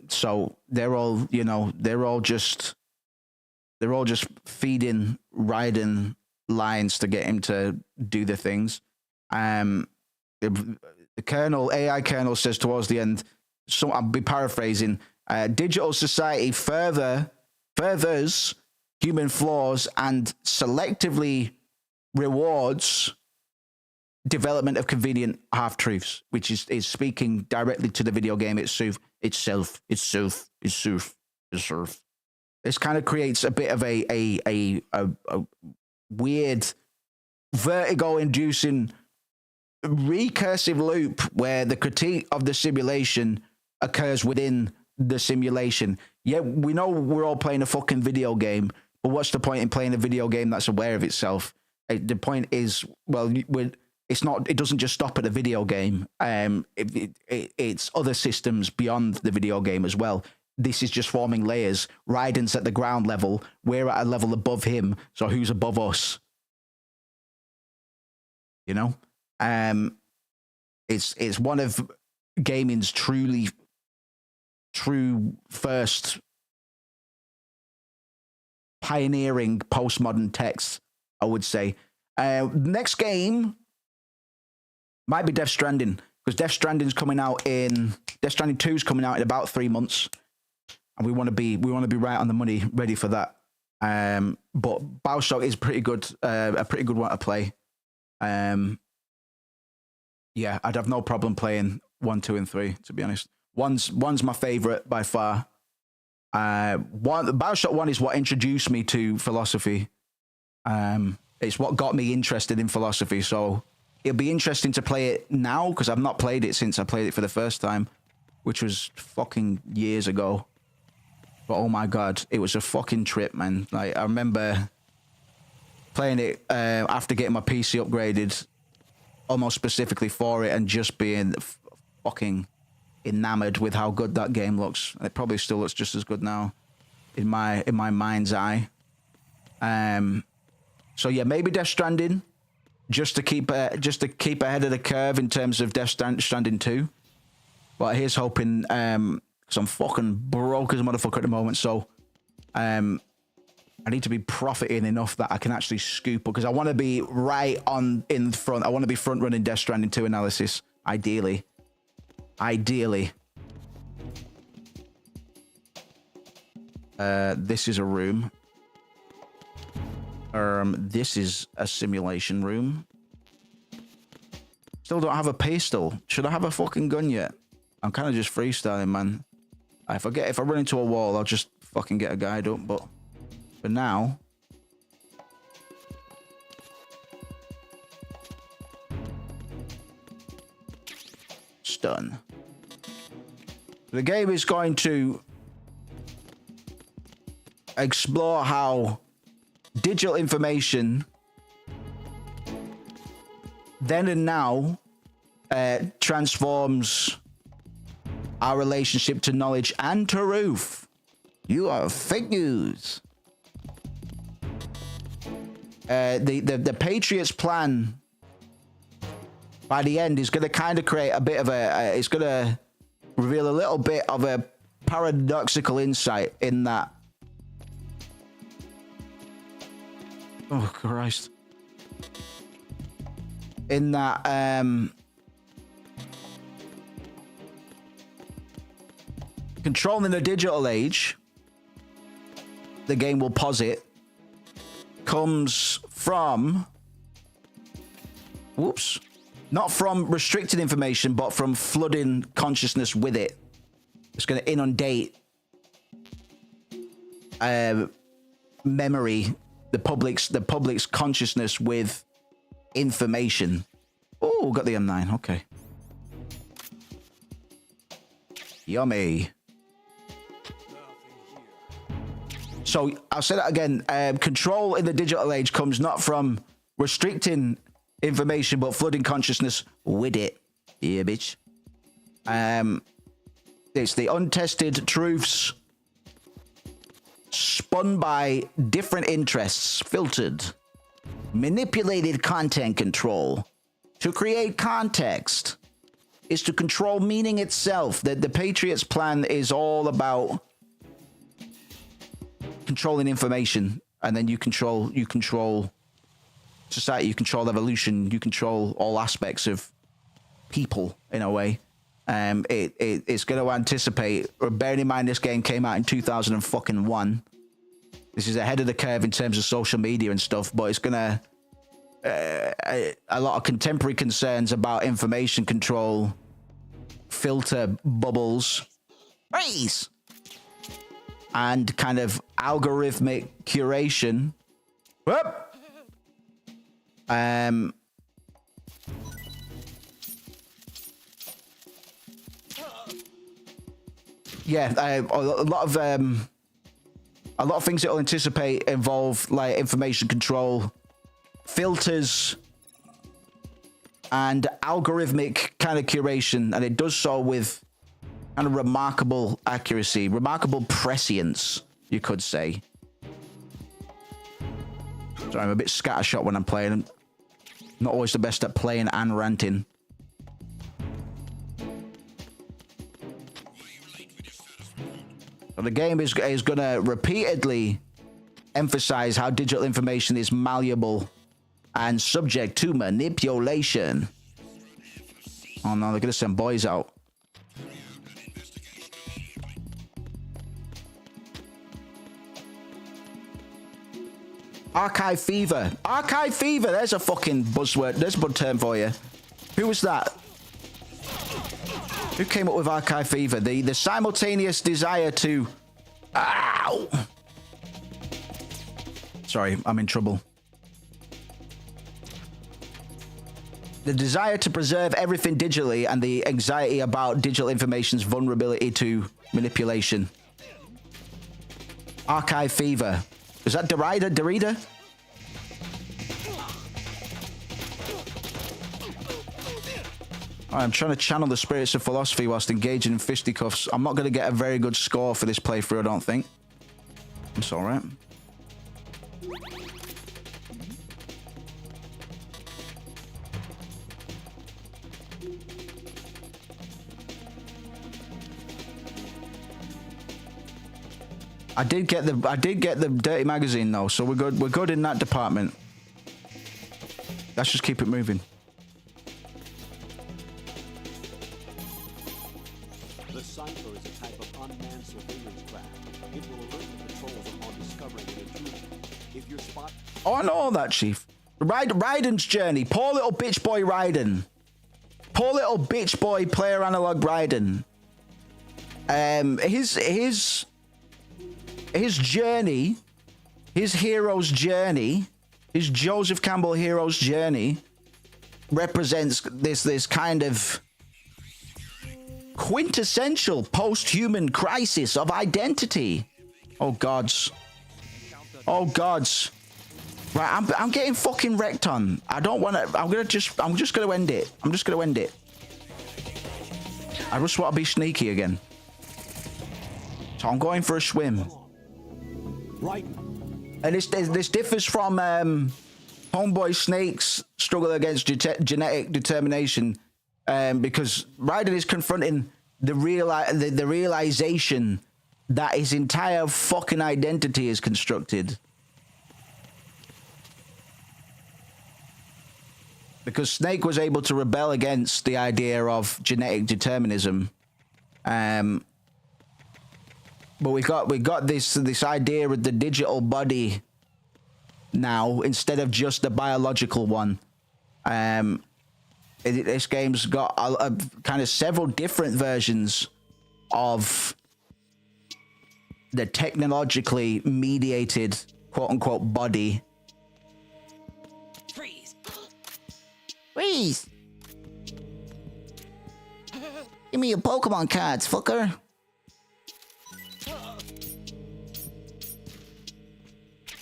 So they're all, you know, they're all just feeding Raiden lines to get him to do the things. The Colonel, AI Colonel, says towards the end, so I'll be paraphrasing, digital society furthers human flaws and selectively rewards development of convenient half-truths, which is speaking directly to the video game itself. This kind of creates a bit of a weird, vertigo-inducing, recursive loop where the critique of the simulation occurs within the simulation. Yeah, we know we're all playing a fucking video game, but what's the point in playing a video game that's aware of itself? The point is, well, it's not. It doesn't just stop at a video game. It's other systems beyond the video game as well. This is just forming layers. Raiden's at the ground level. We're at a level above him. So who's above us? You know, it's one of gaming's true first pioneering postmodern texts, I would say. Next game might be Death Stranding, because Death Stranding 2 is coming out in about 3 months, and we want to be right on the money, ready for that. But BioShock is pretty good, a pretty good one to play. Yeah, I'd have no problem playing 1, 2, and 3, to be honest. One's my favorite by far. BioShock 1 is what introduced me to philosophy. It's what got me interested in philosophy. So it'll be interesting to play it now, because I've not played it since I played it for the first time, which was fucking years ago. But oh my God, it was a fucking trip, man. Like, I remember playing it after getting my PC upgraded, almost specifically for it, and just being fucking enamored with how good that game looks. It probably still looks just as good now in my mind's eye. So yeah, maybe Death Stranding, just to keep ahead of the curve in terms of Death Stranding 2. But here's hoping, because I'm fucking broke as a motherfucker at the moment, so I need to be profiting enough that I can actually scoop up, because I want to be right on in front. I want to be front running Death Stranding 2 analysis, ideally. This is a room. This is a simulation room. Still don't have a pistol. Should I have a fucking gun yet? I'm kind of just freestyling, man. If I run into a wall, I'll just fucking get a guide up, but for now, stun. The game is going to explore how digital information then and now transforms our relationship to knowledge and to truth. You are fake news. The Patriots' plan by the end is going to kind of create a bit of it's going to reveal a little bit of a paradoxical insight in that. Oh, Christ. In that, controlling the digital age, the game will posit, comes from, not from restricted information, but from flooding consciousness with it. It's going to inundate memory, the public's consciousness with information. Oh, got the M9. Okay. Yummy. So I'll say that again. Control in the digital age comes not from restricting information, but flooding consciousness with it. Yeah, bitch. It's the untested truths spun by different interests, filtered, manipulated content control to create context is to control meaning itself. That the Patriots plan is all about controlling information, and then you control society, you control evolution, you control all aspects of people in a way. It's going to anticipate, bearing in mind this game came out in 2001. This is ahead of the curve in terms of social media and stuff, but it's going to a lot of contemporary concerns about information control, filter bubbles, race, and kind of algorithmic curation. Whoop. Yeah, a lot of things that will anticipate involve like information control, filters, and algorithmic kind of curation, and it does so with kind of remarkable accuracy, remarkable prescience, you could say. Sorry, I'm a bit scattershot when I'm playing. I'm not always the best at playing and ranting. So the game is going to repeatedly emphasize how digital information is malleable and subject to manipulation. Oh no, they're going to send boys out. Archive fever. Archive fever. There's a fucking buzzword. There's a bud term for you. Who was that? Who came up with archive fever? The simultaneous desire to... Ow! Sorry, I'm in trouble. The desire to preserve everything digitally and the anxiety about digital information's vulnerability to manipulation. Archive fever. Is that Derrida? I'm trying to channel the spirits of philosophy whilst engaging in fisticuffs. I'm not going to get a very good score for this playthrough, I don't think. It's alright. I did get the dirty magazine though, so we're good. We're good in that department. Let's just keep it moving. The Cypher is a type of unmanned surveillance craft. It will alert the patrols upon discovering an intrusion. If your spot... Oh, I know all that, Chief. Raiden's journey. Poor little bitch boy Raiden. Poor little bitch boy player analog Raiden. His journey, his hero's journey, his Joseph Campbell hero's journey represents this kind of quintessential post-human crisis of identity. Oh gods. Oh gods. Right, I'm getting fucking wrecked on. I don't want to. I'm just gonna end it. I'm just gonna end it. I just want to be sneaky again. So I'm going for a swim. Right. And this differs from Homeboy Snake's struggle against genetic determination, because Raiden is confronting the realization that his entire fucking identity is constructed. Because Snake was able to rebel against the idea of genetic determinism. But we got this idea of the digital body now instead of just the biological one. This game's got a kind of several different versions of the technologically mediated quote-unquote body. Freeze. Freeze. Give me your Pokemon cards, fucker.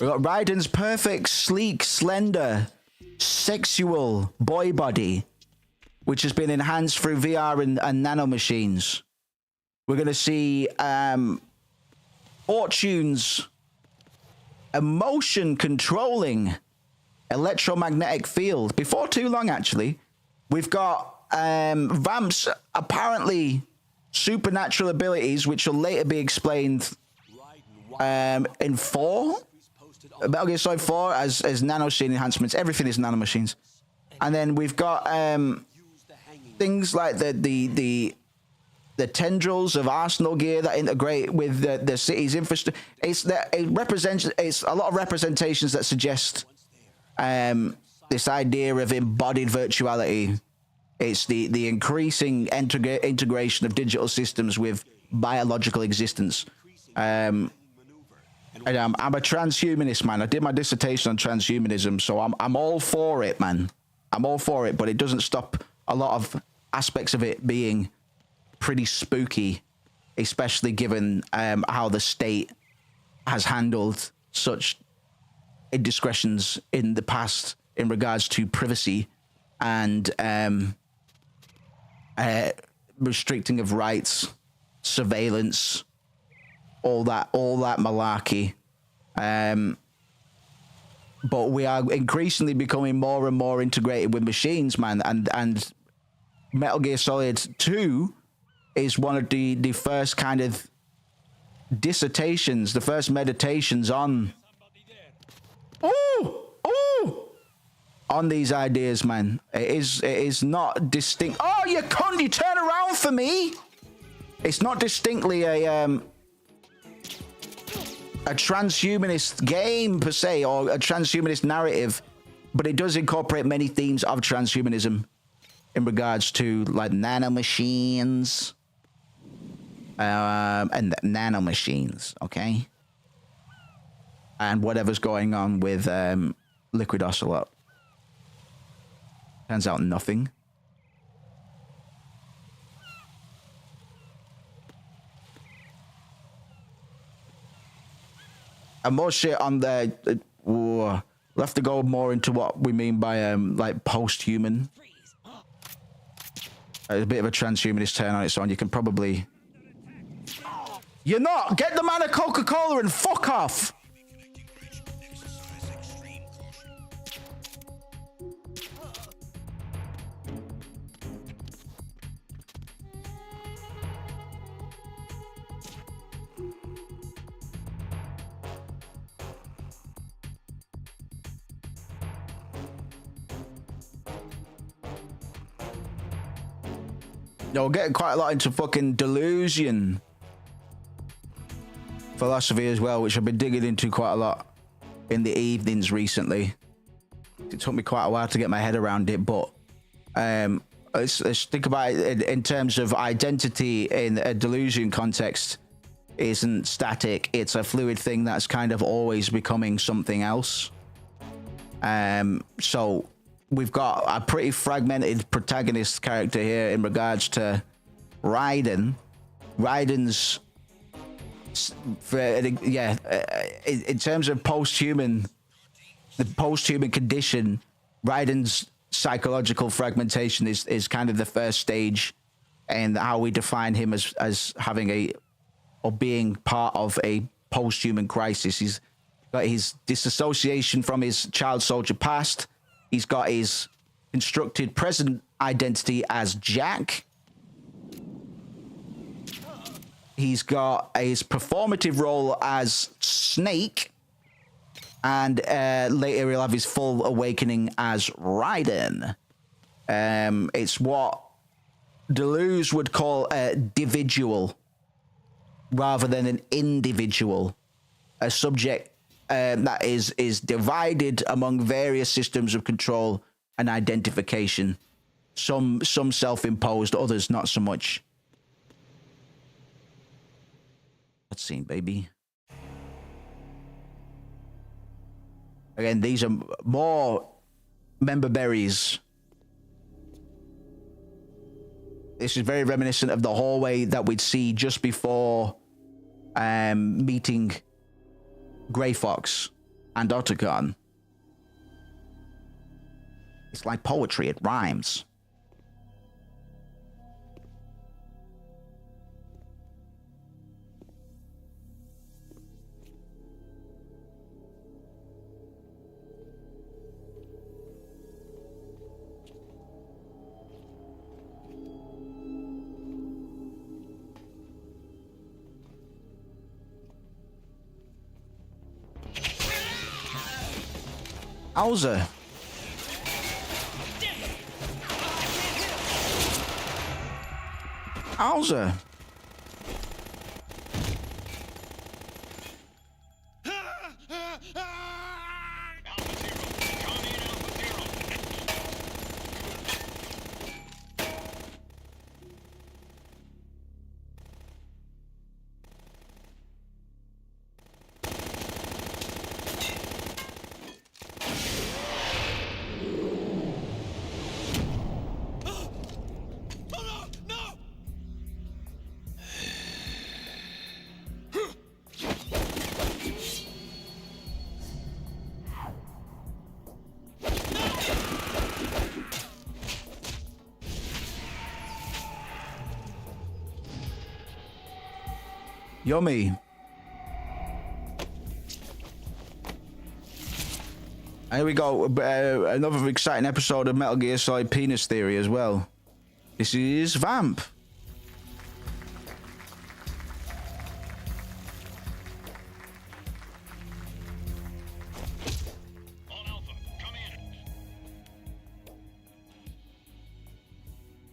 We got Raiden's perfect, sleek, slender, sexual boy body, which has been enhanced through VR and nanomachines. We're going to see Fortune's a motion controlling electromagnetic field. Before too long, actually, we've got Vamp's apparently supernatural abilities, which will later be explained in 4. Metal Gear Solid 4 as nanomachine enhancements. Everything is nanomachines. And then we've got things like the tendrils of Arsenal gear that integrate with the city's infrastructure. It's a lot of representations that suggest this idea of embodied virtuality. It's the increasing integration of digital systems with biological existence. And I'm a transhumanist, man. I did my dissertation on transhumanism, so I'm all for it, man. I'm all for it, but it doesn't stop a lot of aspects of it being pretty spooky, especially given how the state has handled such indiscretions in the past in regards to privacy and restricting of rights, surveillance, all that malarkey. But we are increasingly becoming more and more integrated with machines, man. And Metal Gear Solid 2 is one of the first kind of dissertations, the first meditations on on these ideas, man. It is not distinct. Oh, you cunt! You turn around for me. It's not distinctly a transhumanist game per se, or a transhumanist narrative, but it does incorporate many themes of transhumanism in regards to like nanomachines and nanomachines, okay, and whatever's going on with Liquid Ocelot. Turns out nothing. And more shit on there. We'll have to go more into what we mean by like post-human. There's a bit of a transhumanist turn on its own. You can probably... You're not! Get the man a Coca-Cola and fuck off! No, we're getting quite a lot into fucking delusion philosophy as well, which I've been digging into quite a lot in the evenings recently. It took me quite a while to get my head around it, but let's think about it in terms of identity in a delusion context. Isn't static. It's a fluid thing that's kind of always becoming something else. So we've got a pretty fragmented protagonist character here in regards to Raiden. Raiden's, in terms of post-human, the post-human condition, Raiden's psychological fragmentation is kind of the first stage, and how we define him as having or being part of a post-human crisis. He's got his disassociation from his child soldier past. He's got his constructed present identity as Jack. He's got his performative role as Snake. And later he'll have his full awakening as Raiden. It's what Deleuze would call a dividual rather than an individual. A subject that is divided among various systems of control and identification. Some self-imposed, others not so much. Let's see, baby. Again, these are more member berries. This is very reminiscent of the hallway that we'd see just before meeting Grey Fox and Otacon. It's like poetry, it rhymes. Alza. Alza. Yummy. Here we go. Another exciting episode of Metal Gear Solid Penis Theory as well. This is Vamp. All Alpha, come in.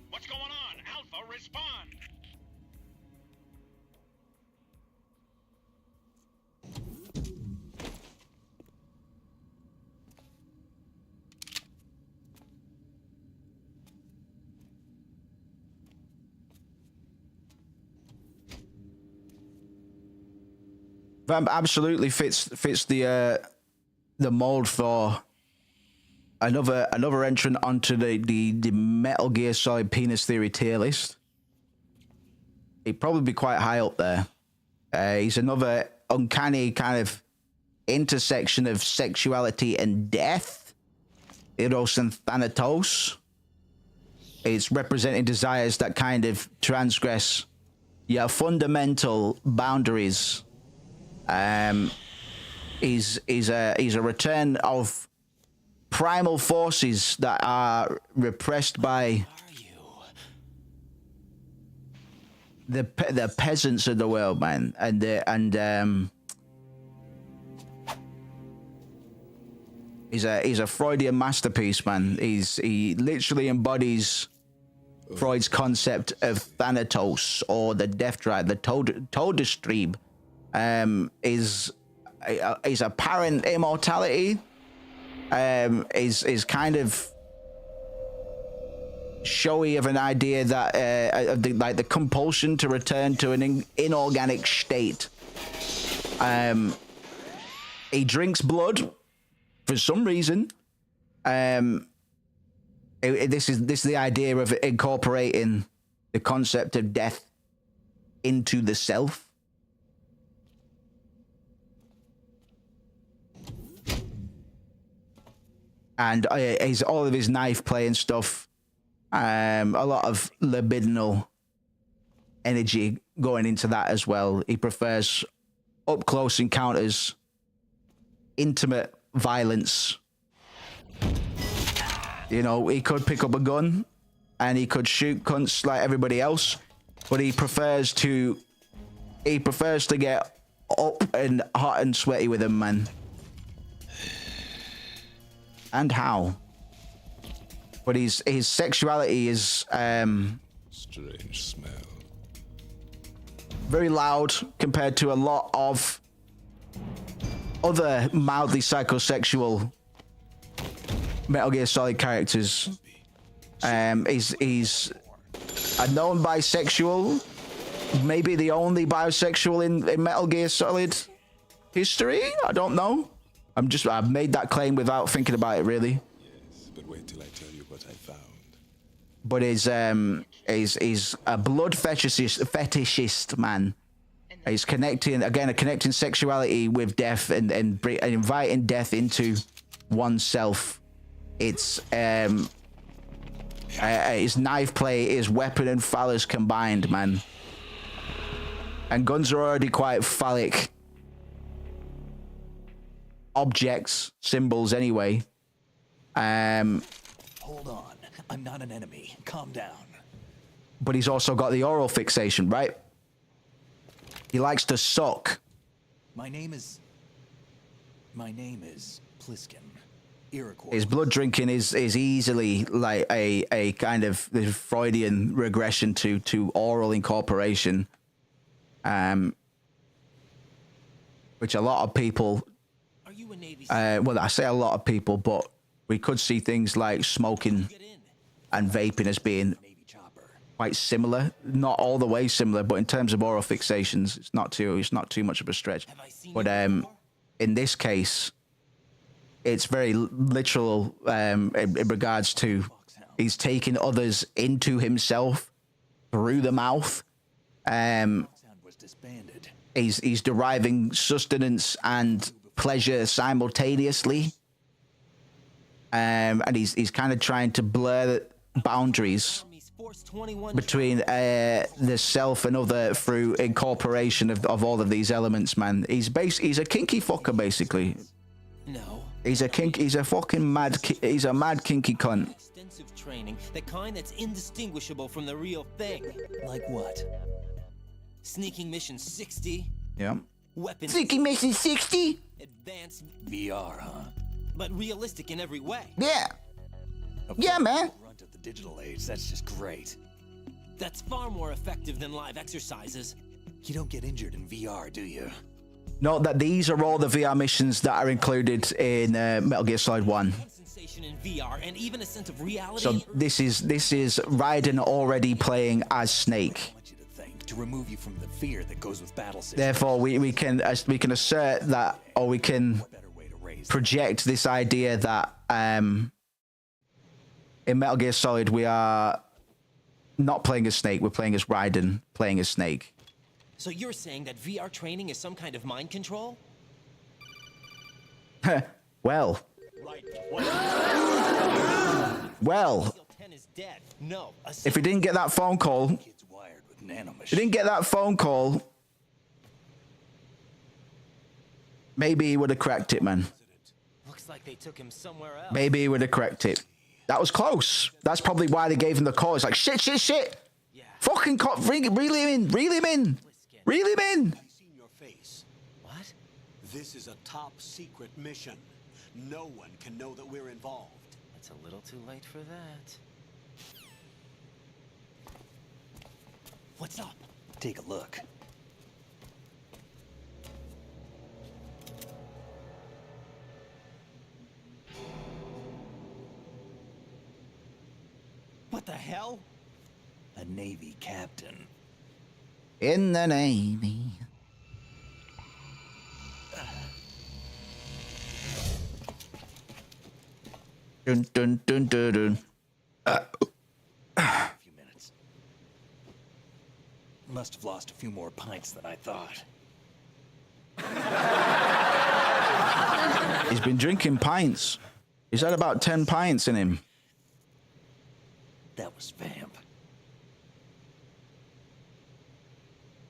What's going on? Alpha, respond. Vamp absolutely fits the mold for another entrant onto the Metal Gear Solid Penis Theory tier list. He'd probably be quite high up there. He's another uncanny kind of intersection of sexuality and death. Eros and Thanatos. It's representing desires that kind of transgress your fundamental boundaries. Is a return of primal forces that are repressed by the peasants of the world, man, and he's a Freudian masterpiece, man. He literally embodies Freud's concept of Thanatos, or the death drive, the Todestrieb. Is apparent immortality, is kind of showy of an idea that like the compulsion to return to an inorganic state. He drinks blood for some reason. This is the idea of incorporating the concept of death into the self. And all of his knife play and stuff, a lot of libidinal energy going into that as well. He prefers up close encounters, intimate violence. You know, he could pick up a gun and he could shoot cunts like everybody else, but he prefers to get up and hot and sweaty with them, man. And how? But his sexuality is strange smell. Very loud compared to a lot of other mildly psychosexual Metal Gear Solid characters. He's a known bisexual, maybe the only bisexual in Metal Gear Solid history. I don't know. I've made that claim without thinking about it, really. Yes, but wait till I tell you what I found. But he's a blood fetishist man. He's connecting sexuality with death and inviting death into oneself. It's his knife play is weapon and phallus combined, man. And guns are already quite phallic objects, symbols anyway. Hold on. I'm not an enemy. Calm down. But he's also got the oral fixation, right? He likes to suck. My name is Pliskin. his blood drinking is easily like a kind of Freudian regression to oral incorporation, which a lot of people, well, I say a lot of people, but we could see things like smoking and vaping as being quite similar, not all the way similar, but in terms of oral fixations, it's not too much of a stretch. But in this case, it's very literal in regards to he's taking others into himself through the mouth. He's deriving sustenance and pleasure simultaneously, and he's kind of trying to blur the boundaries between the self and other through incorporation of all of these elements. Man, he's a kinky fucker basically. No. He's a fucking mad kinky cunt. Extensive training, the kind that's indistinguishable from the real thing. Like what? Sneaking mission 60. Yeah. Weapons. Sneaking mission 60. Advanced VR, huh? but realistic in every way. Yeah. Yeah, man. Runt of the digital age. That's just great. That's far more effective than live exercises. You don't get injured in VR, do you? Note that these are all the VR missions that are included in Metal Gear Solid 1. Sensation in VR and even a sense of reality. So this is Raiden already playing as Snake. To remove you from the fear that goes with battle systems. Therefore, we can assert that, or we can project this idea that in Metal Gear Solid we are not playing as Snake, we're playing as Raiden playing as Snake. So you're saying that VR training is some kind of mind control? Well. Well. No, if he didn't get that phone call, maybe he would have cracked it, man. Looks like they took him somewhere else. Maybe he would have cracked it. That was close. That's probably why they gave him the call. It's like, shit. Yeah. Fucking reel him in. Reel him in. What? This is a top secret mission. No one can know that we're involved. It's a little too late for that. What's up? Take a look. What the hell? A Navy captain. In the Navy. Dun dun dun dun dun. A few minutes. Must have lost a few more pints than I thought. He's been drinking pints. He's had about 10 pints in him. That was Vamp.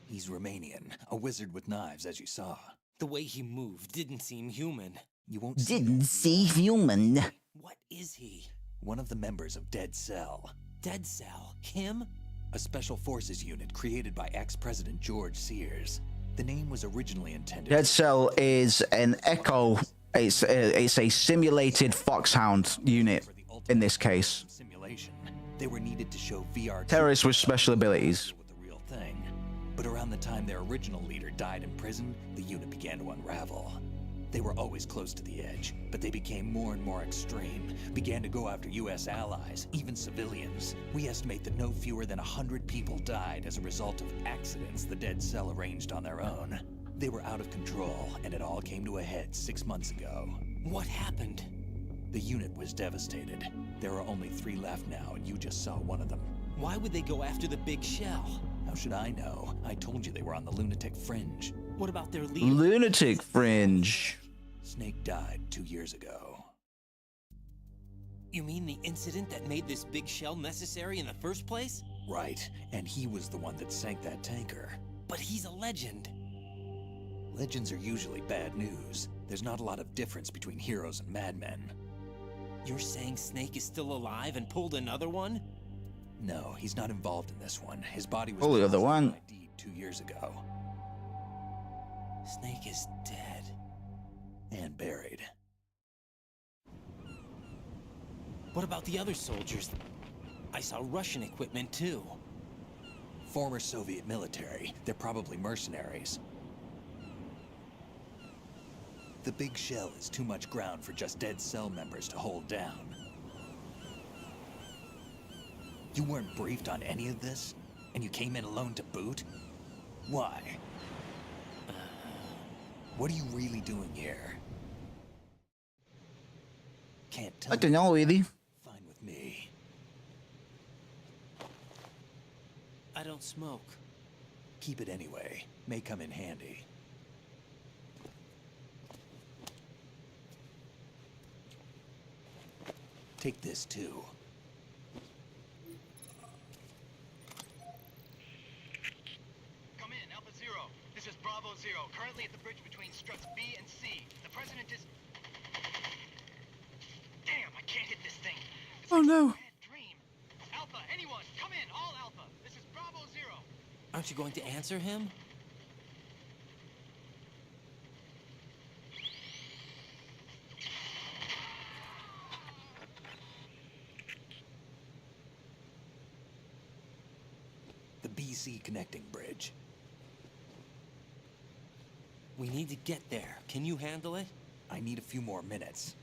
He's Romanian, a wizard with knives, as you saw. The way he moved didn't seem human. You won't see Didn't seem human. What is he? One of the members of Dead Cell. Dead Cell? Him? A special forces unit created by ex-president George Sears. The name was originally intended. Dead Cell is an echo. It's a simulated foxhound unit in this case. Simulation. They were needed to show VR terrorists with special abilities. With the real thing. But around the time their original leader died in prison, the unit began to unravel. They were always close to the edge, but they became more and more extreme, began to go after U.S. allies, even civilians. We estimate that no fewer than 100 people died as a result of accidents the Dead Cell arranged on their own. They were out of control, and it all came to a head 6 months ago. What happened? The unit was devastated. There are only 3 left now, and you just saw one of them. Why would they go after the big shell? How should I know? I told you they were on the lunatic fringe. What about their leader? Lunatic fringe. Snake died 2 years ago. You mean the incident that made this big shell necessary in the first place? Right, and he was the one that sank that tanker. But he's a legend. Legends are usually bad news. There's not a lot of difference between heroes and madmen. You're saying Snake is still alive and pulled another one? No, he's not involved in this one. His body was pulled the other one. ID'd 2 years ago. Snake is dead. And buried. What about the other soldiers? I saw Russian equipment too. Former Soviet military. They're probably mercenaries. The big shell is too much ground for just dead cell members to hold down. You weren't briefed on any of this? And you came in alone to boot? Why? What are you really doing here? Can't tell. I don't know, really. Fine with me. I don't smoke. Keep it anyway. May come in handy. Take this too. Come in, Alpha Zero. This is Bravo Zero, currently at the bridge between struts B and C. The president is... Damn, I can't hit this thing. It's Oh no. dream. Alpha, anyone, come in, all Alpha. This is Bravo Zero. Aren't you going to answer him? The BC connecting bridge. We need to get there. Can you handle it? I need a few more minutes.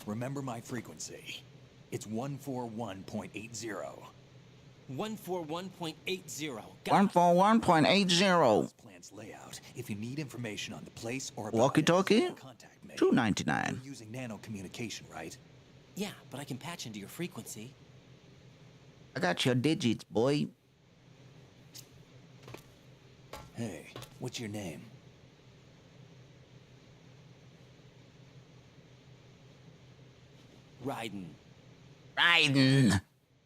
Remember my frequency. It's 141.80. 141.80. 141.80. Plant's layout. If you need information on the place or Walkie-talkie? contact me. $2.99. You're using nano communication, right? Yeah, but I can patch into your frequency. I got your digits, boy. Hey, what's your name? Raiden.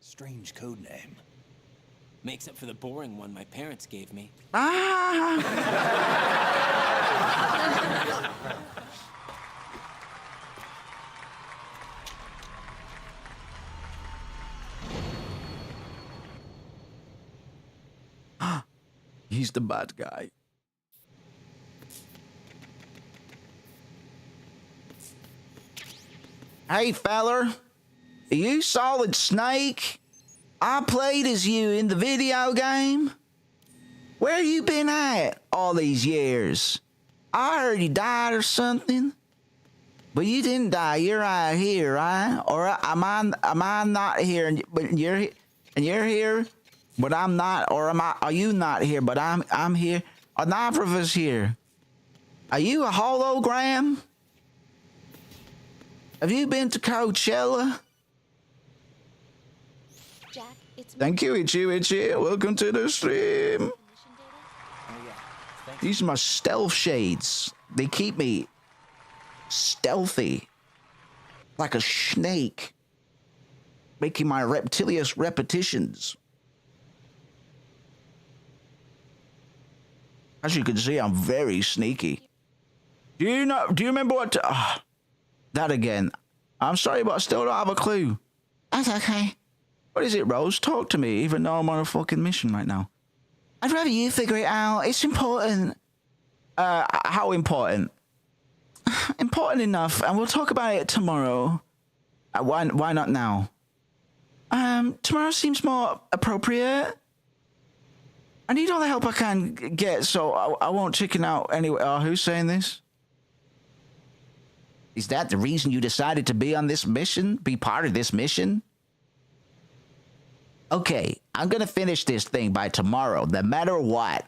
Strange code name. Makes up for the boring one my parents gave me. He's the bad guy. Hey, feller. Are you Solid Snake? I played as you in the video game. Where you been at all these years? I heard you died or something. But you didn't die. You're right here, right? Or am I not here but you're here, but I'm not, or are you not here, but I'm here? Are neither of us here? Are you a hologram? Have you been to Coachella? Jack, it's Thank you, Itchy. Welcome to the stream. These are my stealth shades. They keep me stealthy, like a snake, making my reptilious repetitions. As you can see, I'm very sneaky. Do you remember what? That again. I'm sorry, but I still don't have a clue. That's okay. What is it, Rose? Talk to me, even though I'm on a fucking mission right now. I'd rather you figure it out. It's important. How important? Important enough, and we'll talk about it tomorrow. Why not now? Tomorrow seems more appropriate. I need all the help I can get, so I won't chicken out anyway. Who's saying this? Is that the reason you decided to be on this mission? Be part of this mission? Okay, I'm gonna finish this thing by tomorrow, no matter what.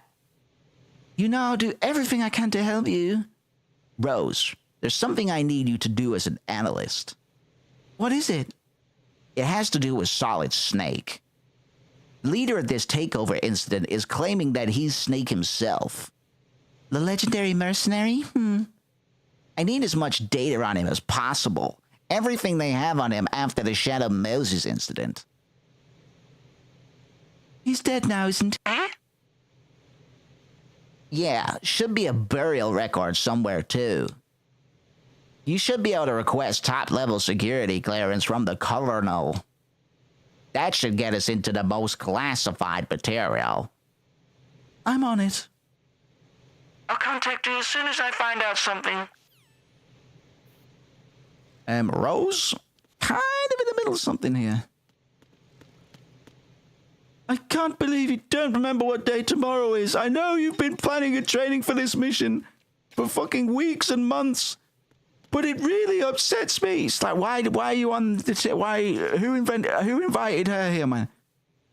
You know, I'll do everything I can to help you. Rose, there's something I need you to do as an analyst. What is it? It has to do with Solid Snake. The leader of this takeover incident is claiming that he's Snake himself. The legendary mercenary? I need as much data on him as possible. Everything they have on him after the Shadow Moses incident. He's dead now, isn't he? Yeah, should be a burial record somewhere, too. You should be able to request top-level security clearance from the Colonel. That should get us into the most classified material. I'm on it. I'll contact you as soon as I find out something. Rose? little something here. I can't believe you don't remember what day tomorrow is. I know you've been planning and training for this mission for fucking weeks and months, but it really upsets me. It's like, why are you on the who invited her here, man?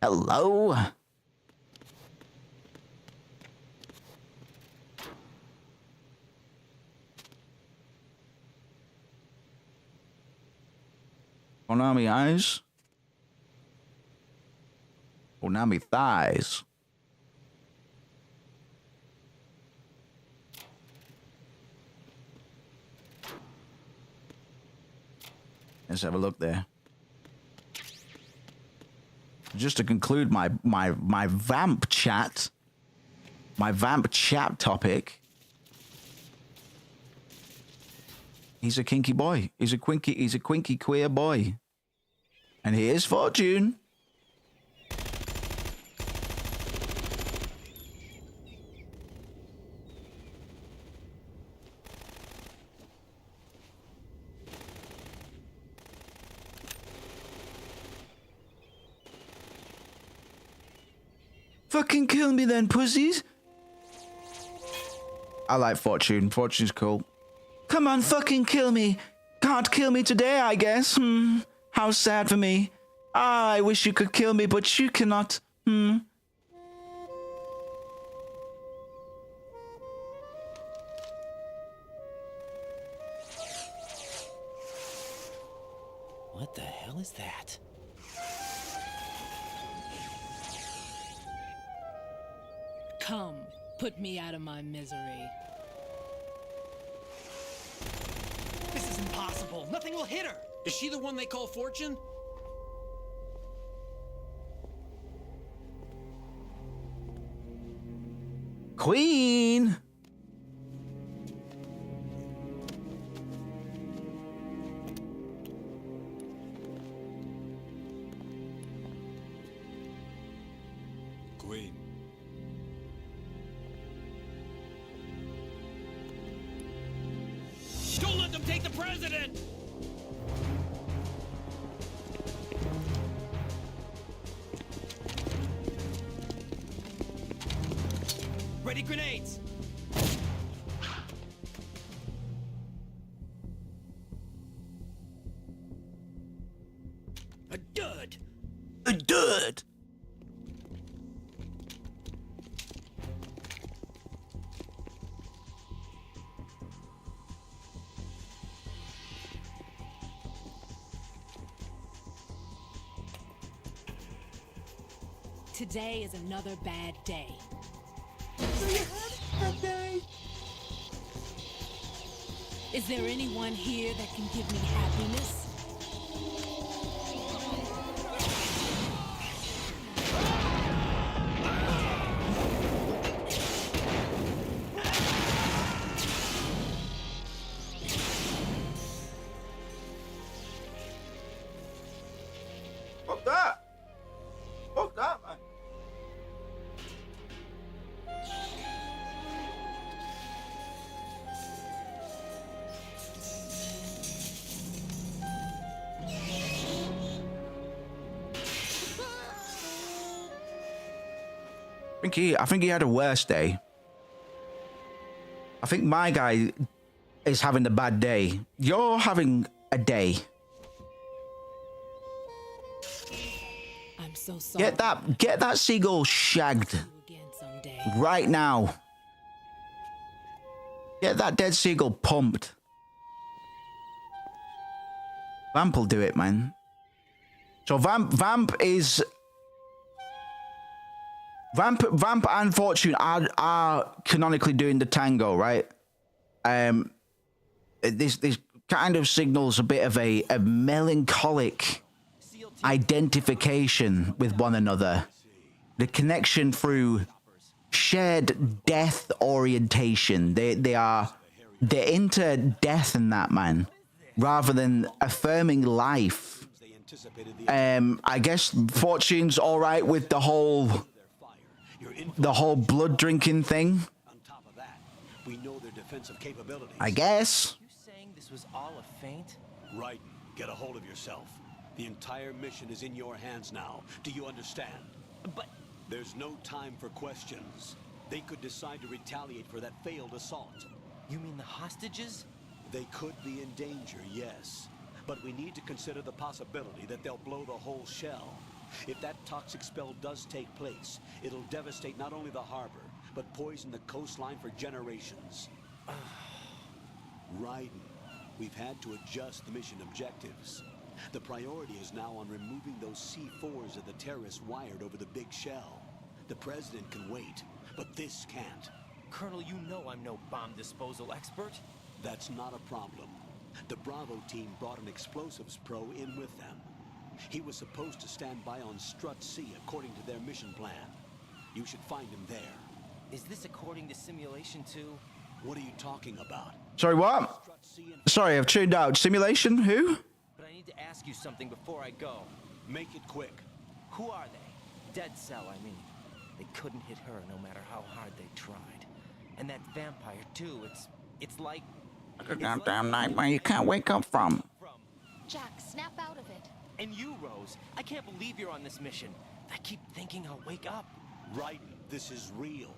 Hello? Konami eyes. Konami thighs. Let's have a look there. Just to conclude my vamp chat, topic. He's a kinky boy. He's a quinky queer boy. And here's Fortune. Fucking kill me then, pussies. I like Fortune. Fortune's cool. Come on, fucking kill me. Can't kill me today, I guess. How sad for me. Ah, I wish you could kill me, but you cannot. What the hell is that? Come, put me out of my misery. This is impossible. Nothing will hit her. Is she the one they call Fortune? Queen. Queen. Don't let them take the president! Ready grenades! A dud! A dud! Today is another bad day. Is there anyone here that can give me happiness? Fuck that! Fuck that, man! I think he had a worse day. I think my guy is having a bad day. You're having a day. I'm so sorry. Get that seagull shagged right now. Get that dead seagull pumped. Vamp will do it, man. So Vamp and Fortune are canonically doing the tango, right? This kind of signals a bit of a melancholic identification with one another. The connection through shared death orientation. They're into death and that, man, rather than affirming life. I guess Fortune's all right with the whole blood drinking thing. We know their defensive capabilities. I guess. You saying this was all a feint? Right. Get a hold of yourself. The entire mission is in your hands now. Do you understand? But... There's no time for questions. They could decide to retaliate for that failed assault. You mean the hostages? They could be in danger, yes. But we need to consider the possibility that they'll blow the whole shell. If that toxic spell does take place, it'll devastate not only the harbor, but poison the coastline for generations. Raiden, we've had to adjust the mission objectives. The priority is now on removing those C4s that the terrorists wired over the big shell. The president can wait, but this can't. Colonel, you know I'm no bomb disposal expert. That's not a problem. The Bravo team brought an explosives pro in with them. He was supposed to stand by on Strut C according to their mission plan. You should find him there. Is this according to simulation too? What are you talking about? Sorry, what? Sorry, I've tuned out. Simulation? Who? But I need to ask you something before I go. Make it quick. Who are they? Dead Cell, I mean. They couldn't hit her no matter how hard they tried. And that vampire too, it's like... A goddamn nightmare you can't wake up from. Jack, snap out of it. And you, Rose, I can't believe you're on this mission. I keep thinking I'll wake up. Raiden, this is real.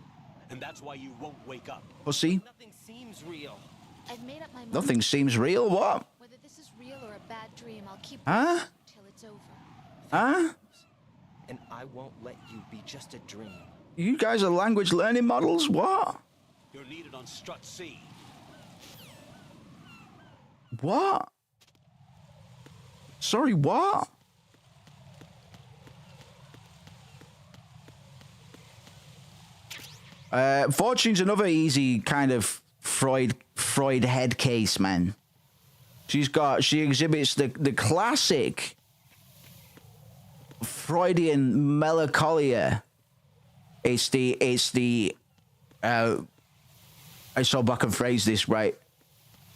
And that's why you won't wake up. Pussy. Nothing seems real. I've made up my mind. Nothing seems real. What? Whether this is real or a bad dream, I'll keep Huh? till it's over. Huh? And I won't let you be just a dream. You guys are language learning models? What? You're needed on Strut C. What? Sorry, what? Fortune's another easy kind of Freud head case, man. She exhibits the classic Freudian melancholia. It's the I saw I can phrase this right.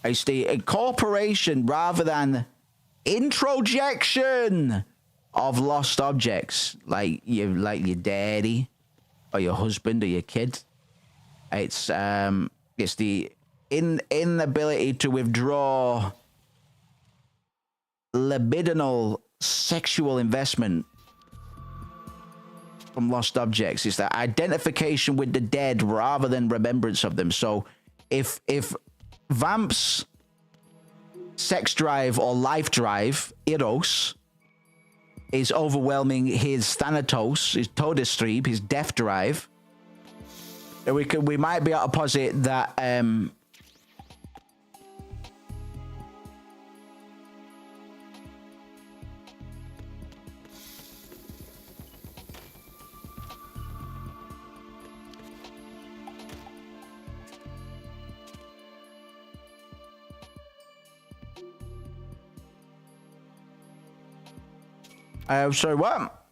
It's the incorporation rather than introjection of lost objects, like your daddy or your husband or your kid. It's the inability to withdraw libidinal sexual investment from lost objects. It's that identification with the dead rather than remembrance of them. So if Vamp's sex drive or life drive, Eros, is overwhelming his Thanatos, his Todestrieb, his death drive, we might be able to posit that sorry, what?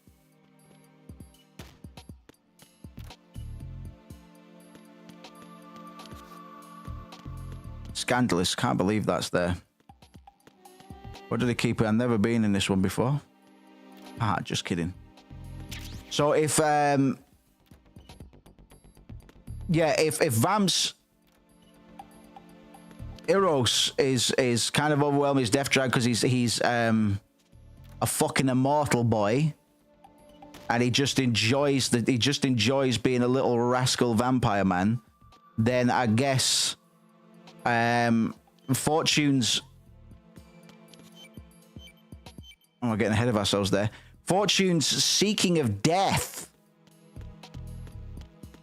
Scandalous. Can't believe that's there. What do they keep it? I've never been in this one before. Ah, just kidding. So if Vamp's Eros is kind of overwhelming his death drive because he's a fucking immortal boy, and he just enjoys being a little rascal vampire man, then I guess Fortune's we're getting ahead of ourselves there. Fortune's seeking of death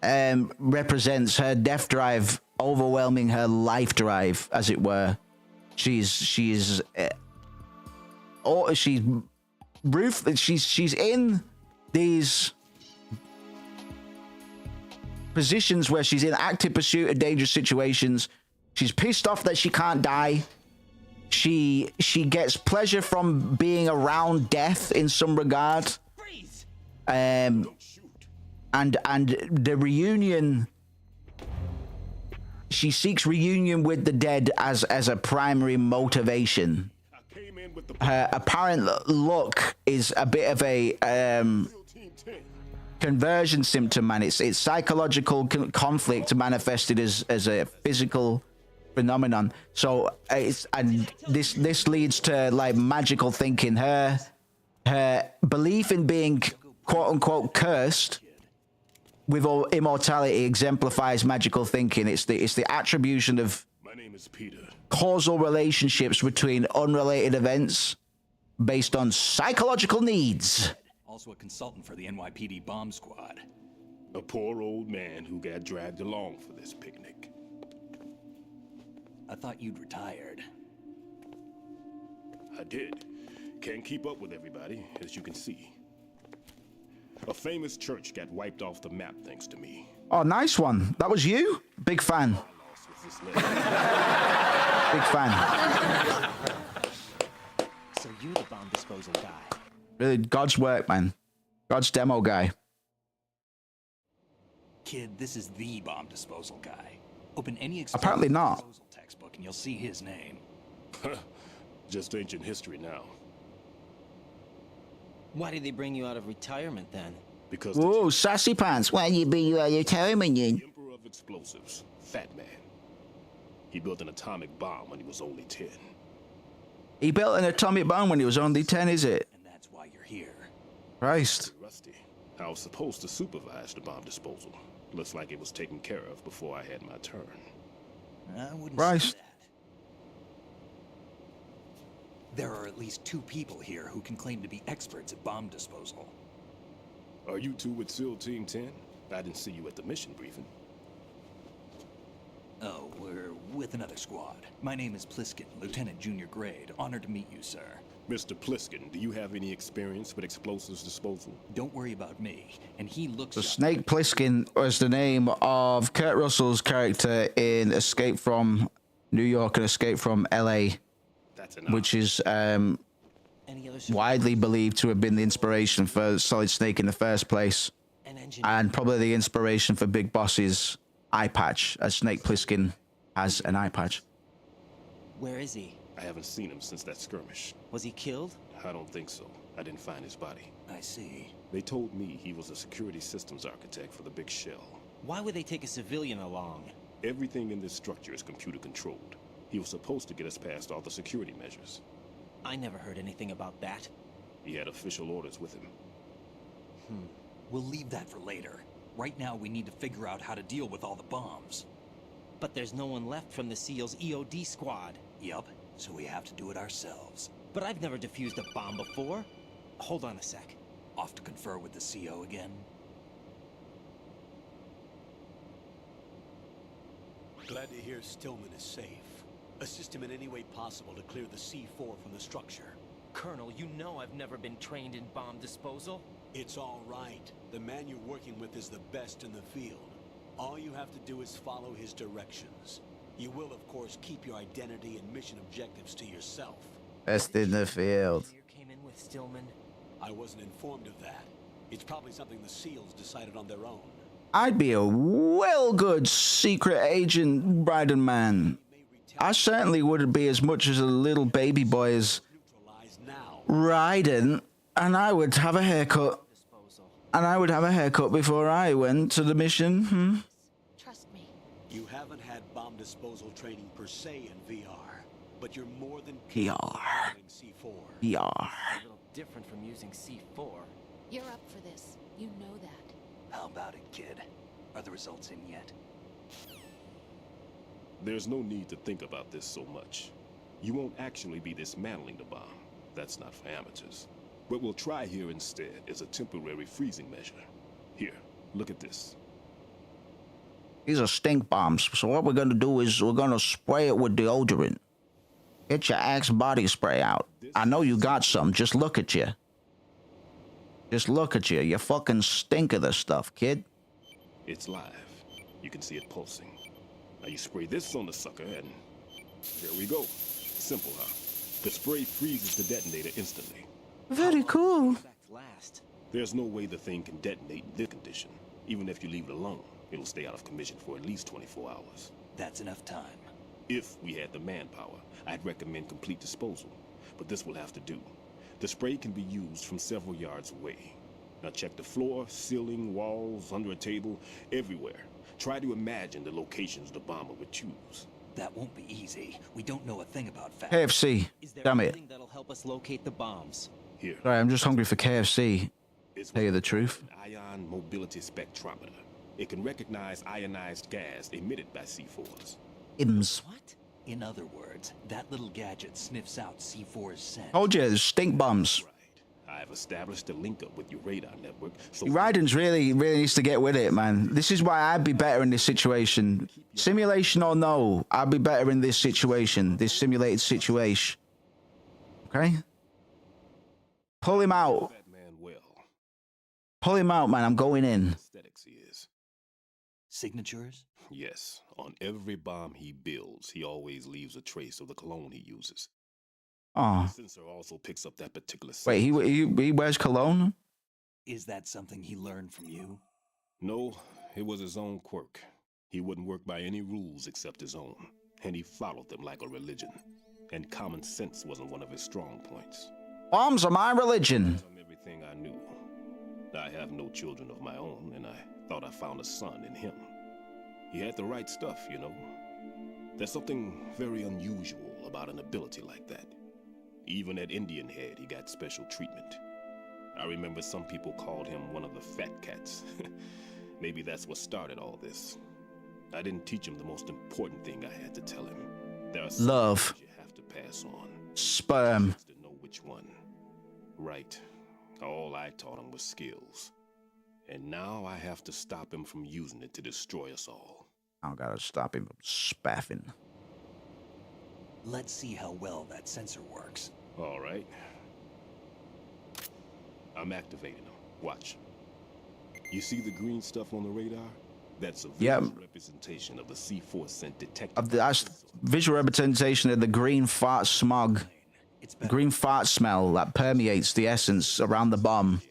represents her death drive overwhelming her life drive, as it were. She's in these positions where she's in active pursuit of dangerous situations. She's pissed off that she can't die. She gets pleasure from being around death in some regard. And the reunion, she seeks reunion with the dead as a primary motivation. Her apparent look is a bit of a conversion symptom, man. It's psychological conflict manifested as a physical phenomenon. So this leads to like magical thinking. Her her belief in being quote-unquote cursed with immortality exemplifies magical thinking. It's the attribution of My name is Peter. causal relationships between unrelated events based on psychological needs. Also a consultant for the NYPD bomb squad. A poor old man who got dragged along for this picnic. I thought you'd retired. I did. Can't keep up with everybody, as you can see. A famous church got wiped off the map thanks to me. Oh, nice one. That was you? Big fan. Big fan. So you the bomb disposal guy. Really, God's work, man. God's demo guy. Kid, this is the bomb disposal guy. Open any Apparently not. disposal textbook and you'll see his name. Just ancient history now. Why did they bring you out of retirement then? Because Whoa, sassy pants. Why you be out of retirement, you? Emperor of Explosives, Fat Man. He built an atomic bomb when he was only 10. He built an atomic bomb when he was only 10, is it? And that's why you're here. Christ. Rusty. I was supposed to supervise the bomb disposal. Looks like it was taken care of before I had my turn. I wouldn't Christ. say that. There are at least 2 people here who can claim to be experts at bomb disposal. Are you two with SEAL Team 10? I didn't see you at the mission briefing. Oh, we're with another squad. My name is Pliskin, Lieutenant Junior Grade. Honored to meet you, sir. Mr. Pliskin, do you have any experience with explosives disposal? Don't worry about me. And he looks... So Snake Plissken was the name of Kurt Russell's character in Escape from New York and Escape from LA, which is widely believed to have been the inspiration for Solid Snake in the first place, and probably the inspiration for Big Boss's eye patch, as Snake Plissken has an eye patch. Where is he? I haven't seen him since that skirmish. Was he killed? I don't think so. I didn't find his body. I see. They told me he was a security systems architect for the big shell. Why would they take a civilian along? Everything in this structure is computer controlled. He was supposed to get us past all the security measures. I never heard anything about that. He had official orders with him. We'll leave that for later. Right now, we need to figure out how to deal with all the bombs. But there's no one left from the SEAL's EOD squad. Yup, so we have to do it ourselves. But I've never defused a bomb before. Hold on a sec. Off to confer with the CO again? Glad to hear Stillman is safe. Assist him in any way possible to clear the C4 from the structure. Colonel, you know I've never been trained in bomb disposal. It's all right. The man you're working with is the best in the field. All you have to do is follow his directions. You will, of course, keep your identity and mission objectives to yourself. Best in the field. Came in with Stillman. I wasn't informed of that. It's probably something the SEALs decided on their own. I'd be a well good secret agent, Bryden man. I certainly wouldn't be as much as a little baby boy as Raiden, and I would have a haircut. And I would have a haircut before I went to the mission. Trust me. You haven't had bomb disposal training per se in VR, but you're more than VR. C4. VR. A little different from using C4. You're up for this. You know that. How about it, kid? Are the results in yet? There's no need to think about this so much. You won't actually be dismantling the bomb. That's not for amateurs. What we'll try here instead is a temporary freezing measure. Here, look at this. These are stink bombs. So what we're gonna do is we're gonna spray it with deodorant. Get your Axe body spray out. I know you got some. Just look at you. Just look at you. You fucking stink of this stuff, kid. It's live. You can see it pulsing. Now you spray this on the sucker and there we go. Simple, huh? The spray freezes the detonator instantly. Very cool. There's no way the thing can detonate in this condition. Even if you leave it alone, it'll stay out of commission for at least 24 hours. That's enough time. If we had the manpower, I'd recommend complete disposal. But this will have to do. The spray can be used from several yards away. Now check the floor, ceiling, walls, under a table, everywhere. Try to imagine the locations the bomber would choose. That won't be easy. We don't know a thing about facts. KFC. Is there Damn it. anything that'll help us locate the bombs? Here. Sorry, I'm just hungry for KFC. Tell you the truth. An ion mobility spectrometer. It can recognize ionized gas emitted by C4s. IMS. What? In other words, that little gadget sniffs out C4's scent. Told you, stink bombs. I've established a link up with your radar network. So Raiden's really needs to get with it, man. This is why I'd be better in this situation. Simulation or no, I'd be better in this situation. This simulated situation. Okay? Pull him out. Pull him out, man. I'm going in. Aesthetics he is. Signatures? Yes. On every bomb he builds, he always leaves a trace of the cologne he uses. Oh. The sensor also picks up that particular scent. Wait, he wears cologne? Is that something he learned from you? No, it was his own quirk. He wouldn't work by any rules except his own, and he followed them like a religion. And common sense wasn't one of his strong points. Bombs are my religion. From everything I knew. I have no children of my own, and I thought I found a son in him. He had the right stuff, you know. There's something very unusual about an ability like that. Even at Indian Head, he got special treatment. I remember some people called him one of the fat cats. Maybe that's what started all this. I didn't teach him the most important thing I had to tell him. There are some love. things you have to pass on. Sperm. To know which one. Right. All I taught him was skills. And now I have to stop him from using it to destroy us all. I gotta stop him from spaffing. Let's see how well that sensor works. All right. I'm activating them. Watch. You see the green stuff on the radar? That's a visual representation of the C4 scent detected. Of the visual representation of the green fart smog. The green fart smell that permeates the essence around the bomb.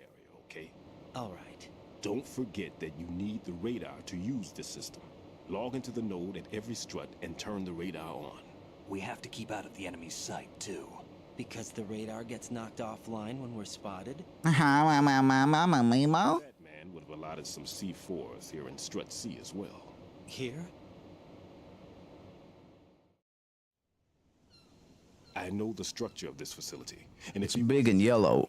Okay? All right. Don't forget that you need the radar to use this system. Log into the node at every strut and turn the radar on. We have to keep out of the enemy's sight, too. Because the radar gets knocked offline when we're spotted? That man would have allotted some C4s here in Strut C as well. Here? I know the structure of this facility. And It's big and yellow.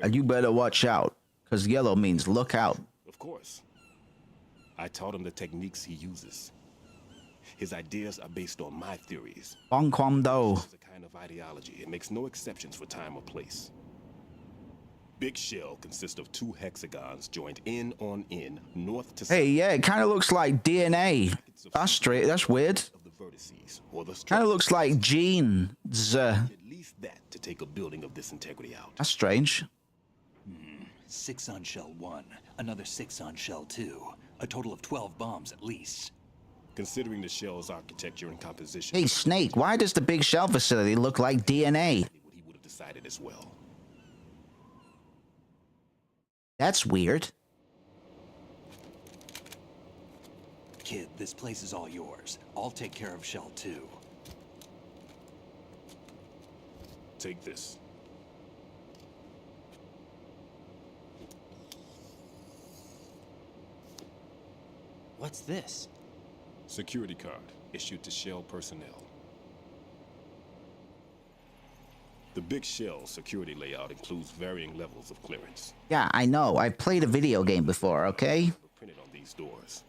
And you better watch out. Because yellow means look out. Of course. I taught him the techniques he uses. His ideas are based on my theories. Bong Kwam Do. It's a kind of ideology. It makes no exceptions for time or place. Big shell consists of 2 hexagons joined end on end, north to south. Hey, yeah, it kind of looks like DNA. That's straight. That's weird. Kind of looks like genes. At least that to take a building of this integrity out. That's strange. 6 on shell 1, another 6 on shell 2. A total of 12 bombs at least. Considering the shell's architecture and composition. Hey, Snake, why does the big shell facility look like DNA? What he would have decided as well. That's weird. Kid, this place is all yours. I'll take care of shell 2. Take this. What's this? Security card issued to Shell personnel. The Big Shell security layout includes varying levels of clearance. Yeah, I know. I played a video game before, okay? Printed on these doors.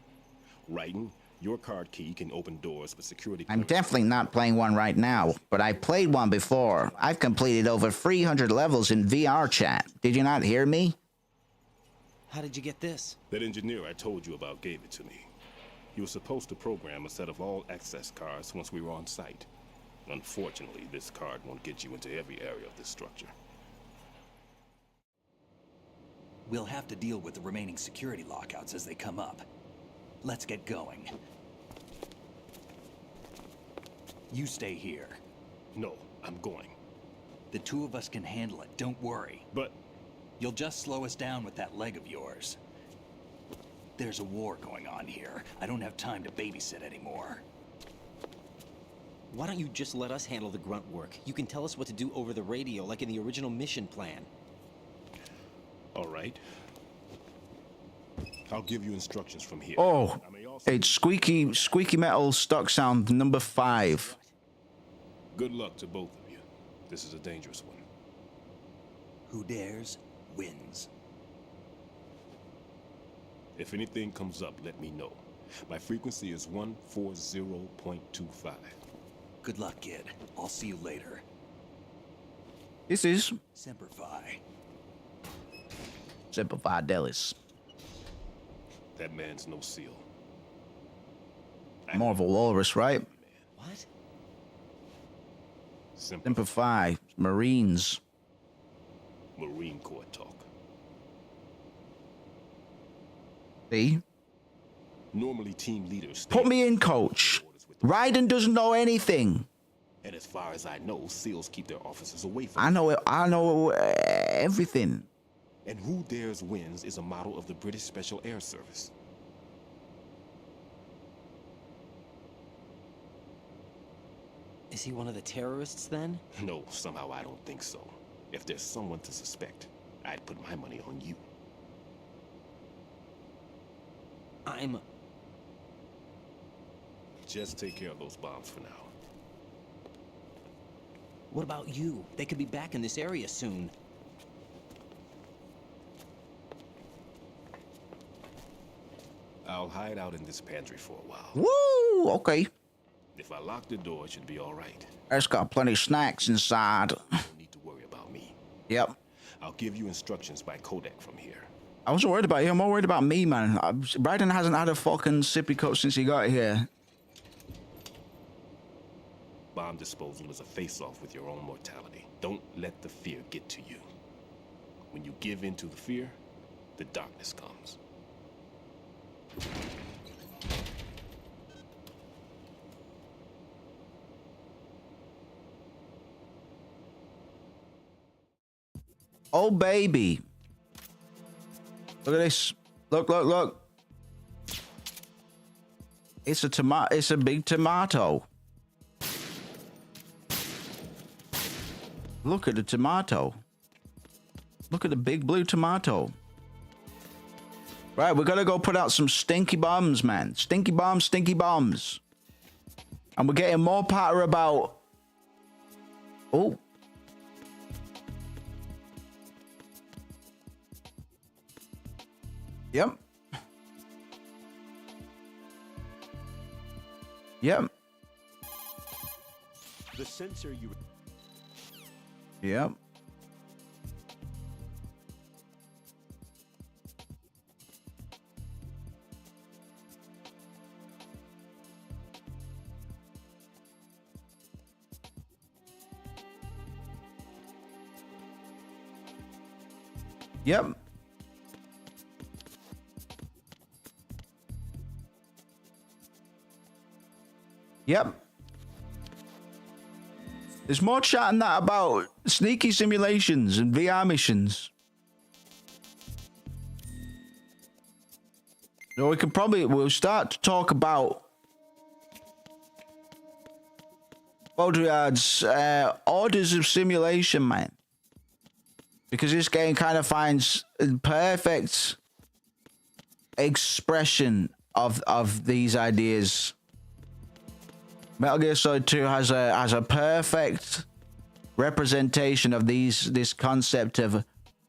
Writing, your card key can open doors with security. I'm definitely not playing one right now, but I played one before. I've completed over 300 levels in VR chat. Did you not hear me? How did you get this? That engineer I told you about gave it to me. He was supposed to program a set of all-access cards once we were on site. Unfortunately, this card won't get you into every area of this structure. We'll have to deal with the remaining security lockouts as they come up. Let's get going. You stay here. No, I'm going. The 2 of us can handle it, don't worry. But... You'll just slow us down with that leg of yours. There's a war going on here. I don't have time to babysit anymore. Why don't you just let us handle the grunt work? You can tell us what to do over the radio, like in the original mission plan. All right. I'll give you instructions from here. Oh, it's squeaky metal stock sound number 5. Good luck to both of you. This is a dangerous one. Who dares, wins. If anything comes up, let me know. My frequency is 140.25. Good luck, kid. I'll see you later. This is Semper Fi. Semper Fidelis. That man's no SEAL. More of a walrus, right? What? Semper Fi, Marines. Marine Corps talk. See? Normally team leaders Put me in, coach. Raiden doesn't know anything. And as far as I know, SEALs keep their officers away from I know it. I know everything. And who dares wins is a model of the British Special Air Service. Is he one of the terrorists then? No, somehow I don't think so. If there's someone to suspect, I'd put my money on you. Just take care of those bombs for now. What about you? They could be back in this area soon. I'll hide out in this pantry for a while. Woo! Okay. If I lock the door, it should be all right. It's got plenty of snacks inside. Don't need to worry about me. Yep. I'll give you instructions by codec from here. I wasn't worried about you. I'm more worried about me, man. Raiden hasn't had a fucking sippy cup since he got here. Bomb disposal is a face-off with your own mortality. Don't let the fear get to you. When you give in to the fear, the darkness comes. Oh, baby. Look at this. Look, look, look. It's a tomato. It's a big tomato. Look at the tomato. Look at the big blue tomato. Right, we gotta go put out some stinky bombs, man. Stinky bombs, stinky bombs. And we're getting more patter about... Oh. Yep. Yep. The sensor you... Yep. Yep. Yep. There's more chat than that about sneaky simulations and VR missions. So we'll start to talk about Baudrillard's orders of simulation, man. Because this game kind of finds a perfect expression of these ideas. Metal Gear Solid 2 has a perfect representation of this concept of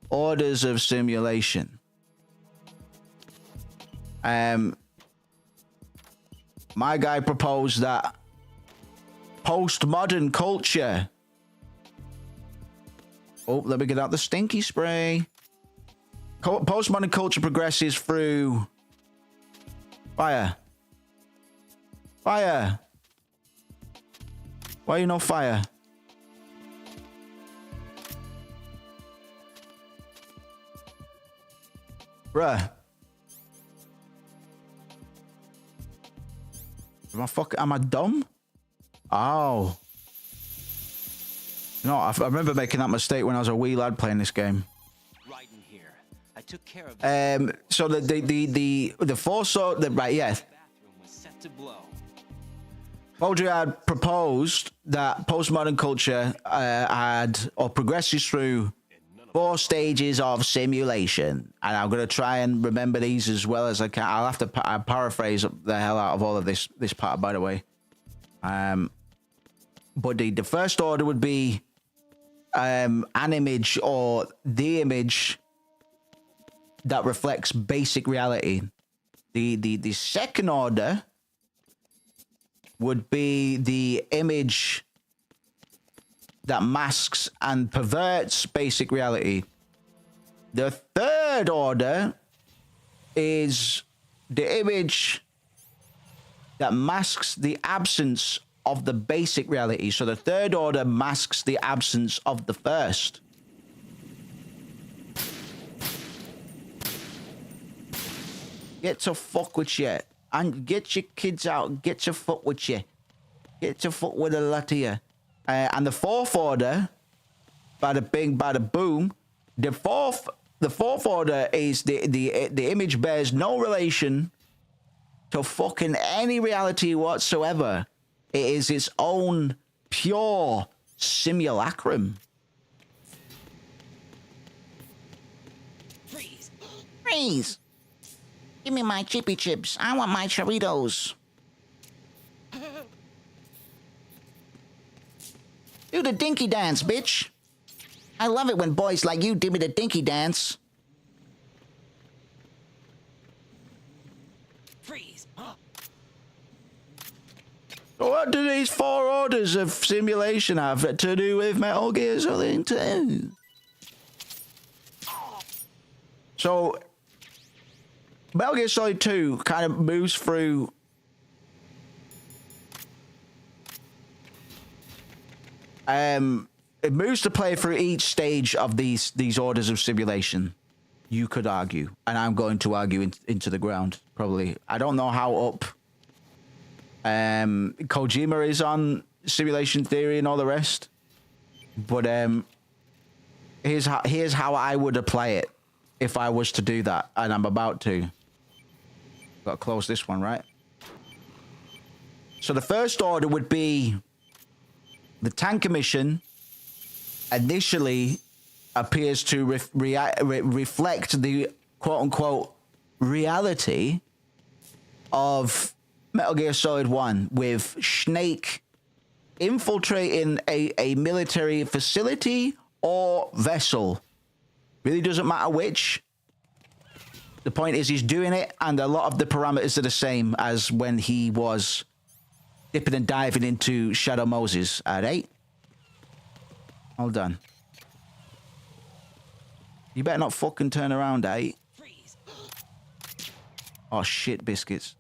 orders of simulation. My guy proposed that postmodern culture. Oh, let me get out the stinky spray. Postmodern culture progresses through fire. Fire. Why you no fire? Bruh. Am I dumb? Oh. No, I remember making that mistake when I was a wee lad playing this game. Raiden here. I took care of so the force right, yeah. bathroom was set to blow. Baudrillard proposed that postmodern culture progresses through 4 stages of simulation, and I'm going to try and remember these as well as I can. I'll have to paraphrase the hell out of all of this part, by the way. But the first order would be an image or the image that reflects basic reality. The second order would be the image that masks and perverts basic reality. The third order is the image that masks the absence of the basic reality. So the third order masks the absence of the first. Get to fuck with you. And get your kids out. Get your foot with you. Get your foot with a lot of you. And the fourth order, bada bing, bada boom. The fourth order is the image bears no relation to fucking any reality whatsoever. It is its own pure simulacrum. Freeze! Freeze! Give me my chippy chips. I want my Choritos. Do the dinky dance, bitch. I love it when boys like you do me the dinky dance. Freeze! So what do these four orders of simulation have to do with Metal Gear Solid 2? So, Metal Gear Solid 2 kind of moves through it moves the player through each stage of these orders of simulation, you could argue. And I'm going to argue into the ground, probably. I don't know how up Kojima is on simulation theory and all the rest. But here's how I would apply it if I was to do that, and I'm about to. Got to close this one, right? So the first order would be the tanker mission initially appears to reflect the quote-unquote reality of Metal Gear Solid 1, with Snake infiltrating a military facility or vessel. Really doesn't matter which. The point is he's doing it, and a lot of the parameters are the same as when he was dipping and diving into Shadow Moses. Alright? All done. You better not fucking turn around, eh? Oh shit, biscuits.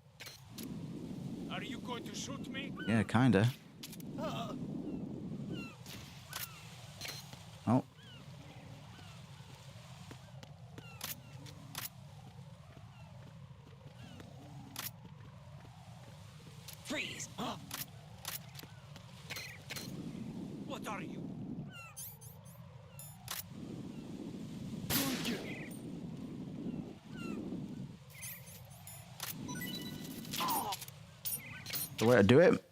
Are you going to shoot me? Yeah, kinda. Oh. Freeze! What are you? The way to do it.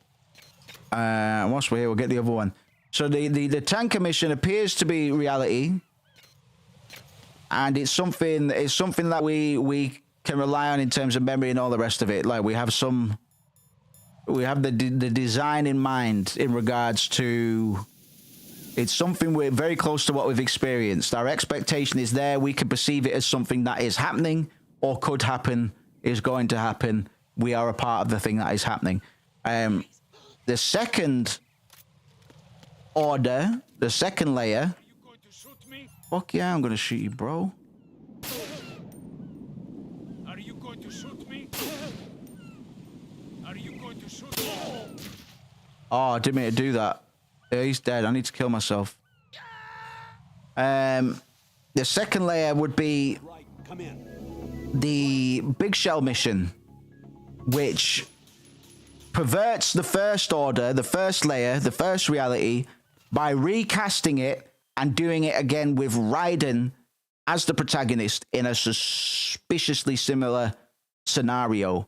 Once we're here, we'll get the other one. So the tanker mission appears to be reality, and it's something that we can rely on in terms of memory and all the rest of it. Like we have the design in mind in regards to. It's something we're very close to what we've experienced. Our expectation is there. We can perceive it as something that is happening or could happen, is going to happen. We are a part of the thing that is happening. The second order, the second layer. Fuck yeah, I'm gonna shoot you, bro. Are you going to shoot me? Are you going to shoot me? Oh, I didn't mean to do that. Yeah, he's dead. I need to kill myself. The second layer would be the Big Shell mission, which perverts the first order, the first layer, the first reality, by recasting it and doing it again with Raiden as the protagonist in a suspiciously similar scenario.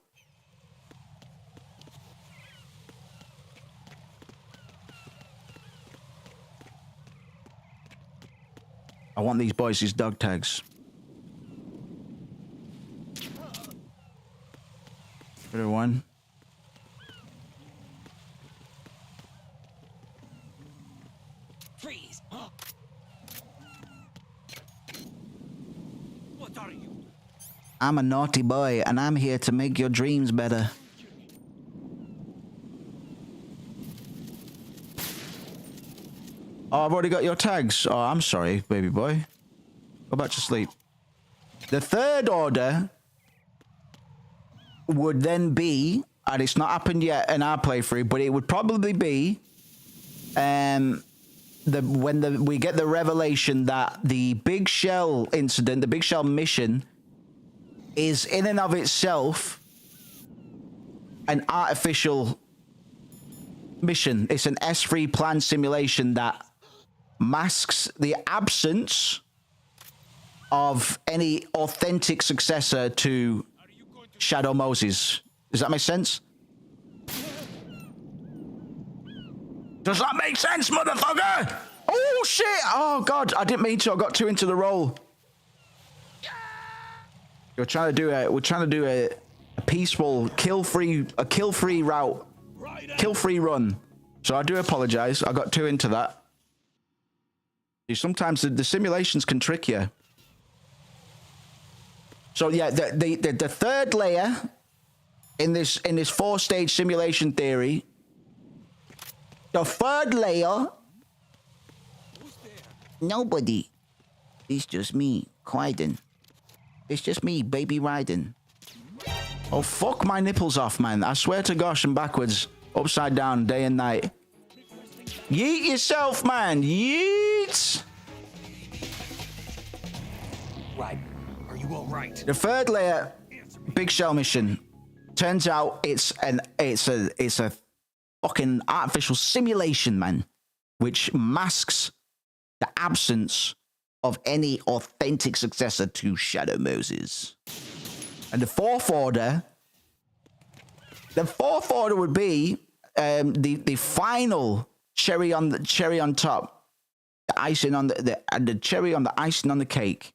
I want these boys, these dog tags. Everyone. Freeze! I'm a naughty boy, and I'm here to make your dreams better. Oh, I've already got your tags. Oh, I'm sorry, baby boy. Go back to sleep. The third order would then be, and it's not happened yet in our playthrough, but it would probably be when we get the revelation that the Big Shell incident, the Big Shell mission, is in and of itself an artificial mission. It's an S3 plan simulation that masks the absence of any authentic successor to Shadow Moses. Does that make sense? Does that make sense, motherfucker? Oh, shit. Oh, God. I didn't mean to. I got too into the role. We're trying to do a peaceful, kill-free route. Kill-free run. So I do apologize. I got too into that. Sometimes the simulations can trick you. So yeah, the third layer in this 4-stage simulation theory, the third layer. Nobody. It's just me, Quiden. It's just me, baby Raiden. Oh, fuck my nipples off, man. I swear to gosh, I'm backwards, upside down, day and night. Yeet yourself, man. Yeet. Right. Are you all right? The third layer, Big Shell mission. Turns out it's a fucking artificial simulation, man, which masks the absence of any authentic successor to Shadow Moses. And the fourth order would be the final cherry on top, the icing on the cherry on the icing on the cake.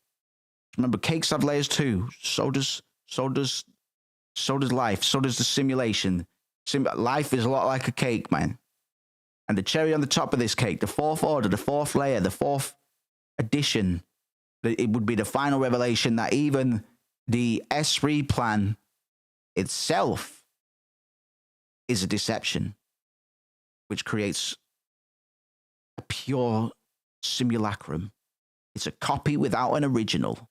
Remember, cakes have layers too. So does life. So does the simulation. Life is a lot like a cake, man. And the cherry on the top of this cake, the fourth order, the fourth layer, the fourth addition, it would be the final revelation that even the S3 plan itself is a deception, which creates a pure simulacrum. It's a copy without an original.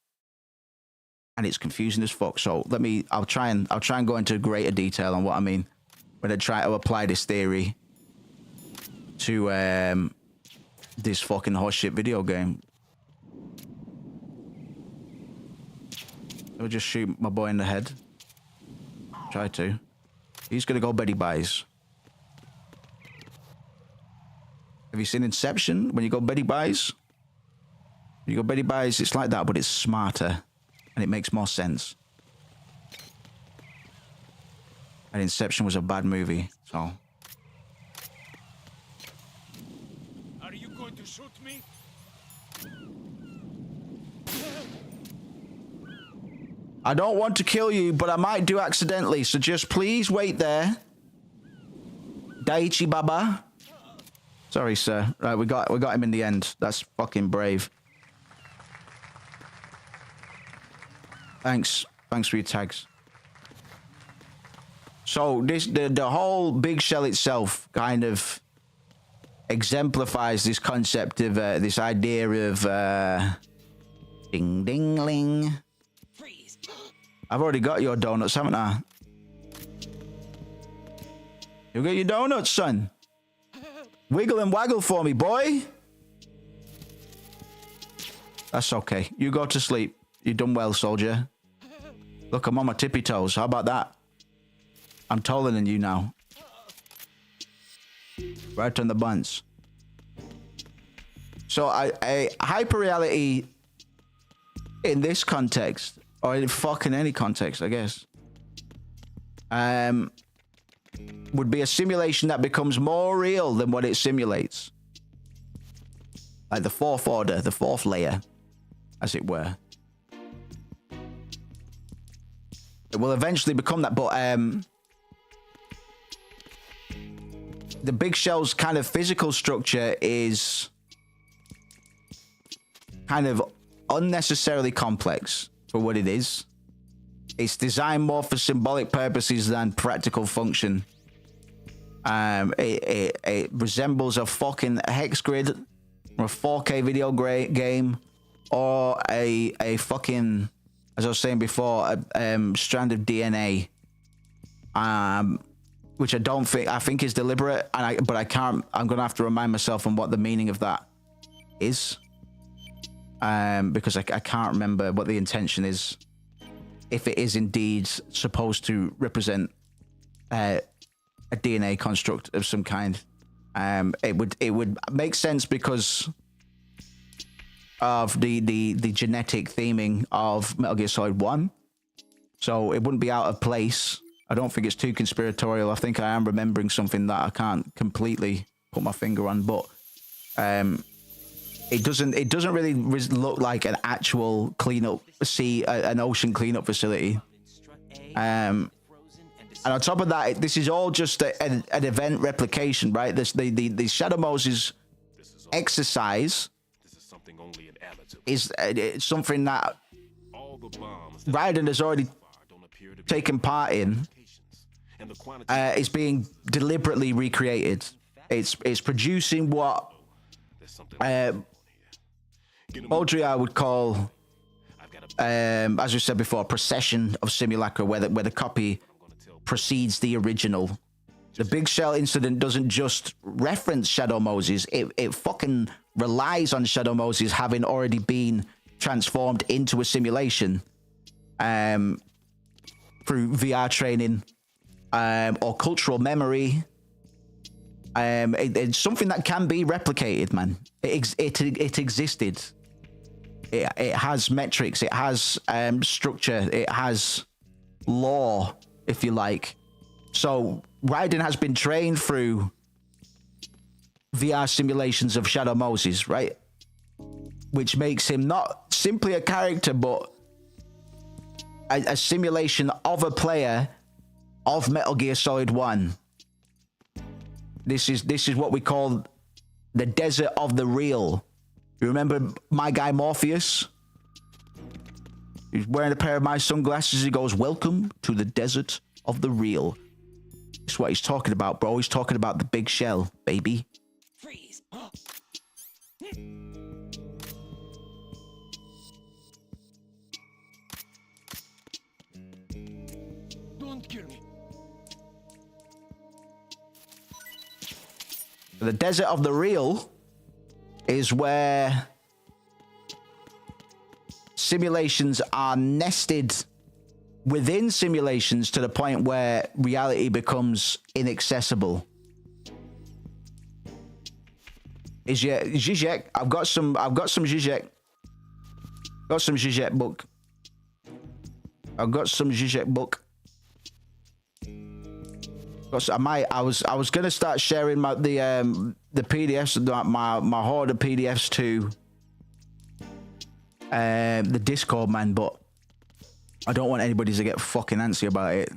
And it's confusing as fuck. So I'll try and go into greater detail on what I mean when I try to apply this theory to this fucking horseshit video game. I'll just shoot my boy in the head. Try to. He's gonna go Betty Buys. Have you seen Inception? When you go Betty Buys? When you go Betty Buys, it's like that, but it's smarter. And it makes more sense. And Inception was a bad movie, so. Are you going to shoot me? I don't want to kill you, but I might do accidentally, so just please wait there. Daiichi Baba. Sorry, sir. Right, we got him in the end. That's fucking brave. Thanks for your tags. So the whole Big Shell itself kind of exemplifies this concept of this idea of ding ding ling. Freeze. I've already got your donuts, haven't I? You got your donuts, son. Wiggle and waggle for me, boy. That's okay. You go to sleep. You done well, soldier. Look, I'm on my tippy toes. How about that? I'm taller than you now. Right on the buns. So a hyperreality in this context, or in fucking any context, I guess, would be a simulation that becomes more real than what it simulates. Like the fourth order, the fourth layer, as it were. It will eventually become that, but the Big Shell's kind of physical structure is kind of unnecessarily complex for what it is. It's designed more for symbolic purposes than practical function. It resembles a fucking hex grid or a 4K video game or a fucking, as I was saying before, a strand of DNA. Which I think is deliberate, but I can't. I'm gonna have to remind myself on what the meaning of that is, because I can't remember what the intention is. If it is indeed supposed to represent a DNA construct of some kind, it would make sense because of the genetic theming of Metal Gear Solid 1. So it wouldn't be out of place. I don't think it's too conspiratorial. I think I am remembering something that I can't completely put my finger on, but it doesn't really look like an actual cleanup, an ocean cleanup facility. And on top of that, this is all just an event replication, right? The Shadow Moses exercise is something that Raiden has already taken part in. It's being deliberately recreated. It's producing what Baudrillard would call, as we said before, a procession of simulacra, where the copy precedes the original. The Big Shell incident doesn't just reference Shadow Moses; it fucking relies on Shadow Moses having already been transformed into a simulation through VR training. Or cultural memory. It's something that can be replicated, man. It existed. It has metrics. It has structure. It has law, if you like. So Raiden has been trained through VR simulations of Shadow Moses, right? Which makes him not simply a character, but a simulation of a player of Metal Gear Solid 1. This is what we call the desert of the real. You remember my guy Morpheus? He's wearing a pair of my sunglasses. He goes, "Welcome to the desert of the real." That's what he's talking about, bro. He's talking about the Big Shell, baby. Freeze. Don't kill me. The desert of the real is where simulations are nested within simulations to the point where reality becomes inaccessible. Is your Zizek? I've got some Zizek. Got some Zizek book. I've got some Zizek book. I was gonna start sharing the PDFs, my horde of PDFs to the Discord, man, but I don't want anybody to get fucking antsy about it.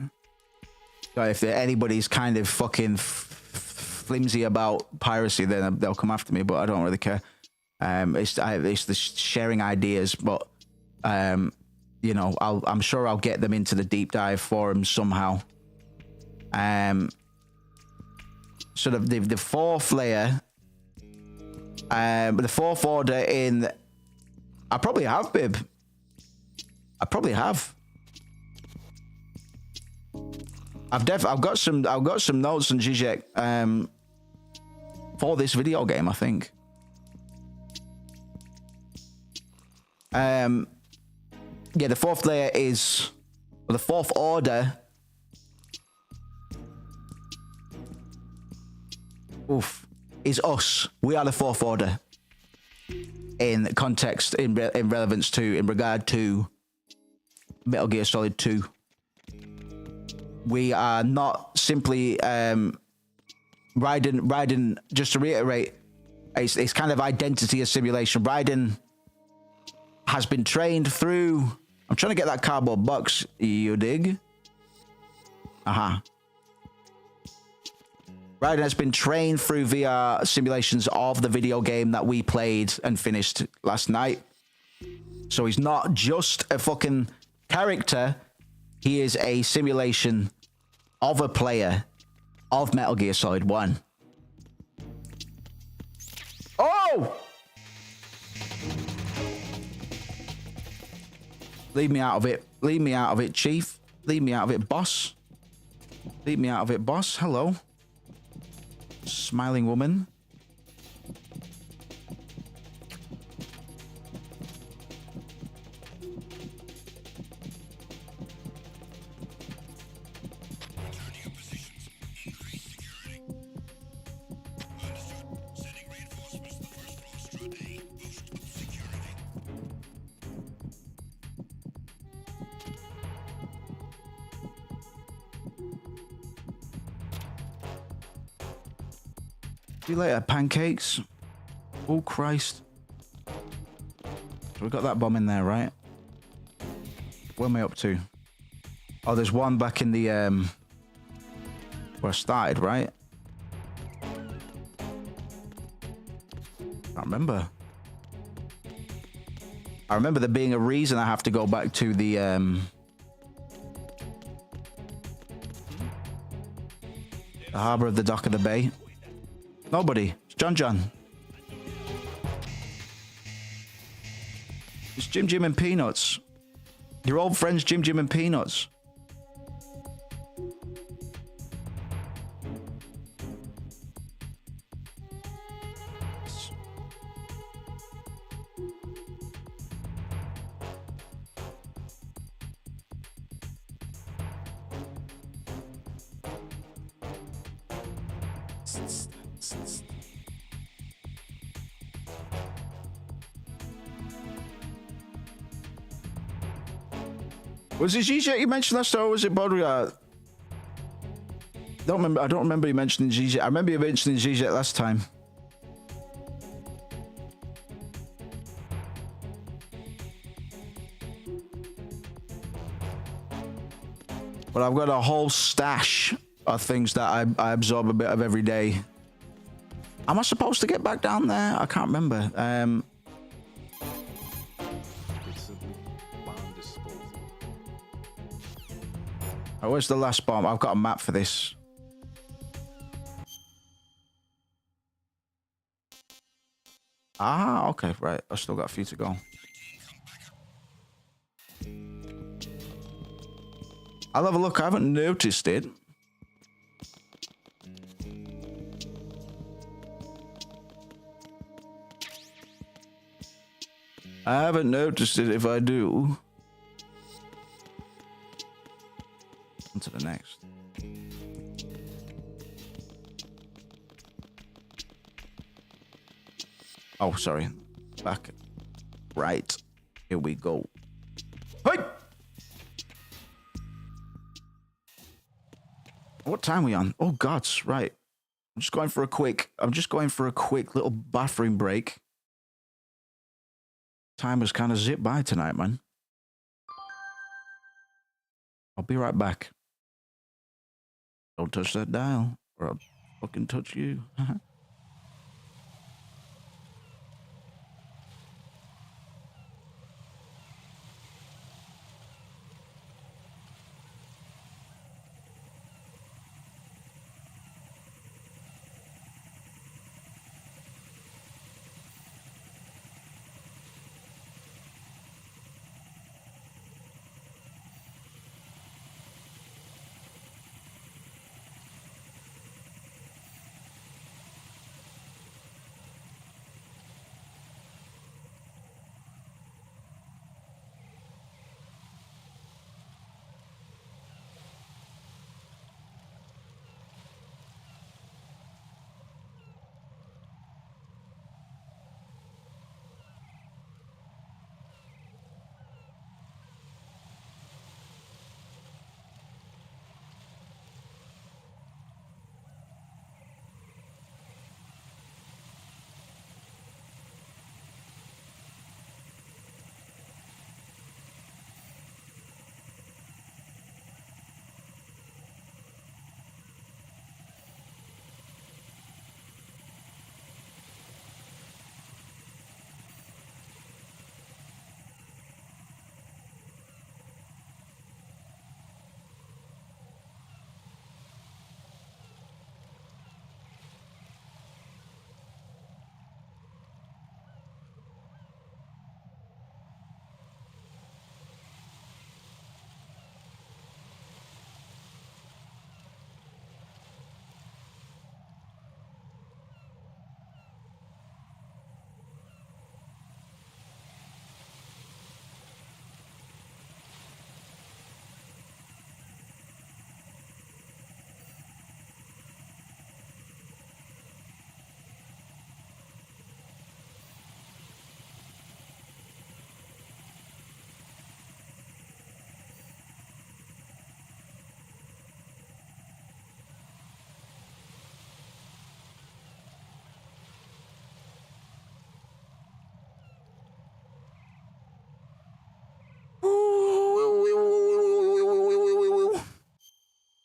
So if anybody's kind of fucking flimsy about piracy, then they'll come after me. But I don't really care. It's the sharing ideas, but you know, I'm sure I'll get them into the deep dive forum somehow. Sort of the fourth layer, the fourth order in. I probably have, Bib. I probably have. I've got some notes on Zizek for this video game, I think. Yeah, the fourth layer is, or the fourth order. Is us. We are the fourth order. In context, in relevance to, in regard to Metal Gear Solid 2. We are not simply Raiden, just to reiterate, it's kind of identity of simulation. Raiden has been trained through, I'm trying to get that cardboard box, you dig? Raiden has been trained through VR simulations of the video game that we played and finished last night. So he's not just a fucking character. he is a simulation of a player of Metal Gear Solid 1. Oh! Leave me out of it. Leave me out of it, Chief. Leave me out of it, boss. Leave me out of it, boss. Hello. Smiling woman. See you later, pancakes. Oh, Christ. So we got that bomb in there, right? Where am I up to? Oh, there's one back in the, where I started, right? I remember. I remember there being a reason I have to go back to the harbor of the dock of the bay. Nobody. It's John. It's Jim and Peanuts. Your old friends Jim and Peanuts. Was it GJ you mentioned last time, or was it Baudrillard? I don't remember you mentioning GJ. I remember you mentioning GJ last time. But I've got a whole stash of things that I absorb a bit of every day. Am I supposed to get back down there? I can't remember. Oh, where's the last bomb? I've got a map for this. Ah, okay, right. I've still got a few to go. I'll have a look. I haven't noticed it. I haven't noticed it if I do. On to the next. Oh, sorry. Back. Right. Here we go. Hey! What time are we on? Oh, God. Right. I'm just going for a quick little bathroom break. Time has kind of zipped by tonight, man. I'll be right back. Don't touch that dial, or I'll fucking touch you.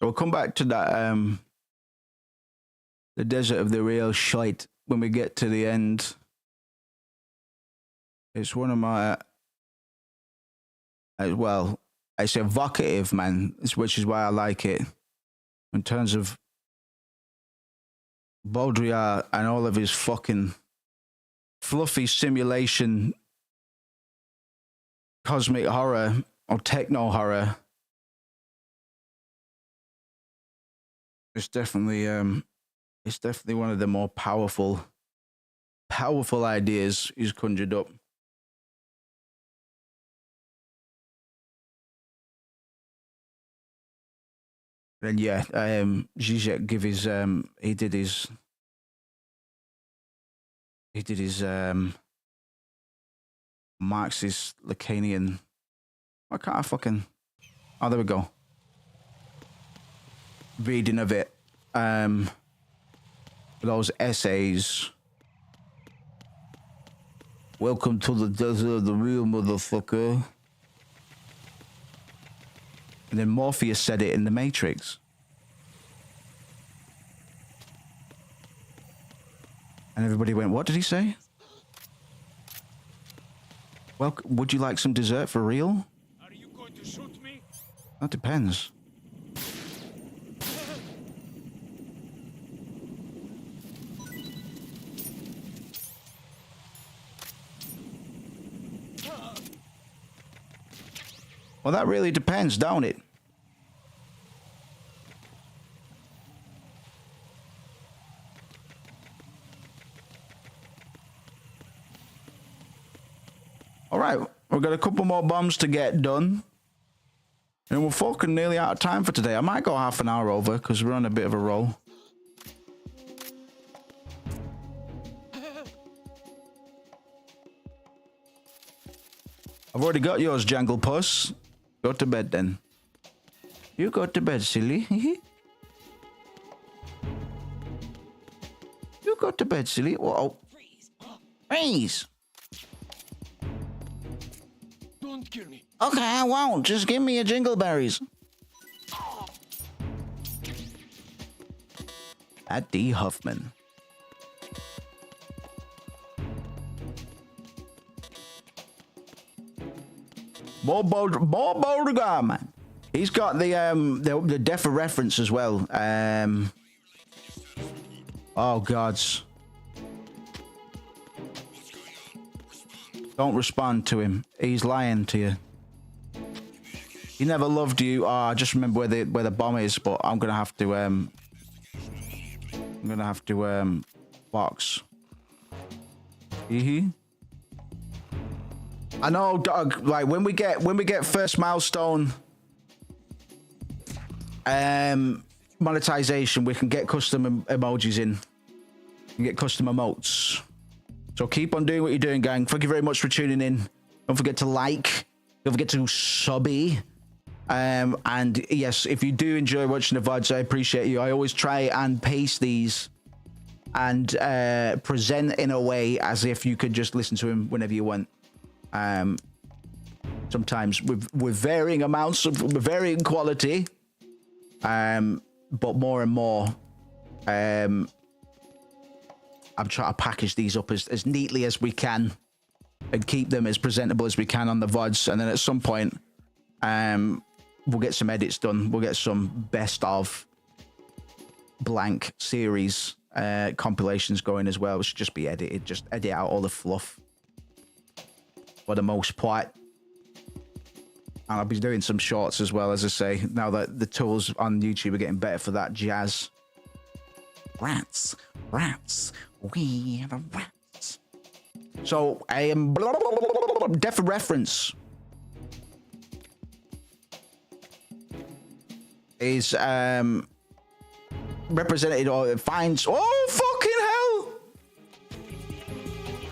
We'll come back to that, the desert of the real shite when we get to the end. It's one of my, well, it's evocative, man, which is why I like it. In terms of Baudrillard and all of his fucking fluffy simulation, cosmic horror or techno horror. It's definitely one of the more powerful ideas he's conjured up. And yeah, Zizek give his he did his Marxist Lacanian. Why can't I fucking? Oh, there we go. Reading of it. Those essays. Welcome to the desert of the real motherfucker. And then Morpheus said it in The Matrix. And everybody went, what did he say? Well, would you like some dessert for real? Are you going to shoot me? That depends. Well, that really depends, don't it? All right, we've got a couple more bombs to get done. And we're fucking nearly out of time for today. I might go half an hour over because we're on a bit of a roll. I've already got yours, Jangle Puss. Go to bed then. You go to bed, silly. You go to bed, silly. Whoa. Freeze. Don't kill me. Okay, I won't. Just give me your jingleberries. At D. Huffman. More Beauregard, man. He's got the deaf reference as well. Oh gods. Don't respond to him. He's lying to you. He never loved you. Oh, I just remember where the bomb is, but I'm gonna have to box. I know, Doug. Like when we get first milestone monetization, we can get custom emojis in. We can get custom emotes. So keep on doing what you're doing, gang. Thank you very much for tuning in. Don't forget to like. Don't forget to subby. And yes, if you do enjoy watching the VODs, I appreciate you. I always try and pace these and present in a way as if you could just listen to them whenever you want. Sometimes with varying amounts of varying quality, but more and more, I'm trying to package these up as neatly as we can and keep them as presentable as we can on the VODs. And then at some point, we'll get some edits done. We'll get some best of blank series compilations going as well. It should just be edited. Just edit out all the fluff for the most part. And I'll be doing some shorts as well, as I say, now that the tools on YouTube are getting better for that jazz. Rats, we are the rats. So I am deaf reference is represented or finds. Oh fucking hell!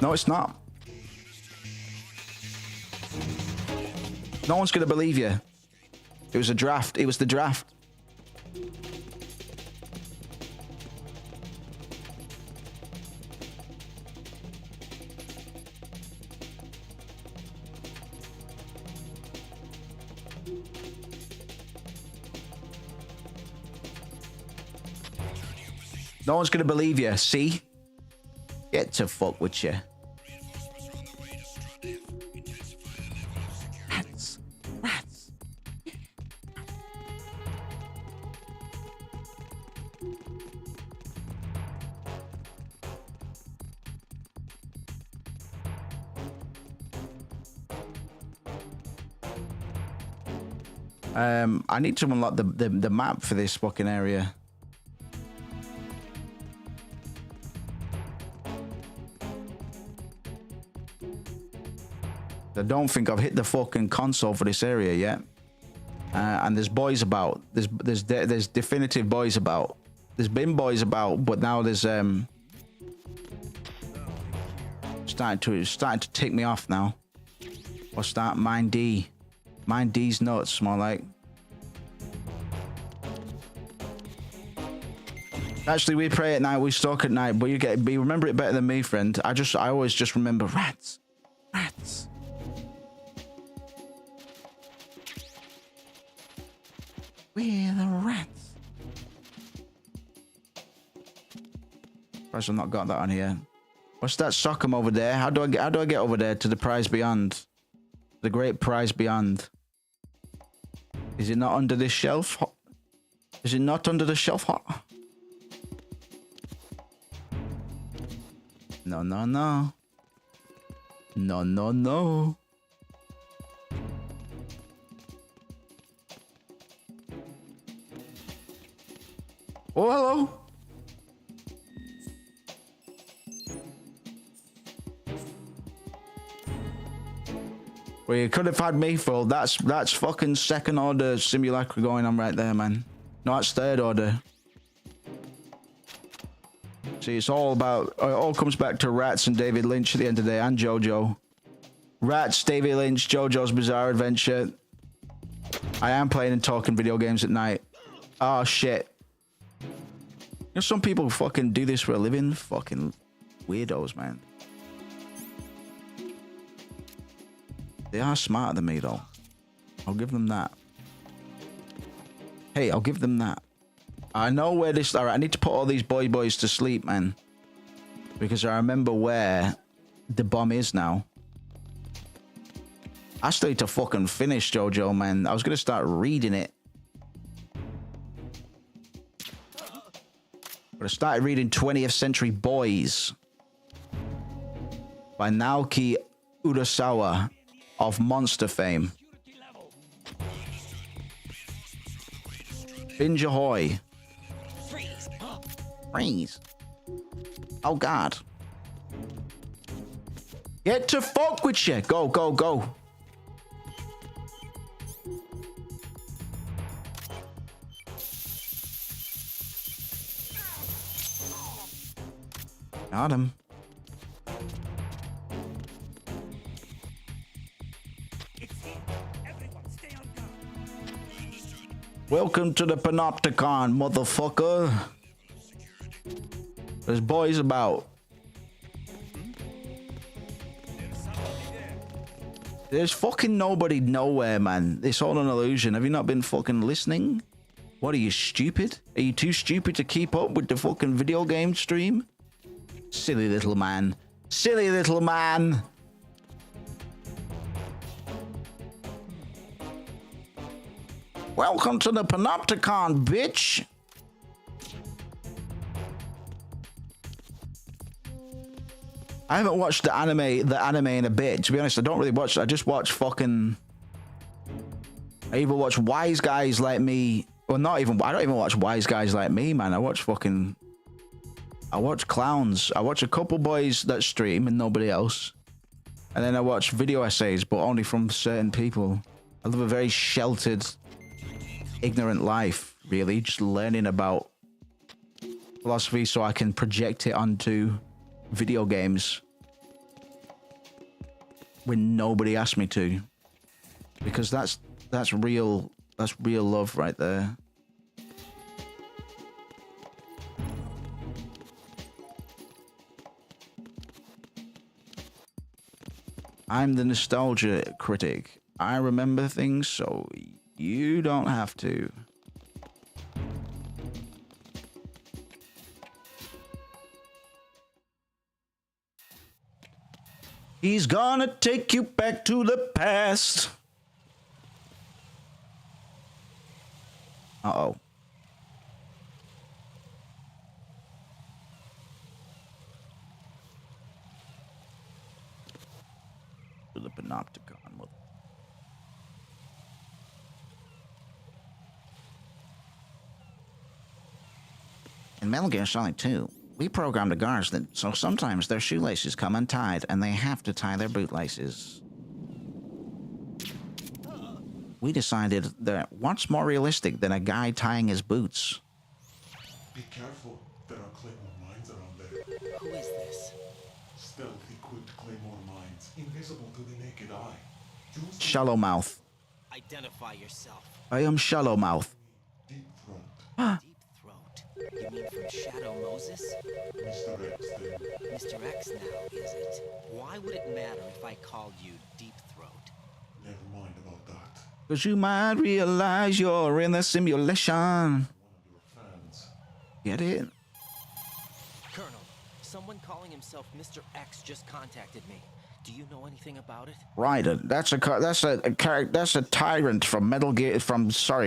No, it's not. No one's gonna believe you. It was a draft. It was the draft. No one's gonna believe you. See? Get to fuck with you. Rats. Rats. I need to unlock the map for this fucking area. I don't think I've hit the fucking console for this area yet. And there's boys about. There's definitive boys about. There's been boys about, but now there's starting to tick me off now. Or start Mind D. Mind D's nuts, more like. Actually, we pray at night, we stalk at night, but you remember it better than me, friend. I always just remember rats. Rats. We're the rats. I've not got that on here. What's that sockum over there? How do I get over there to the prize beyond? The great prize beyond. Is it not under this shelf? Is it not under the shelf? No, no, no. No, no, no. Oh, hello. Well, you could have had me fool. That's fucking second order simulacra going on right there, man. No, that's third order. See, it's all about, it all comes back to Rats and David Lynch at the end of the day, and JoJo. Rats, David Lynch, JoJo's Bizarre Adventure. I am playing and talking video games at night. Oh, shit. You know, some people fucking do this for a living. Fucking weirdos, man. They are smarter than me, though. I'll give them that. Hey, I'll give them that. I know where this... Alright, I need to put all these boys to sleep, man. Because I remember where the bomb is now. I still need to fucking finish JoJo, man. I was going to start reading it. But I started reading 20th Century Boys. By Naoki Urasawa of Monster fame. Binge ahoy. Freeze. Oh, God. Get to fuck with you. Go, go, go. Got him. Welcome to the Panopticon, motherfucker. There's boys about. There's fucking nobody nowhere, man. It's all an illusion. Have you not been fucking listening? What are you, stupid? Are you too stupid to keep up with the fucking video game stream? Silly little man. Silly little man. Welcome to the Panopticon, bitch. I haven't watched the anime in a bit. To be honest, I don't really watch it. I just watch fucking... I even watch wise guys like me. Well, not even... I don't even watch wise guys like me, man. I watch fucking... I watch clowns. I watch a couple boys that stream and nobody else. And then I watch video essays, but only from certain people. I live a very sheltered, ignorant life, really. Just learning about philosophy so I can project it onto video games when nobody asked me to. Because that's real love right there. I'm the nostalgia critic. I remember things, so you don't have to. He's gonna take you back to the past. Uh-oh. To the panopticon. In Metal Gear Solid 2, we programmed the guards so sometimes their shoelaces come untied and they have to tie their bootlaces. We decided that what's more realistic than a guy tying his boots? Be careful. There are Claymore mines around there. Who is this? Stealth equipped Claymore mines, invisible to the naked eye. Shallow Mouth. Identify yourself. I am Shallow Mouth. Deep Throat. Deep Throat? You mean from Shadow Moses? Mr. X then. Mr. X now, is it? Why would it matter if I called you Deep Throat? Never mind about that. Cause you might realize you're in the simulation. One of your fans. Get it? Colonel, someone calling himself Mr. X just contacted me. Do you know anything about it? Raiden. That's a tyrant from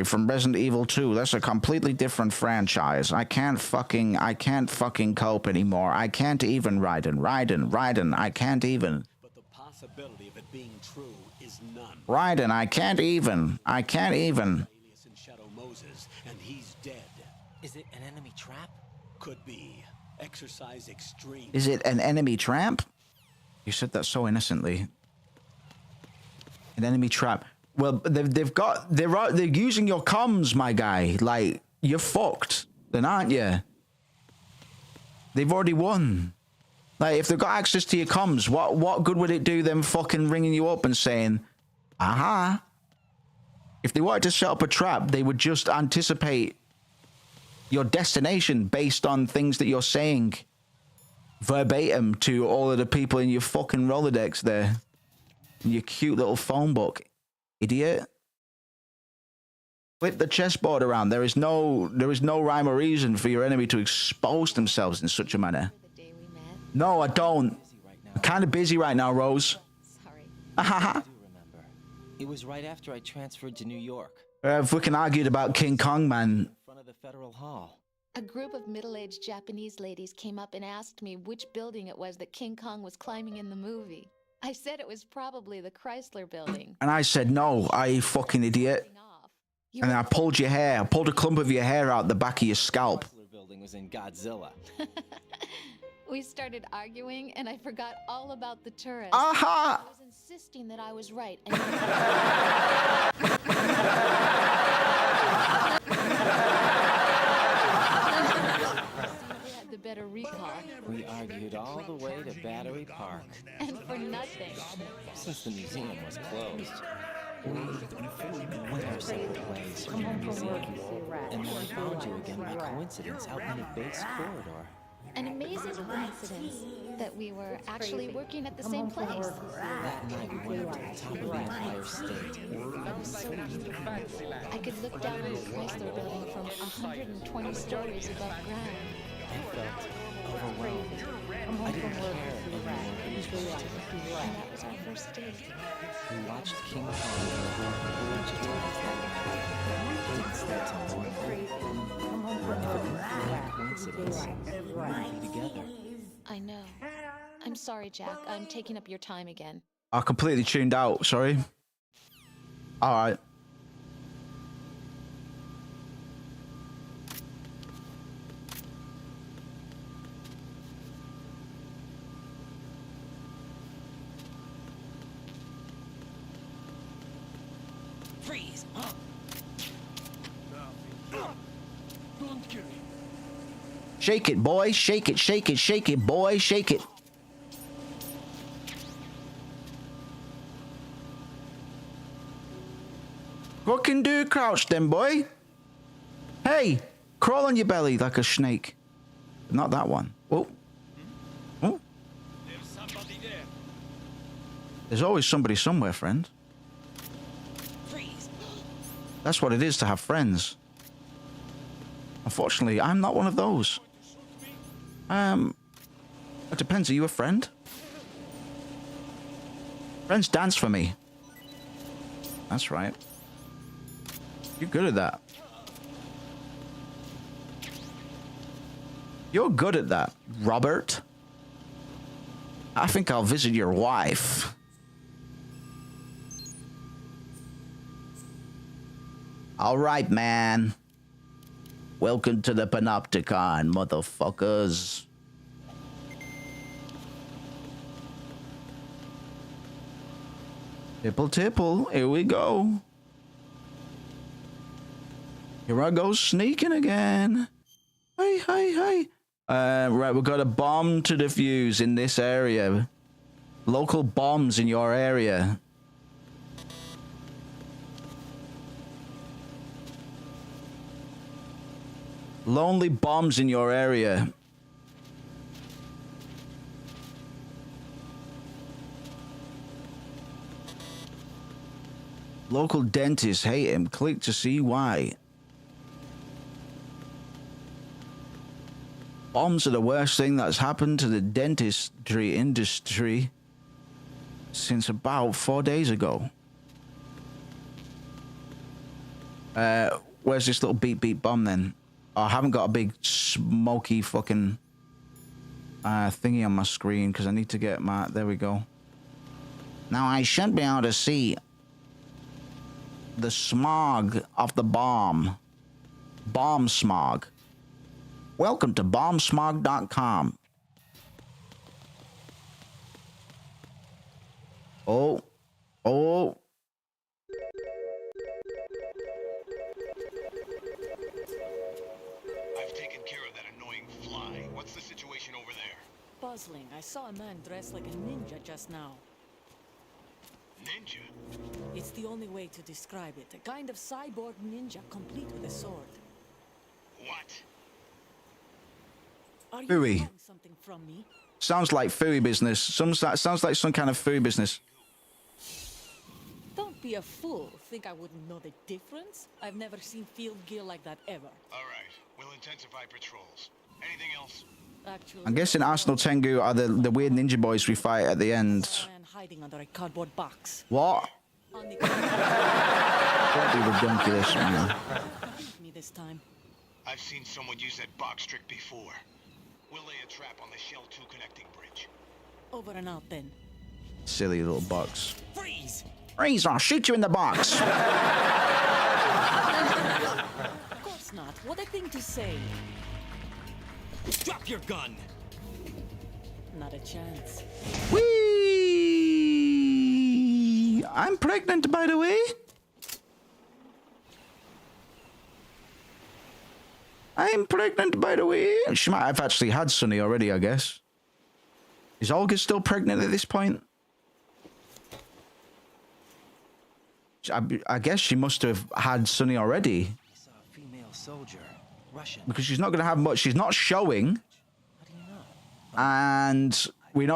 from Resident Evil 2. That's a completely different franchise. I can't fucking cope anymore. I can't even Raiden. I can't even. But the possibility of it being true is none. Raiden, I can't even. Alias in Shadow Moses, and he's dead. Is it an enemy trap? Could be. Exercise extreme. Is it an enemy trap? You said that so innocently. An enemy trap. Well, they're using your comms, my guy. Like, you're fucked, then, aren't you? They've already won. Like, if they've got access to your comms, what good would it do them fucking ringing you up and saying, aha? If they wanted to set up a trap, they would just anticipate your destination based on things that you're saying verbatim to all of the people in your fucking Rolodex there. In your cute little phone book. Idiot. Flip the chessboard around. There is no rhyme or reason for your enemy to expose themselves in such a manner. No, I don't. I'm kind of busy right now, Rose. Sorry. I do remember. It was right after I transferred to New York. If we can argue about King Kong, man. In front of the Federal Hall. A group of middle-aged Japanese ladies came up and asked me which building it was that King Kong was climbing in the movie. I said it was probably the Chrysler building. And I said, no, you fucking idiot. And I pulled your hair. I pulled a clump of your hair out the back of your scalp. The Chrysler building was in Godzilla. We started arguing, and I forgot all about the tourists. Aha! I was insisting that I was right. The better recall. We argued all the way to Battery Park. And for nothing. Since the museum was closed. We went our separate ways from the museum. And then I found you again by coincidence out in the base corridor. An amazing coincidence that we were actually working at the same place. That night we went up to the top of the Empire State. It was so beautiful. I could look down on the Chrysler building from 120 stories above ground. I felt overwhelmed. I didn't care anymore who was watching. And that was our first date. We watched King Kong go over the bridge towards that night. Didn't stay till morning. By coincidence, we were together. I know. I'm sorry, Jack. I'm taking up your time again. I completely tuned out, sorry. Alright. Freeze! Don't kill me. Shake it, boy. Shake it, shake it, shake it, boy. Shake it. What can do crouch then, boy? Hey, crawl on your belly like a snake. Not that one. Oh. Oh. There's somebody there. There's always somebody somewhere, friend. Freeze! That's what it is to have friends. Unfortunately, I'm not one of those. It depends. Are you a friend? Friends, dance for me. That's right. You're good at that. You're good at that, Robert. I think I'll visit your wife. All right, man. Welcome to the Panopticon, motherfuckers. Tipple tipple, here we go. Here I go sneaking again. Hey, hey, hey. Right, we've got a bomb to defuse in this area. Local bombs in your area. Lonely bombs in your area. Local dentists hate him. Click to see why. Bombs are the worst thing that's happened to the dentistry industry since about 4 days ago. Where's this little beep beep bomb then? Oh, I haven't got a big smoky fucking thingy on my screen because I need to get my... There we go. Now I should be able to see the smog of the bomb. Bomb smog. Welcome to bombsmog.com. Oh. Oh. I've taken care of that annoying fly. What's the situation over there? Puzzling. I saw a man dressed like a ninja just now. Ninja? It's the only way to describe it. A kind of cyborg ninja complete with a sword. What? Are you Fooey. hiding something from me? Sounds like fooey business. Sounds like some kind of fooey business. Don't be a fool. Think I wouldn't know the difference? I've never seen field gear like that ever. All right. We'll intensify patrols. Anything else? Actually, I'm guessing Arsenal Tengu are the weird ninja boys we fight at the end. man hiding under a cardboard box. What? On the Don't be ridiculous, man. me this time. I've seen someone use that box trick before. We'll lay a trap on the Shell 2 connecting bridge. Over and out then. Silly little box. Freeze! Freeze, I'll shoot you in the box. Of course not. What a thing to say. Drop your gun! Not a chance. Whee! I'm pregnant, by the way. I'm pregnant, by the way. She might have actually had Sonny already, I guess. Is Olga still pregnant at this point? I guess she must have had Sonny already. I saw a female soldier, Russian. Because she's not going to have much. She's not showing. How do you know? And we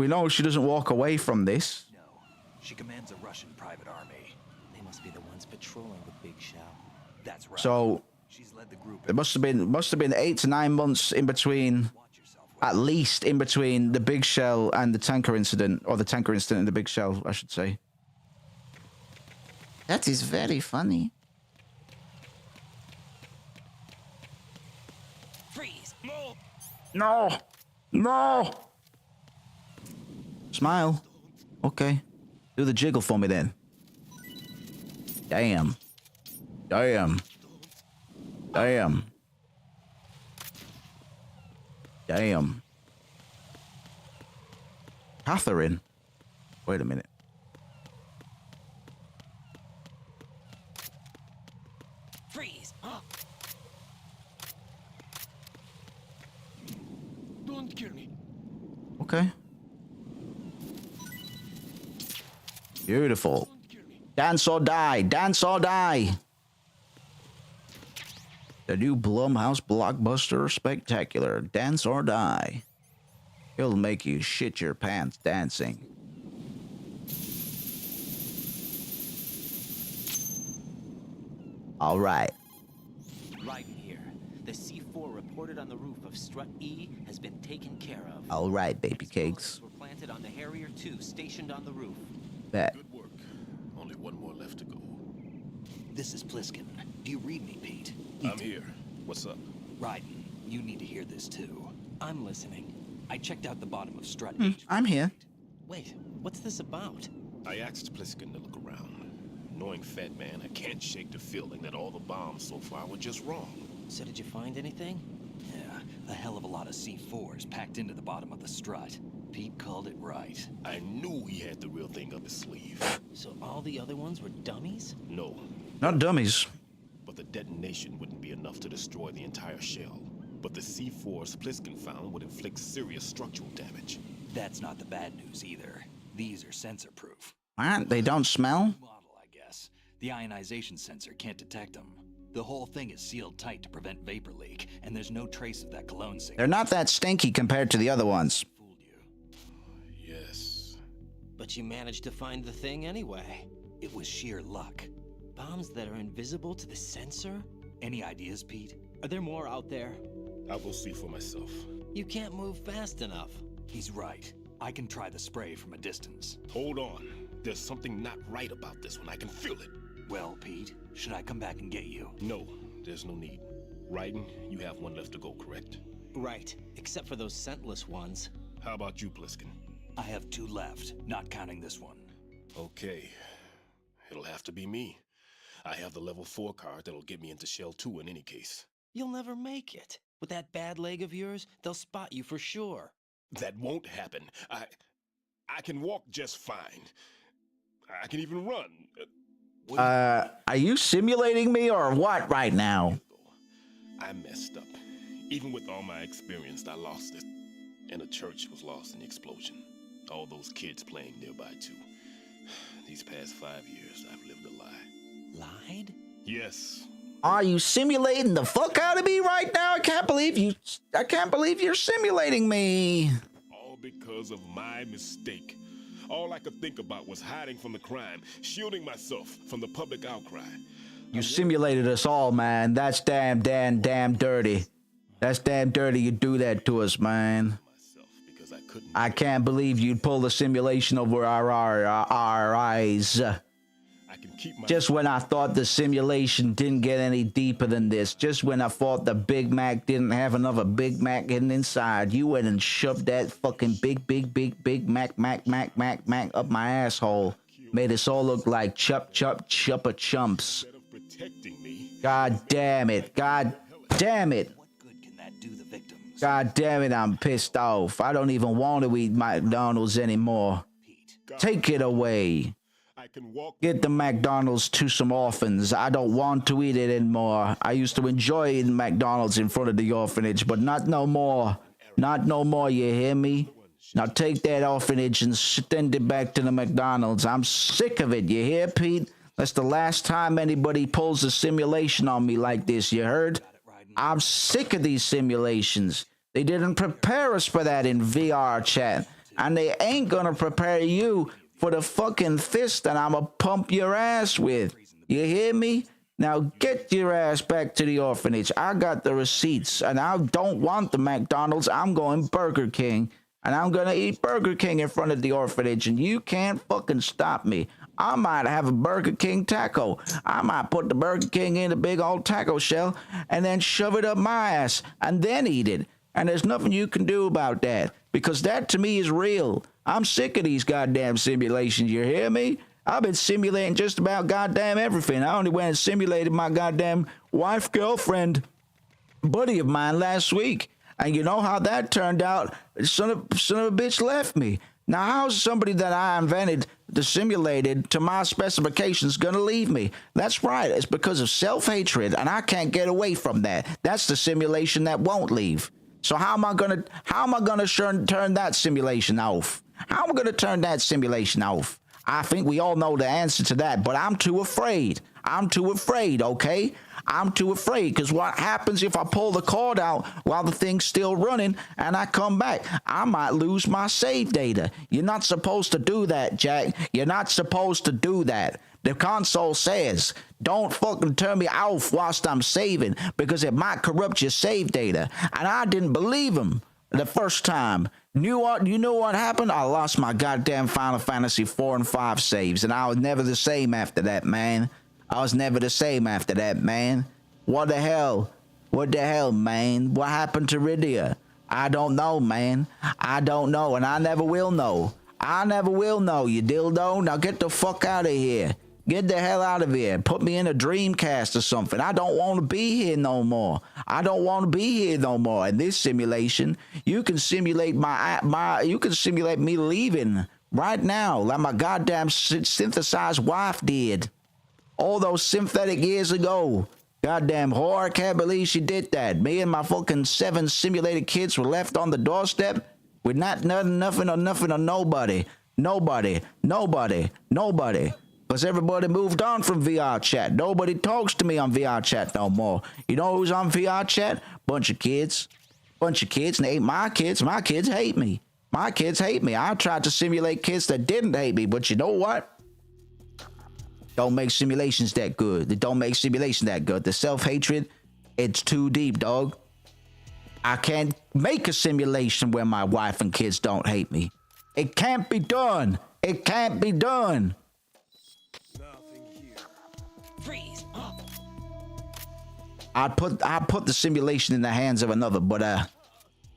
know she doesn't walk away from this. No, she commands a Russian private army. They must be the ones patrolling the Big Shell. That's right. So she's led the group. it must have been 8 to 9 months in between, at least in between the Big Shell and the tanker incident, or the tanker incident and the Big Shell, I should say. That is very funny. Freeze! Move! No! No! Smile. Okay. Do the jiggle for me then. Damn. Damn. Damn. Damn. Catherine? Wait a minute. Freeze! Don't kill me. Okay. Beautiful. Dance or die. Dance or die. The new Blumhouse blockbuster spectacular. Dance or die. It'll make you shit your pants dancing. All right. Raiden here. The C4 reported on the roof of Strut E has been taken care of. All right, baby cakes. Explosives were planted on the Harrier 2 stationed on the roof. Bet. Good work. Only one more left to go. This is Pliskin. Do you read me, Pete? I'm here. What's up? Raiden, you need to hear this too. I'm listening. I checked out the bottom of Strut. I'm here. Wait, what's this about? I asked Pliskin to look around. Knowing Fat Man, I can't shake the feeling that all the bombs so far were just wrong. So did you find anything? Yeah, a hell of a lot of C4s packed into the bottom of the Strut. Pete called it right. I knew he had the real thing up his sleeve. So all the other ones were dummies? No. Not dummies. But the detonation wouldn't be enough to destroy the entire shell. But the C4s Pliskin found would inflict serious structural damage. That's not the bad news either. These are sensor-proof. What? They don't smell? Model, I guess. The ionization sensor can't detect them. The whole thing is sealed tight to prevent vapor leak, and there's no trace of that cologne signal. They're not that stinky compared to the other ones. Yes. But you managed to find the thing anyway. It was sheer luck. Bombs that are invisible to the sensor? Any ideas, Pete? Are there more out there? I'll go see for myself. You can't move fast enough. He's right. I can try the spray from a distance. Hold on. There's something not right about this one. I can feel it. Well, Pete, should I come back and get you? No, there's no need. Raiden, you have one left to go, correct? Right, except for those scentless ones. How about you, Pliskin? I have 2 left, not counting this one. Okay. It'll have to be me. I have the level 4 card that'll get me into Shell 2 in any case. You'll never make it. With that bad leg of yours, they'll spot you for sure. That won't happen. I can walk just fine. I can even run. Are you simulating me or what right now? I messed up. Even with all my experience, I lost it. And the church was lost in the explosion. All those kids playing nearby, too. These past 5 years, I've lived a lie. Lied? Yes. Are you simulating the fuck out of me right now? I can't believe you're simulating me. All because of my mistake. All I could think about was hiding from the crime, shielding myself from the public outcry. You simulated us all, man. That's damn dirty. That's damn dirty you do that to us, man. I can't believe you'd pull the simulation over our eyes. Just when I thought the simulation didn't get any deeper than this, just when I thought the Big Mac didn't have another Big Mac hidden inside, you went and shoved that fucking big Mac up my asshole. Made us all look like chuppa chumps. God damn it. God damn it. God damn it, I'm pissed off. I don't even want to eat McDonald's anymore. Take it away. Get the McDonald's to some orphans. I don't want to eat it anymore. I used to enjoy eating McDonald's in front of the orphanage, but not no more. Not no more, you hear me? Now take that orphanage and send it back to the McDonald's. I'm sick of it, you hear, Pete? That's the last time anybody pulls a simulation on me like this, you heard? I'm sick of these simulations. They didn't prepare us for that in VR chat. And they ain't gonna prepare you for the fucking fist that I'ma pump your ass with. You hear me? Now get your ass back to the orphanage. I got the receipts, and I don't want the McDonald's. I'm going Burger King, and I'm gonna eat Burger King in front of the orphanage, and you can't fucking stop me. I might have a Burger King taco. I might put the Burger King in a big old taco shell and then shove it up my ass and then eat it. And there's nothing you can do about that, because that to me is real. I'm sick of these goddamn simulations, you hear me? I've been simulating just about goddamn everything. I only went and simulated my goddamn wife, girlfriend, buddy of mine last week. And you know how that turned out? Son of a bitch left me. Now, how's somebody that I invented, the simulated, to my specifications gonna leave me? That's right, it's because of self-hatred, and I can't get away from that. That's the simulation that won't leave. So how am I gonna turn that simulation off? How am I gonna turn that simulation off? I think we all know the answer to that, but I'm too afraid. I'm too afraid, okay? I'm too afraid, because what happens if I pull the cord out while the thing's still running and I come back? I might lose my save data. You're not supposed to do that, Jack. You're not supposed to do that. The console says, don't fucking turn me off whilst I'm saving, because it might corrupt your save data. And I didn't believe him the first time. You know what happened? I lost my goddamn Final Fantasy 4 and 5 saves, and I was never the same after that, man. I was never the same after that, man. What the hell? What the hell, man? What happened to Rydia? I don't know, man. I don't know, and I never will know. I never will know, you dildo. Now get the fuck out of here. Get the hell out of here. Put me in a Dreamcast or something. I don't want to be here no more. I don't want to be here no more. In this simulation, you can simulate you can simulate me leaving right now, like my goddamn synthesized wife did all those synthetic years ago. Goddamn whore, I can't believe she did that. Me and my fucking 7 simulated kids were left on the doorstep with nothing or nobody. Because everybody moved on from VR chat. Nobody talks to me on VR chat no more. You know who's on VR chat? Bunch of kids. And they ain't my kids. My kids hate me. I tried to simulate kids that didn't hate me, but you know what? Don't make simulations that good. The self-hatred, it's too deep, dog. I can't make a simulation where my wife and kids don't hate me. It can't be done. Freeze. I put the simulation in the hands of another, but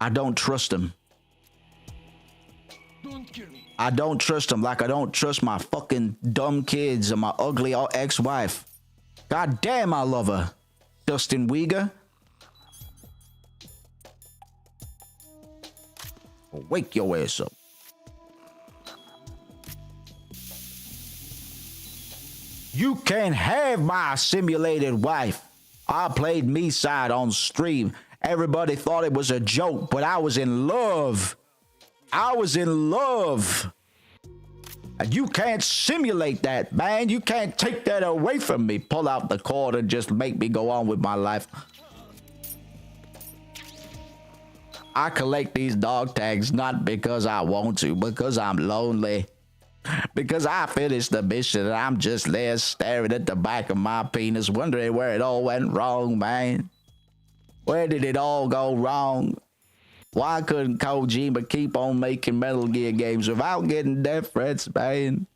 I don't trust him. Don't kill me. I don't trust him like I don't trust my fucking dumb kids or my ugly ex-wife. God damn, I love her. Dustin Uyghur. Wake your ass up. You can't have my simulated wife. I played me side on stream. Everybody thought it was a joke, but I was in love. And you can't simulate that, man. You can't take that away from me. Pull out the cord and just make me go on with my life. I collect these dog tags not because I want to, because I'm lonely. Because I finished the mission and I'm just there staring at the back of my penis, wondering where it all went wrong, man. Where did it all go wrong? Why couldn't Kojima keep on making Metal Gear games without getting death threats, man?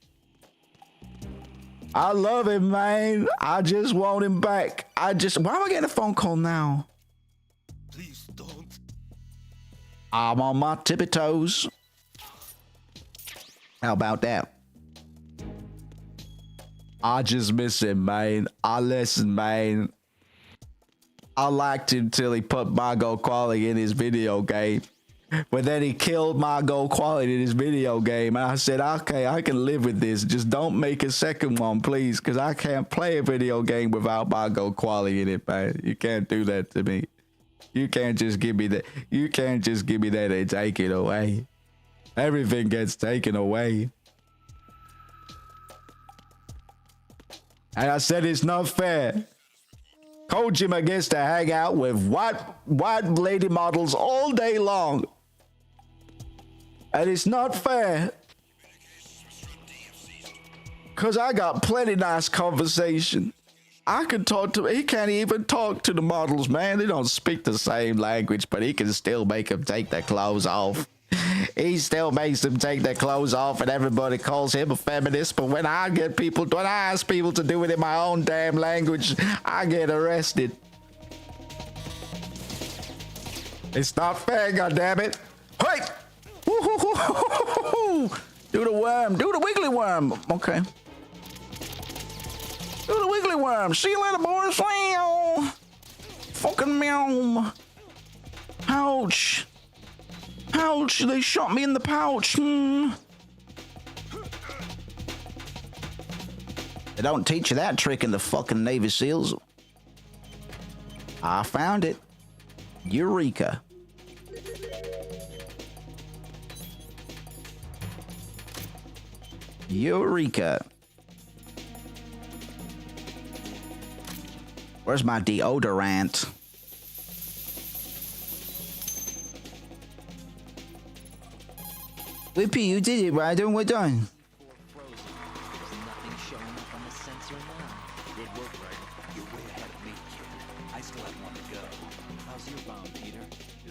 I love him, man. I just want him back. Why am I getting a phone call now? Please don't. I'm on my tippy toes. How about that? I just miss him, man. I listen, man. I liked him till he put Margot Qualley in his video game. But then he killed Margot Qualley in his video game. And I said, okay, I can live with this. Just don't make a second one, please. Because I can't play a video game without Margot Qualley in it, man. You can't do that to me. You can't just give me that. You can't just give me that and take it away. Everything gets taken away. And I said it's not fair. Kojima gets to hang out with white lady models all day long. And it's not fair. Cause I got plenty nice conversation. I can talk to, he can't even talk to the models, man. They don't speak the same language, but he can still make them take their clothes off. He still makes them take their clothes off, and everybody calls him a feminist. But when I ask people to do it in my own damn language, I get arrested. It's not fair, goddammit. Hey! Do the worm. Do the wiggly worm. Okay. Do the wiggly worm. See you later, boys. Fucking meow. Ouch. Ouch, they shot me in the pouch. They don't teach you that trick in the fucking Navy SEALs. I found it. Eureka. Eureka. Where's my deodorant? Whippy, you did it, Ryder. We're done. Nothing showing up on the sensor now. Good work, Ryder. You're way ahead of me, kid. I still have one to go. How's your bomb, Peter?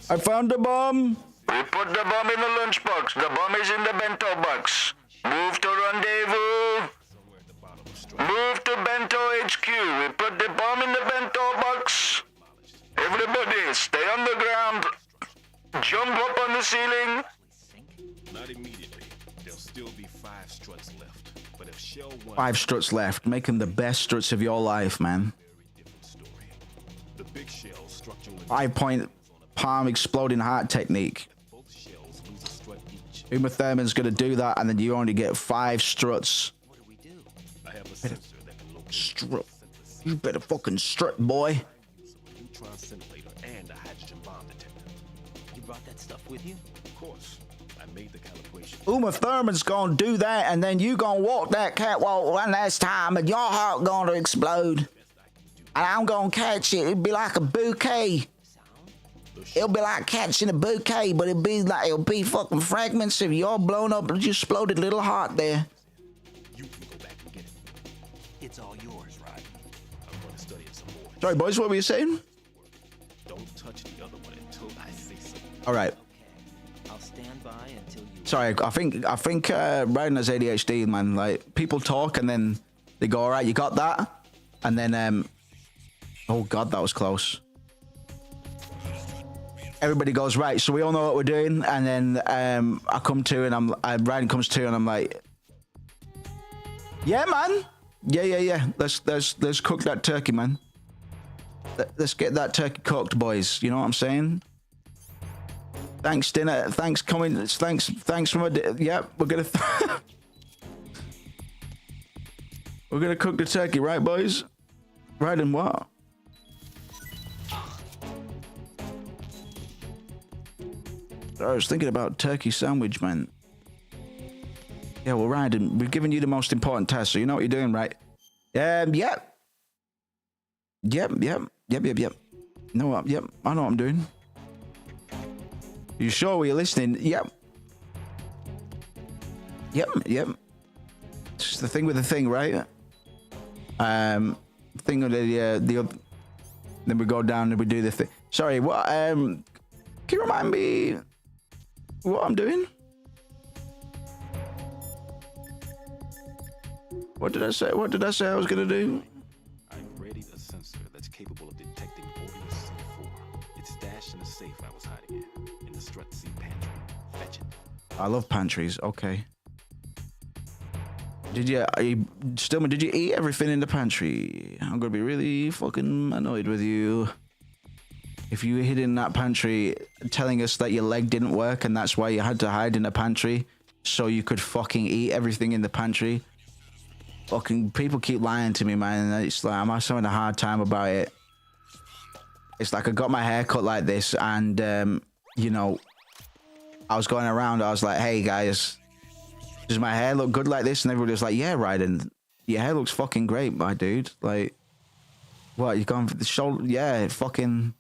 I found the bomb. We put the bomb in the lunchbox. The bomb is in the bento box. Move to rendezvous. Move to bento HQ. We put the bomb in the bento box. Everybody, stay on the ground. Jump up on the ceiling. Not immediately. There'll still be 5 struts left. But if Shell 1... 5 struts left. Make them the best struts of your life, man. The big shell structural... 5-point palm exploding heart technique. Both shells lose a strut each. Uma Thurman's gonna do that, and then you only get 5 struts. What do we do? I have a sensor that can locate... Strut. You better fucking strut, boy. A neutron scintillator and a hydrogen bomb detector. You brought that stuff with you? Of course. I made the calibration. Uma Thurman's gonna do that, and then you gonna walk that catwalk one last time, and your heart gonna explode. And I'm gonna catch it. It'd be like a bouquet. It'll be like catching a bouquet, but it'll be fucking fragments of your blown up and just exploded little heart there. You can go back and get it. It's all yours, Rod. I'm going to study it some more. Sorry, boys, what were you saying? Don't touch the other one until I say so. All right. I'll stand by until you... Sorry, I think Ryan has ADHD, man. Like, people talk and then they go, all right, you got that? And then, oh God, that was close. Everybody goes, right, so we all know what we're doing. And then I come to and Ryan comes to and I'm like, yeah, man. Yeah. Let's cook that turkey, man. Let's get that turkey cooked, boys. You know what I'm saying? Thanks, dinner. Thanks, coming. Thanks for my. Yep, we're gonna. We're gonna cook the turkey, right, boys? Right, and what? I was thinking about turkey sandwich, man. Yeah, well, Ryden, we've given you the most important task, so you know what you're doing, right? Yep. No, yep, I know what I'm doing. You sure you're listening? Yep. It's just the thing with the thing, right? Thing of the other. Then we go down and we do the thing. Sorry, what? Can you remind me what I'm doing? What did I say? What did I say I was gonna do? I've readied a sensor that's capable of detecting Orbital C4. It's stashed in a safe I was hiding in the Strut C pantry. Fetch it. I love pantries. Okay. Did you eat everything in the pantry? I'm gonna be really fucking annoyed with you if you hid in that pantry telling us that your leg didn't work and that's why you had to hide in the pantry so you could fucking eat everything in the pantry. Fucking people keep lying to me, man. And it's like I'm having a hard time about it. It's like I got my hair cut like this, and you know, I was going around. I was like, "Hey guys, does my hair look good like this?" And everybody was like, "Yeah, Ryden, your hair looks fucking great, my dude." Like, what you gone for the shoulder? Yeah, fucking.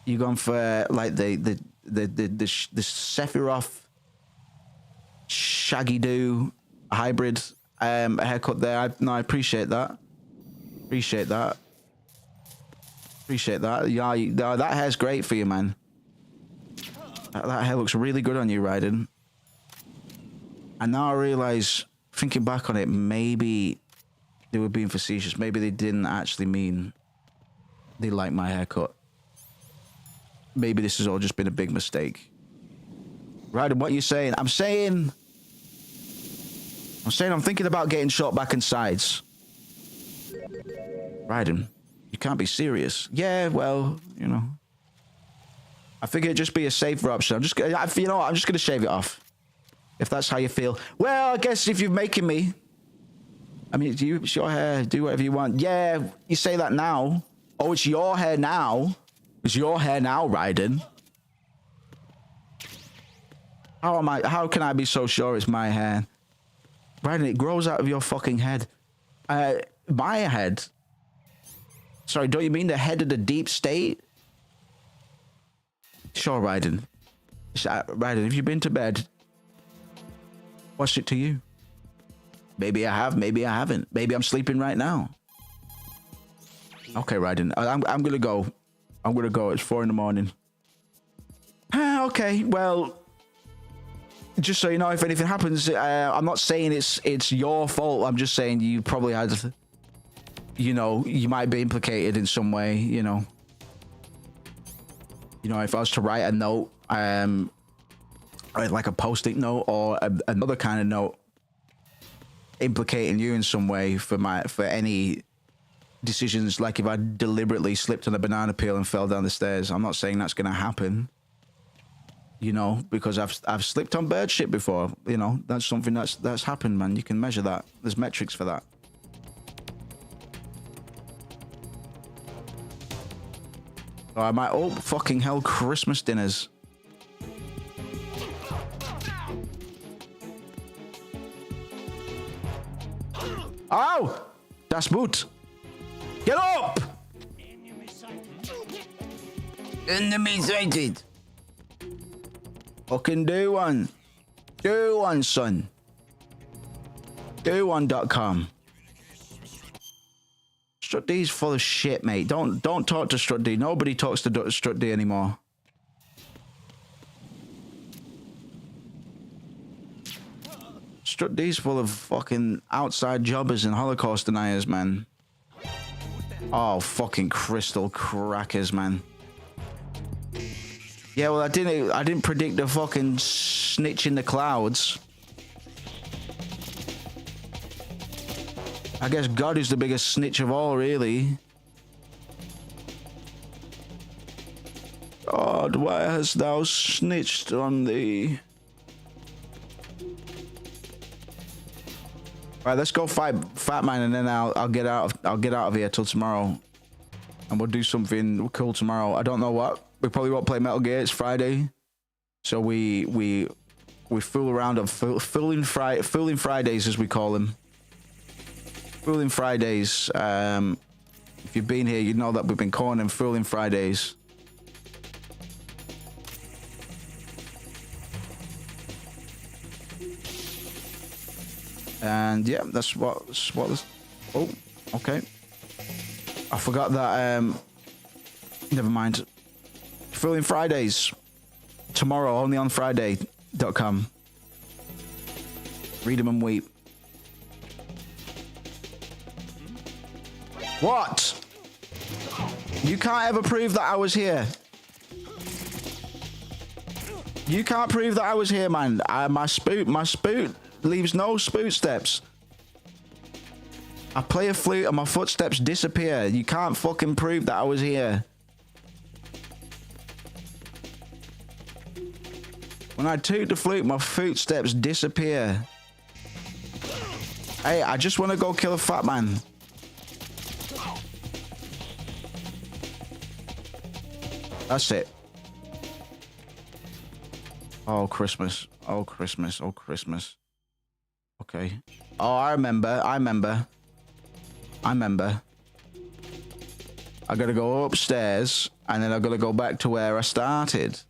You gone for like the Sephiroth Shaggy Doo hybrid haircut there. I appreciate that. Appreciate that. Yeah, that hair's great for you, man. That hair looks really good on you, Ryden. And now I realize, thinking back on it, maybe they were being facetious. Maybe they didn't actually mean they like my haircut. Maybe this has all just been a big mistake. Ryden, what are you saying? I'm saying I'm thinking about getting shot back in sides. Ryden, you can't be serious. Yeah, well, you know. I figured it'd just be a safer option. I'm just going to shave it off. If that's how you feel. Well, I guess if you're making me. I mean, it's your hair. Do whatever you want. Yeah, you say that now. Oh, it's your hair now. It's your hair now, Ryden. How can I be so sure it's my hair? Ryden, it grows out of your fucking head. My head? Sorry, don't you mean the head of the deep state? Sure, Ryden. Ryden, have you been to bed? What's it to you? Maybe I have, maybe I haven't. Maybe I'm sleeping right now. Okay, Ryden, I'm gonna go. It's 4 in the morning. Okay, well, just so you know, if anything happens, I'm not saying it's your fault. I'm just saying you probably had, you know, you might be implicated in some way. You know, if I was to write a note, like a post-it note or another kind of note, implicating you in some way for any decisions, like if I deliberately slipped on a banana peel and fell down the stairs, I'm not saying that's gonna happen. You know, because I've slipped on bird shit before. You know, that's something that's happened, man. You can measure that. There's metrics for that. Oh, I might. Oh, fucking hell! Christmas dinners. Oh, that's boot. Get up! Enemy sighted. Fucking do one. Do one, son. Do1.com. Strut D's full of shit, mate. Don't talk to Strut D. Nobody talks to Strut D anymore. Strut D's full of fucking outside jobbers and Holocaust deniers, man. Oh, fucking crystal crackers, man. Yeah, well, I didn't predict the fucking snitch in the clouds. I guess God is the biggest snitch of all, really. God, why hast thou snitched on thee? Right, let's go fight Fat Man, and then I'll get out of here till tomorrow, and we'll do something cool tomorrow. I don't know what. We probably won't play Metal Gear. It's Friday, so we fool around on fooling Fridays, as we call them. Fooling Fridays. If you've been here, you know that we've been calling them Fooling Fridays. And yeah, that's what was. Oh, okay. I forgot that. Never mind. Fooling Fridays tomorrow, only on Friday.com. Read them and weep. What? You can't ever prove that I was here. You can't prove that I was here, man. My spoot leaves no spoot steps. I play a flute and my footsteps disappear. You can't fucking prove that I was here. When I toot the flute, my footsteps disappear. Hey, I just want to go kill a fat man. That's it. Oh, Christmas. Oh, Christmas. Oh, Christmas. Okay. Oh, I remember. I gotta go upstairs, and then I gotta go back to where I started.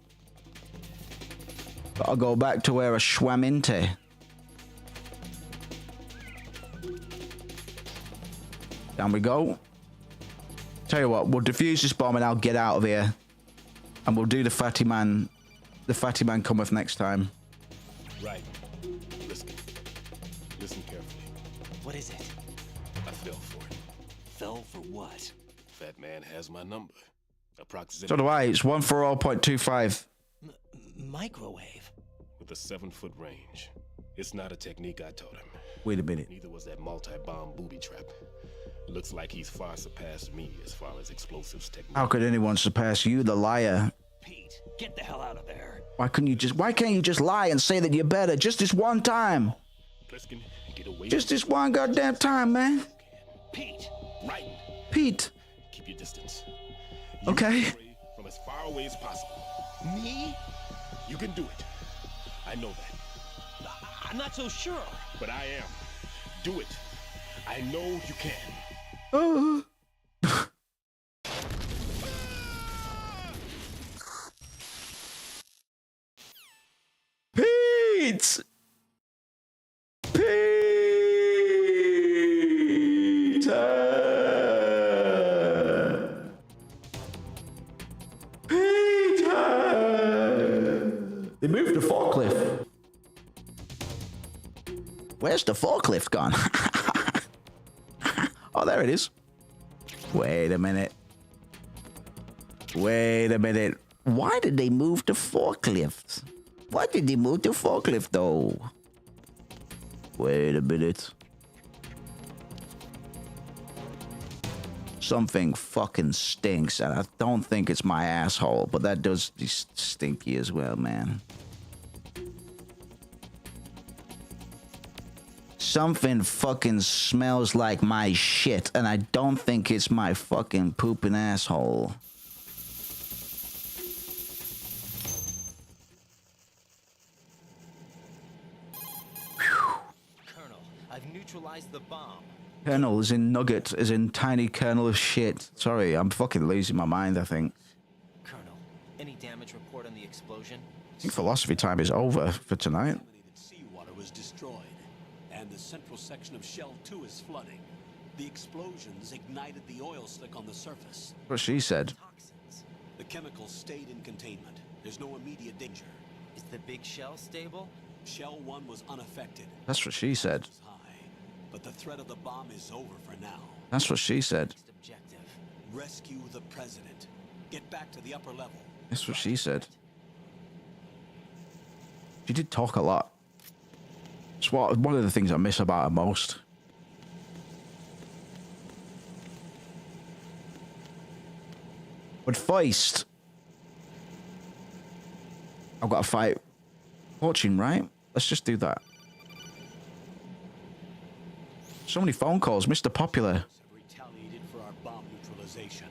Gotta go back to where I swam into. Down we go. Tell you what, we'll defuse this bomb and I'll get out of here. And we'll do the fatty man. The fatty man cometh next time. Right. Listen carefully. What is it? I fell for it. Fell for what? Fat Man has my number. Approximately. So do I. It's 140.25. Microwave? With a 7-foot range. It's not a technique I taught him. Wait a minute. Neither was that multi-bomb booby trap. Looks like he's far surpassed me as far as explosives technique. How could anyone surpass you, the liar? Pete, get the hell out of there. Why can't you just lie and say that you're better just this one time? Pliskin, get away. Just this one goddamn time, man. Pete, right. Pete. Keep your distance. Okay. From as far away as possible. Me? You can do it. I know that. I'm not so sure. But I am. Do it. I know you can. Pete! Peter! They moved the forklift. Where's the forklift gone? Oh, there it is. Wait a minute. Wait a minute. Why did they move the forklift? Why did they move the forklift, though? Wait a minute. Something fucking stinks, and I don't think it's my asshole, but that does be stinky as well, man. Something fucking smells like my shit, and I don't think it's my fucking pooping asshole. Colonel, I've neutralized the bomb. Kernel is in nugget, is in tiny kernel of shit. Sorry, I'm fucking losing my mind, I think. Colonel, any damage report on the explosion? I think philosophy time is over for tonight. Seawater was destroyed, and the central section of Shell 2 is flooding. The explosions ignited the oil slick on the surface. That's what she said. The chemicals stayed in containment. There's no immediate danger. Is the big shell stable? Shell 1 was unaffected, That's what she said. but the threat of the bomb is over for now. That's what she said. Objective: rescue the president. Get back to the upper level. That's what she said. She did talk a lot. It's one of the things I miss about her most. But first, I've got to fight Fortune, right? Let's just do that. So many phone calls, Mr. Popular. Retaliated for our bomb neutralization.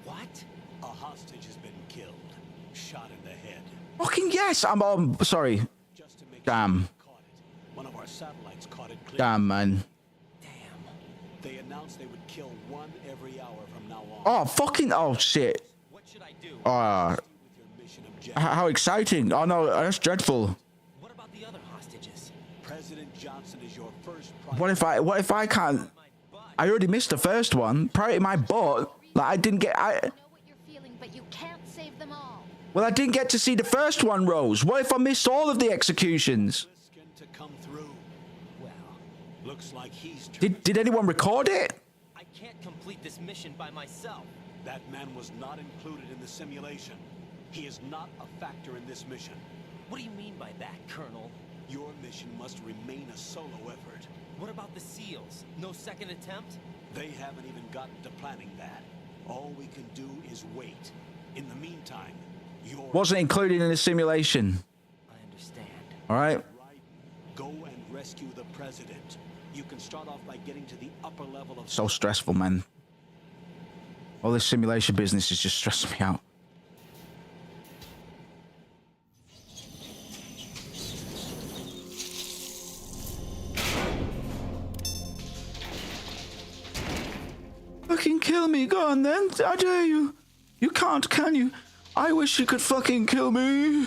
What? A hostage has been killed. Shot in the head. Fucking yes! I'm sorry. Damn. One of our satellites caught it clear. Damn, man. They announced they would kill one every hour from now on. Oh, fucking... Oh, shit. What should I do? How exciting. Oh, no, that's dreadful. What about the other hostages? President Johnson is your first What if I can't... I already missed the first one. Prior to my butt. Like, I didn't get... But you can't save them all. Well, I didn't get to see the first one, Rose. What if I missed all of the executions? to come through. Well, looks like he's... Did anyone record it? I can't complete this mission by myself. That man was not included in the simulation. He is not a factor in this mission. What do you mean by that, Colonel? Your mission must remain a solo effort. What about the SEALs? No second attempt? They haven't even gotten to planning that. All we can do is wait. In the meantime, Wasn't included in the simulation. I understand. All right. Go and rescue the president. You can start off by getting to the upper level of... So stressful, man. All this simulation business is just stressing me out. Fucking kill me, go on then. I dare you. You can't, can you? I wish you could fucking kill me.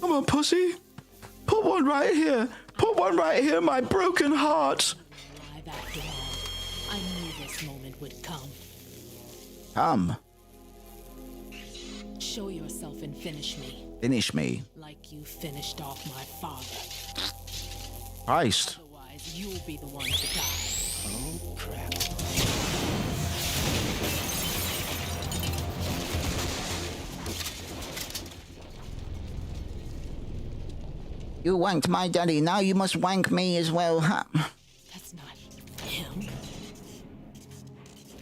Come on, pussy. Put one right here. Put one right here, my broken heart. Alive after all. I knew this moment would come. Come. Show yourself and finish me. Finish me. Like you finished off my father. Christ. Otherwise, you'll be the one to die. Oh, crap. You wanked my daddy, now you must wank me as well, huh? That's not him.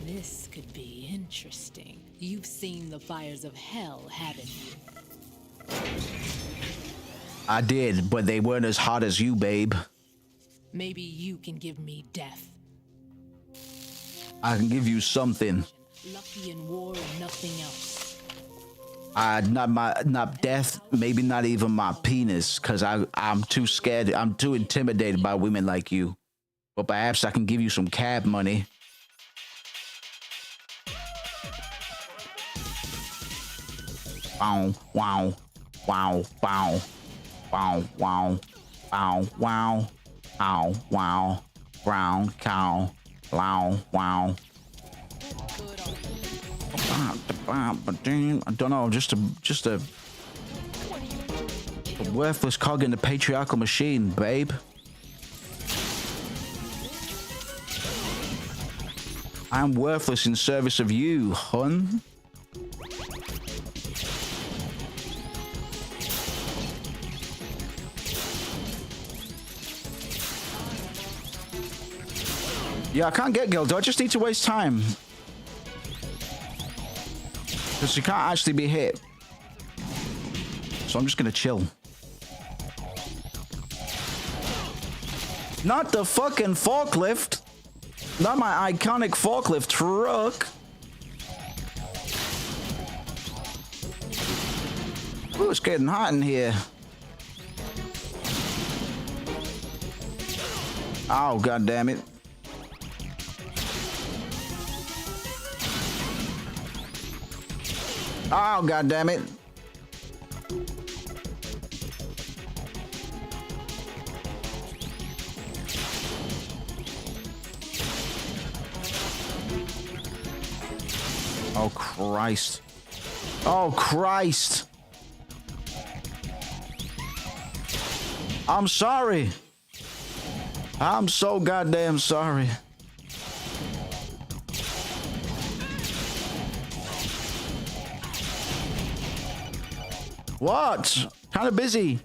This could be interesting. You've seen the fires of hell, haven't you? I did, but they weren't as hot as you, babe. Maybe you can give me death. I can give you something. Lucky in war and nothing else. Not death, maybe not even my penis, because I'm too scared, I'm too intimidated by women like you. But perhaps I can give you some cab money. Wow, wow, wow, wow, wow, wow, wow, wow, wow, wow, brown cow, Wow, wow. I don't know, just a worthless cog in the patriarchal machine, babe. I'm worthless in service of you, hun. Yeah, I can't get Gil. Do I just need to waste time? Because you can't actually be hit. So I'm just gonna chill. Not the fucking forklift. Not my iconic forklift truck. Ooh, it's getting hot in here. Oh, god damn it. Oh, god damn it. Oh, Christ. Oh, Christ. I'm sorry. I'm so goddamn sorry. What? Kind of busy.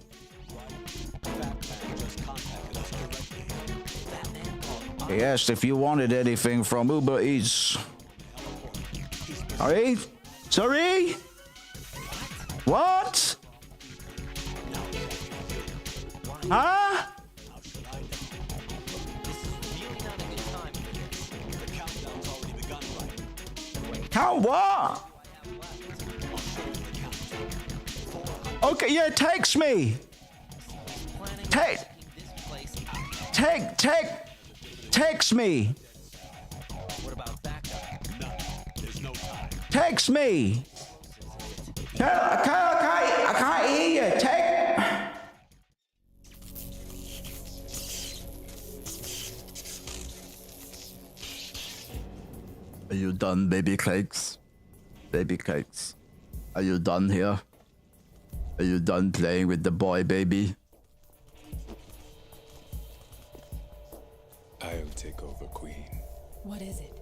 He asked if you wanted anything from Uber Eats. Sorry? Sorry? What? Huh? Count what? Okay, yeah, text me. Text me. Text me. I can't hear you. Are you done, baby cakes? Baby cakes. Are you done here? Are you done playing with the boy, baby? I'll take over, Queen. What is it?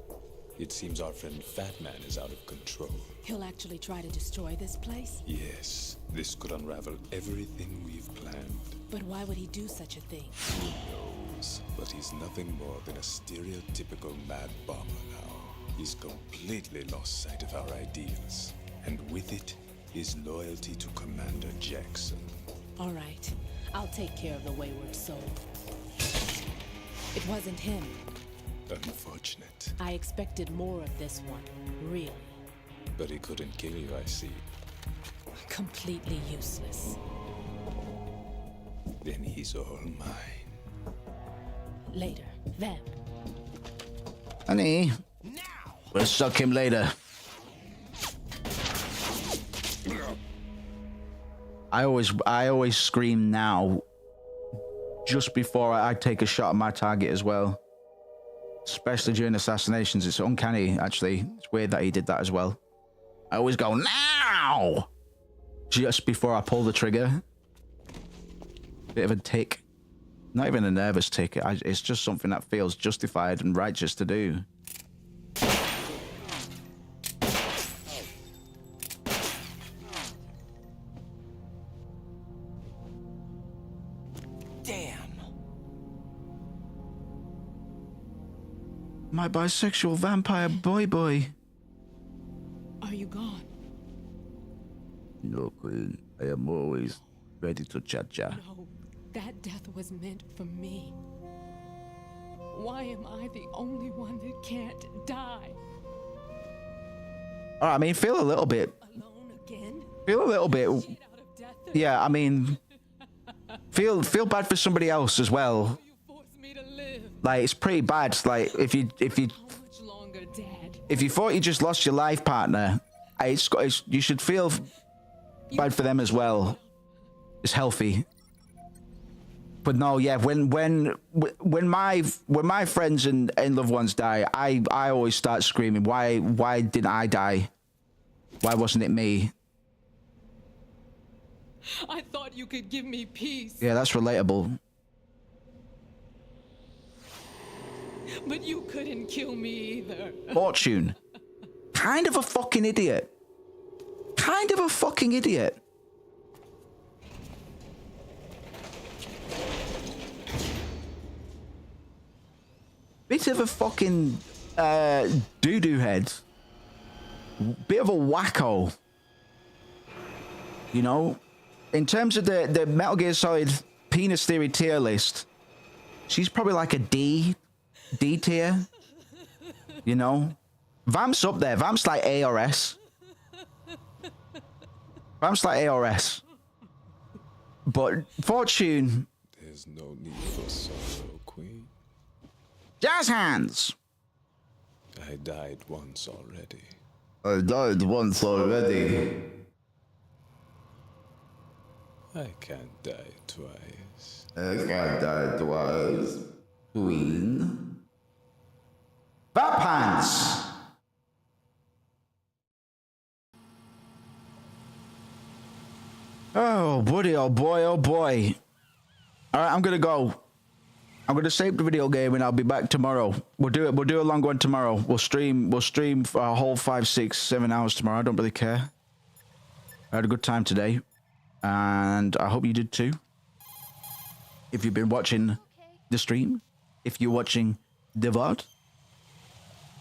It seems our friend Fat Man is out of control. He'll actually try to destroy this place? Yes, this could unravel everything we've planned. But why would he do such a thing? Who knows? But he's nothing more than a stereotypical mad bomber now. He's completely lost sight of our ideals. And with it, his loyalty to Commander Jackson. All right. I'll take care of the wayward soul. It wasn't him. Unfortunate. I expected more of this one. Really. But he couldn't kill you, I see. Completely useless. Then he's all mine. Later. Then. Honey. We'll suck him later. I always scream now just before I take a shot at my target as well. Especially during assassinations. It's uncanny, actually. It's weird that he did that as well. I always go, now! Just before I pull the trigger. Bit of a tick. Not even a nervous tick. It's just something that feels justified and righteous to do. My bisexual vampire boy. Are you gone? No, Queen. I am always ready to cha-cha. No, that death was meant for me. Why am I the only one that can't die? I mean, feel a little bit. Alone again? Feel a little bit. Yeah, I mean, feel bad for somebody else as well. Like, it's pretty bad. Like, if you thought you just lost your life partner, you should feel bad for them as well. It's healthy. But no, yeah, when my friends and loved ones die, I always start screaming, why didn't I die? Why wasn't it me? I thought you could give me peace. Yeah, that's relatable. But you couldn't kill me either. Fortune. Kind of a fucking idiot. Kind of a fucking idiot. Bit of a fucking doo-doo head. Bit of a wacko. You know? In terms of the Metal Gear Solid Penis Theory tier list, she's probably like a D tier. You know? Vamp's up there. Vamp's like A or S. Vamp's like A or S. But Fortune... There's no need for sorrow, Queen. Jazz hands! I died once already. I died once already. I can't die twice. I can't die twice. Queen. Vamp hands! Oh, buddy, oh boy, oh boy. Alright, I'm gonna go. I'm gonna save the video game and I'll be back tomorrow. We'll do a long one tomorrow. We'll stream for a whole 5, 6, 7 hours tomorrow. I don't really care. I had a good time today. And I hope you did too. If you've been watching the stream, if you're watching the VOD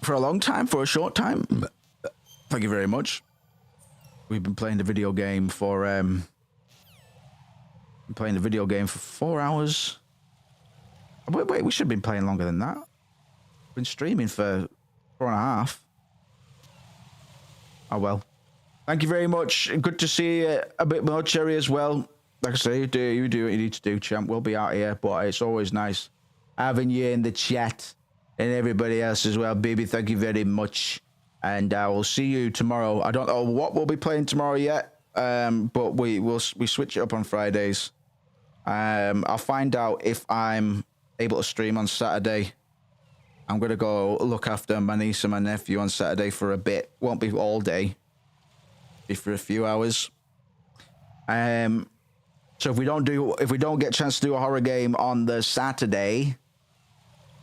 for a long time, for a short time, thank you very much. We've been playing the video game for 4 hours. Wait, we should have been playing longer than that. Been streaming for 4.5. Oh well. Thank you very much. Good to see you a bit more, Cherry, as well. Like I say, you do what you need to do, champ. We'll be out here, but it's always nice having you in the chat and everybody else as well, baby. Thank you very much. And I will see you tomorrow. I don't know what we'll be playing tomorrow yet, but we switch it up on Fridays. I'll find out if I'm able to stream on Saturday. I'm gonna go look after my niece and my nephew on Saturday for a bit. Won't be all day. Be for a few hours. So if we don't get a chance to do a horror game on the Saturday,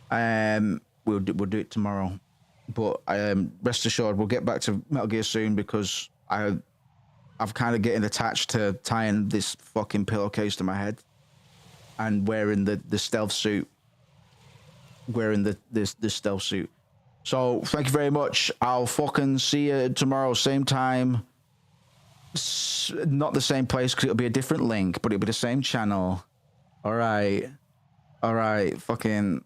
we'll do it tomorrow. But rest assured, we'll get back to Metal Gear soon because I've kind of getting attached to tying this fucking pillowcase to my head and wearing the stealth suit. Wearing the stealth suit. So thank you very much. I'll fucking see you tomorrow, same time. Not the same place because it'll be a different link, but it'll be the same channel. All right. Fucking